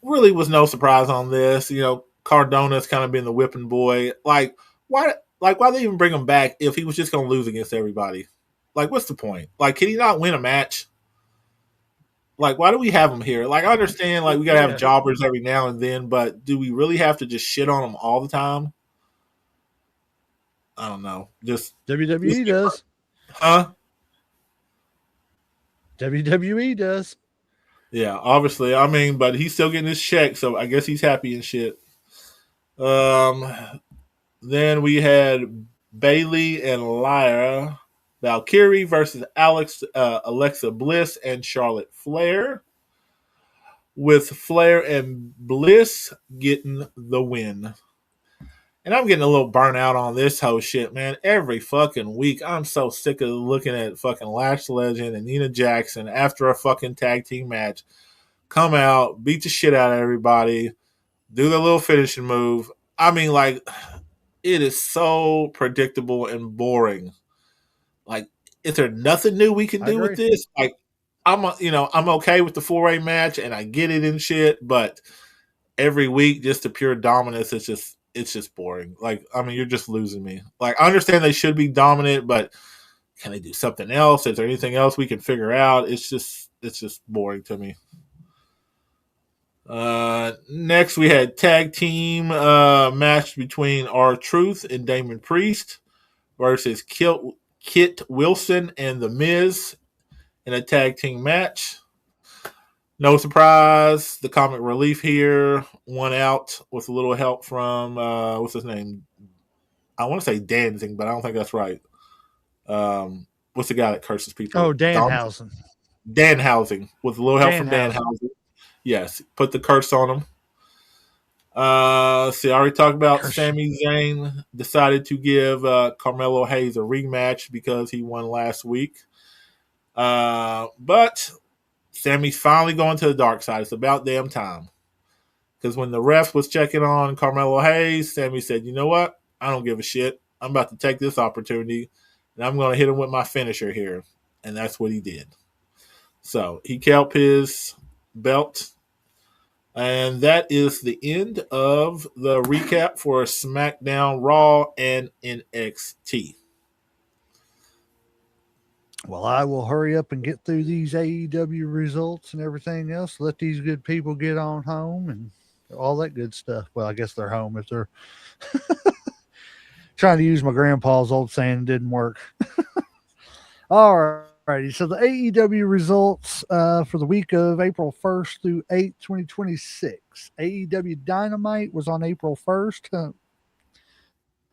Really was no surprise on this. You know, Cardona's kind of been the whipping boy. Like, why they even bring him back if he was just going to lose against everybody? Like, what's the point? Like, can he not win a match? Like, why do we have him here? Like, I understand, like, we got to have jobbers every now and then, but do we really have to just shit on them all the time? I don't know. Just WWE does. Huh? WWE does. Yeah, obviously. I mean, but he's still getting his check, so I guess he's happy and shit. Then we had Bailey and Lyra Valkyrie versus Alexa Bliss and Charlotte Flair, with Flair and Bliss getting the win. And I'm getting a little burnt out on this whole shit, man. Every fucking week, I'm so sick of looking at fucking Lash Legend and Nina Jackson after a fucking tag team match come out, beat the shit out of everybody, do the little finishing move. I mean, like, it is so predictable and boring. Like, is there nothing new we can do with this? Like, I'm okay with the 4-way match and I get it and shit, but every week just the pure dominance it's just boring. Like, I mean, you're just losing me. Like, I understand they should be dominant, but can they do something else? Is there anything else we can figure out? It's just boring to me. Next we had tag team match between R-Truth and Damon Priest versus Kit Wilson and The Miz in a tag team match. No surprise, the comic relief here won out with a little help from what's his name? I want to say Danzig, but I don't think that's right. What's the guy that curses people? Oh, Danhausen. Danhausen, with a little help from Danhausen. Yes, put the curse on him. See, I already talked about Sami Zayn decided to give Carmelo Hayes a rematch because he won last week. But Sammy's finally going to the dark side. It's about damn time. Because when the ref was checking on Carmelo Hayes, Sammy said, you know what? I don't give a shit. I'm about to take this opportunity, and I'm going to hit him with my finisher here. And that's what he did. So he kept his belt. And that is the end of the recap for SmackDown, Raw, and NXT. Well, I will hurry up and get through these AEW results and everything else. Let these good people get on home and all that good stuff. Well, I guess they're home if they're trying to use my grandpa's old saying, it didn't work. All righty. So the AEW results for the week of April 1st through 8th, 2026. AEW Dynamite was on April 1st.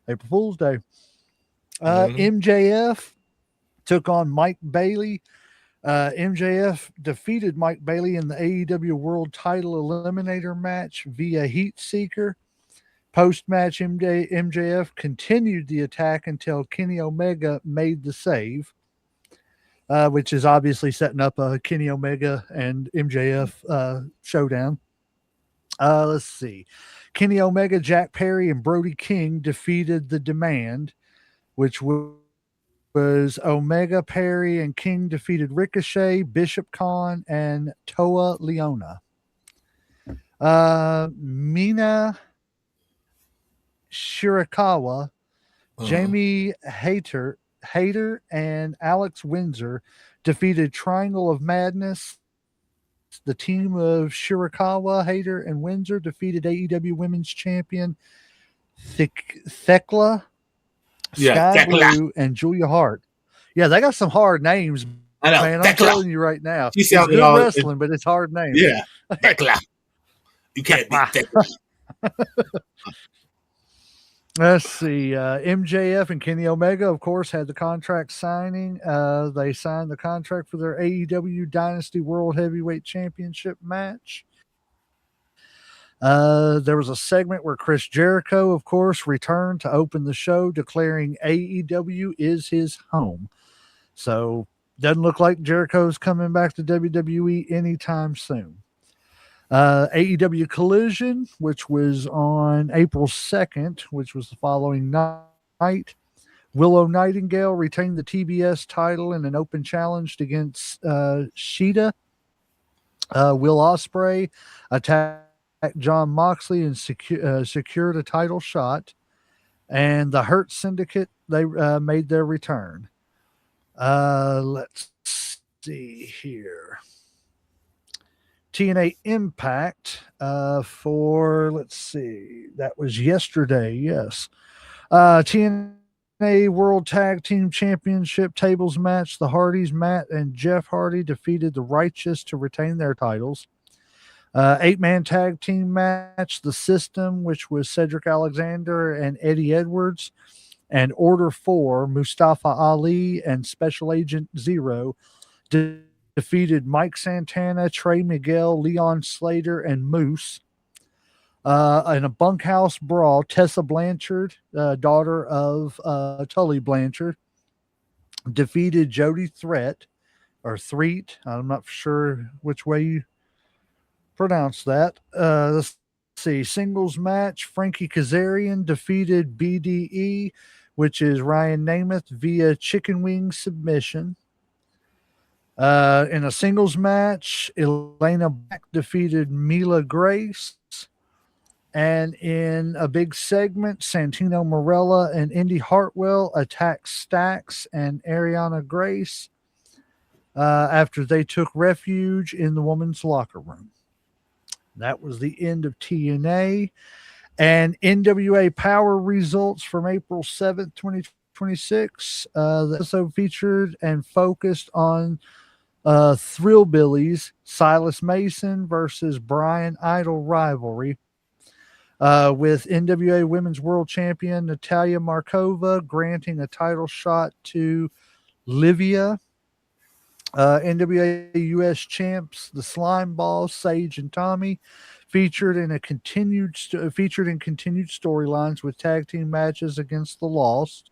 April Fool's Day. MJF took on Mike Bailey. MJF defeated Mike Bailey in the AEW World Title Eliminator match via Heat Seeker. Post-match, MJF continued the attack until Kenny Omega made the save, which is obviously setting up a Kenny Omega and MJF showdown. Let's see. Kenny Omega, Jack Perry, and Brody King defeated The Demand, which was Omega, Perry, and King defeated Ricochet, Bishop Khan, and Toa Leona. Mina Shirakawa, Jamie Hayter, and Alex Windsor defeated Triangle of Madness. The team of Shirakawa, Hayter, and Windsor defeated AEW Women's Champion Thekla, Sky Blue, and Julia Hart. Yeah, they got some hard names. I know. Man, I'm telling you right now. It's good wrestling, but it's hard names. Yeah. Thekla. You can't beat Thekla. Let's see. MJF and Kenny Omega, of course, had the contract signing. They signed the contract for their AEW Dynasty World Heavyweight Championship match. There was a segment where Chris Jericho, of course, returned to open the show, declaring AEW is his home. So, doesn't look like Jericho's coming back to WWE anytime soon. AEW Collision, which was on April 2nd, which was the following night. Willow Nightingale retained the TBS title in an open challenge against Sheeta. Will Ospreay attacked John Moxley and secured a title shot. And the Hurt Syndicate, they made their return. Let's see here. TNA Impact for, let's see, that was yesterday, yes. TNA World Tag Team Championship tables match. The Hardys, Matt and Jeff Hardy, defeated the Righteous to retain their titles. 8-man tag team match. The System, which was Cedric Alexander and Eddie Edwards, and Order 4, Mustafa Ali and Special Agent Zero, defeated Mike Santana, Trey Miguel, Leon Slater, and Moose. In a bunkhouse brawl, Tessa Blanchard, daughter of Tully Blanchard, defeated Jody Threat, or Threat. I'm not sure which way you pronounce that. Let's see. Singles match, Frankie Kazarian defeated BDE, which is Ryan Namath, via chicken wing submission. In a singles match, Elena Black defeated Mila Grace. And in a big segment, Santino Marella and Indy Hartwell attacked Stax and Ariana Grace after they took refuge in the women's locker room. That was the end of TNA. And NWA Power results from April 7th, 2026. The episode featured and focused on Thrillbillies, Silas Mason versus Brian Idol rivalry, with NWA Women's World Champion Natalia Markova granting a title shot to Livia. NWA US champs, the Slime Balls, Sage and Tommy, featured in continued storylines with tag team matches against the Lost.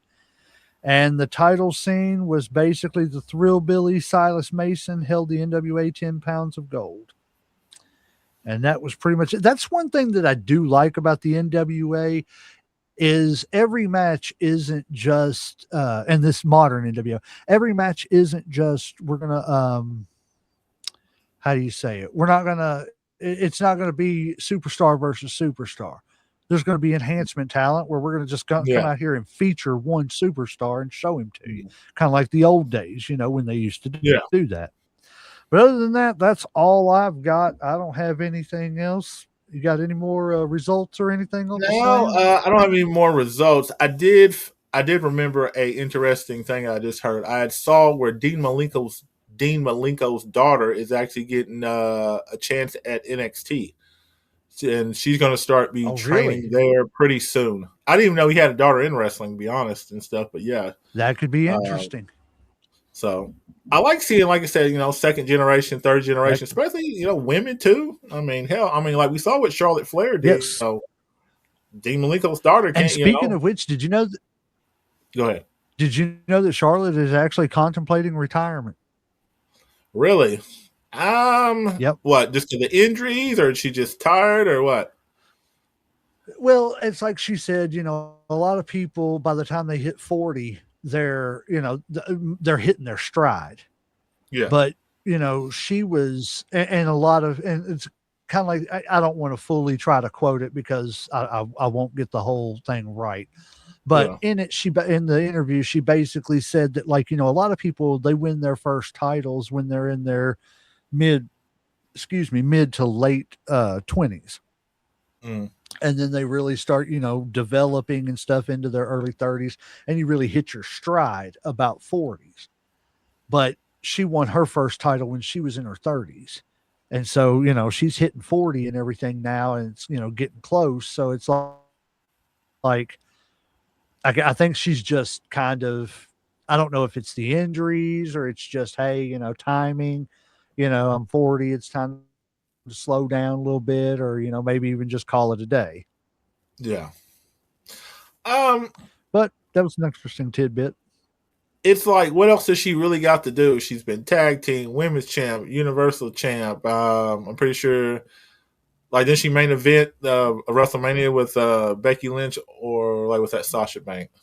And the title scene was basically the Thrillbilly Silas Mason held the NWA 10 pounds of gold. And that was pretty much it. That's one thing that I do like about the NWA is every match isn't just, and this modern NWA, every match isn't just, we're going to, how do you say it? It's not going to be superstar versus superstar. There's going to be enhancement talent where we're going to just come out here and feature one superstar and show him to you. Kind of like the old days, when they used to do that. But other than that, that's all I've got. I don't have anything else. You got any more results or anything on I don't have any more results. I did remember a interesting thing I just heard. I had saw where Dean Malenko's daughter is actually getting a chance at NXT. And she's going to start training there pretty soon. I didn't even know he had a daughter in wrestling, to be honest, and stuff. But yeah, that could be interesting. So I like seeing, like I said, second generation, third generation, especially women too. I mean, like we saw what Charlotte Flair did. Yes. So Dean Malenko's daughter. And speaking of which, did you know? Go ahead. Did you know that Charlotte is actually contemplating retirement? Really? What, just to the injuries, or is she just tired, or what? Well, it's like she said, a lot of people, by the time they hit 40, they're hitting their stride. Yeah. But, she was, and it's kind of like, I don't want to fully try to quote it because I won't get the whole thing right. But in the interview, she basically said that, like, a lot of people, they win their first titles when they're in their mid to late 20s. And then they really start, developing and stuff into their early 30s, and you really hit your stride about 40s. But she won her first title when she was in her 30s. And so, she's hitting 40 and everything now, and it's, getting close. So it's like, I think she's just kind of, I don't know if it's the injuries or it's just, hey, timing. I'm 40. It's time to slow down a little bit, or maybe even just call it a day. Yeah. But that was an interesting tidbit. It's like, what else has she really got to do? She's been tag team, women's champ, universal champ. I'm pretty sure. Like, didn't she main event a WrestleMania with Becky Lynch, or like was that Sasha Banks?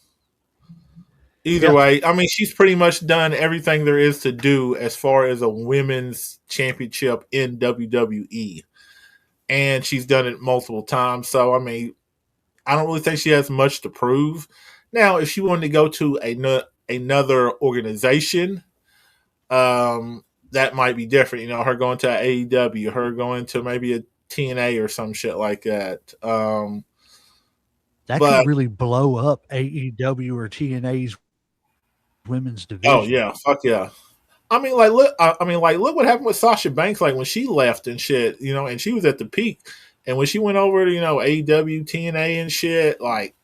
Either way, I mean, she's pretty much done everything there is to do as far as a women's championship in WWE, and she's done it multiple times. So, I mean, I don't really think she has much to prove. Now, if she wanted to go to another organization, that might be different. Her going to AEW, her going to maybe a TNA or some shit like that. That could really blow up AEW or TNA's women's division. Oh yeah, fuck yeah. I mean, like, look. Look what happened with Sasha Banks. Like when she left and shit, and she was at the peak. And when she went over to AEW, TNA and shit, like,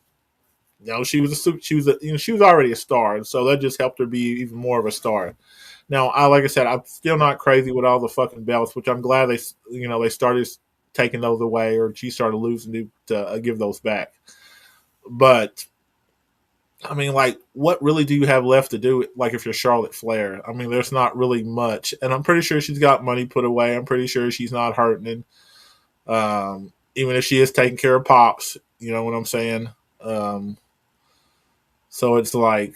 she was already a star, and so that just helped her be even more of a star. Now, like I said, I'm still not crazy with all the fucking belts, which I'm glad they started taking those away, or she started losing to give those back. But I mean, like, what really do you have left to do? Like, if you're Charlotte Flair, I mean, there's not really much, and I'm pretty sure she's got money put away. I'm pretty sure she's not hurting, even if she is taking care of pops. You know what I'm saying? So it's like,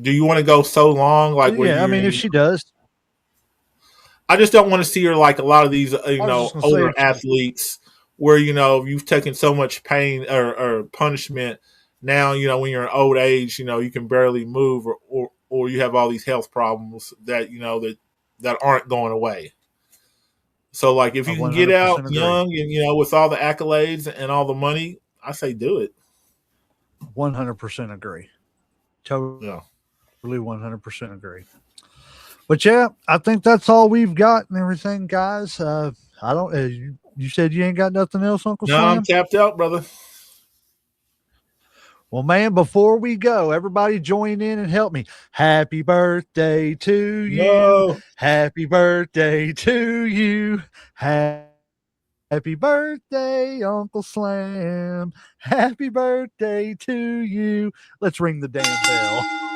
do you want to go so long? Like, yeah, I mean, if she does, I just don't want to see her like a lot of these, older athletes, where you've taken so much pain or punishment. Now, when you're in old age, you can barely move, or you have all these health problems that that aren't going away. So, like, if you can get out young and with all the accolades and all the money, I say do it. 100% agree. Totally, Yeah. 100% agree. But yeah, I think that's all we've got and everything, guys. I don't. You said you ain't got nothing else, Uncle Sam? No, I'm tapped out, brother. Well, man, before we go, everybody join in and help me. Happy birthday to you. No. Happy birthday to you. Happy birthday, Uncle Slam. Happy birthday to you. Let's ring the damn bell.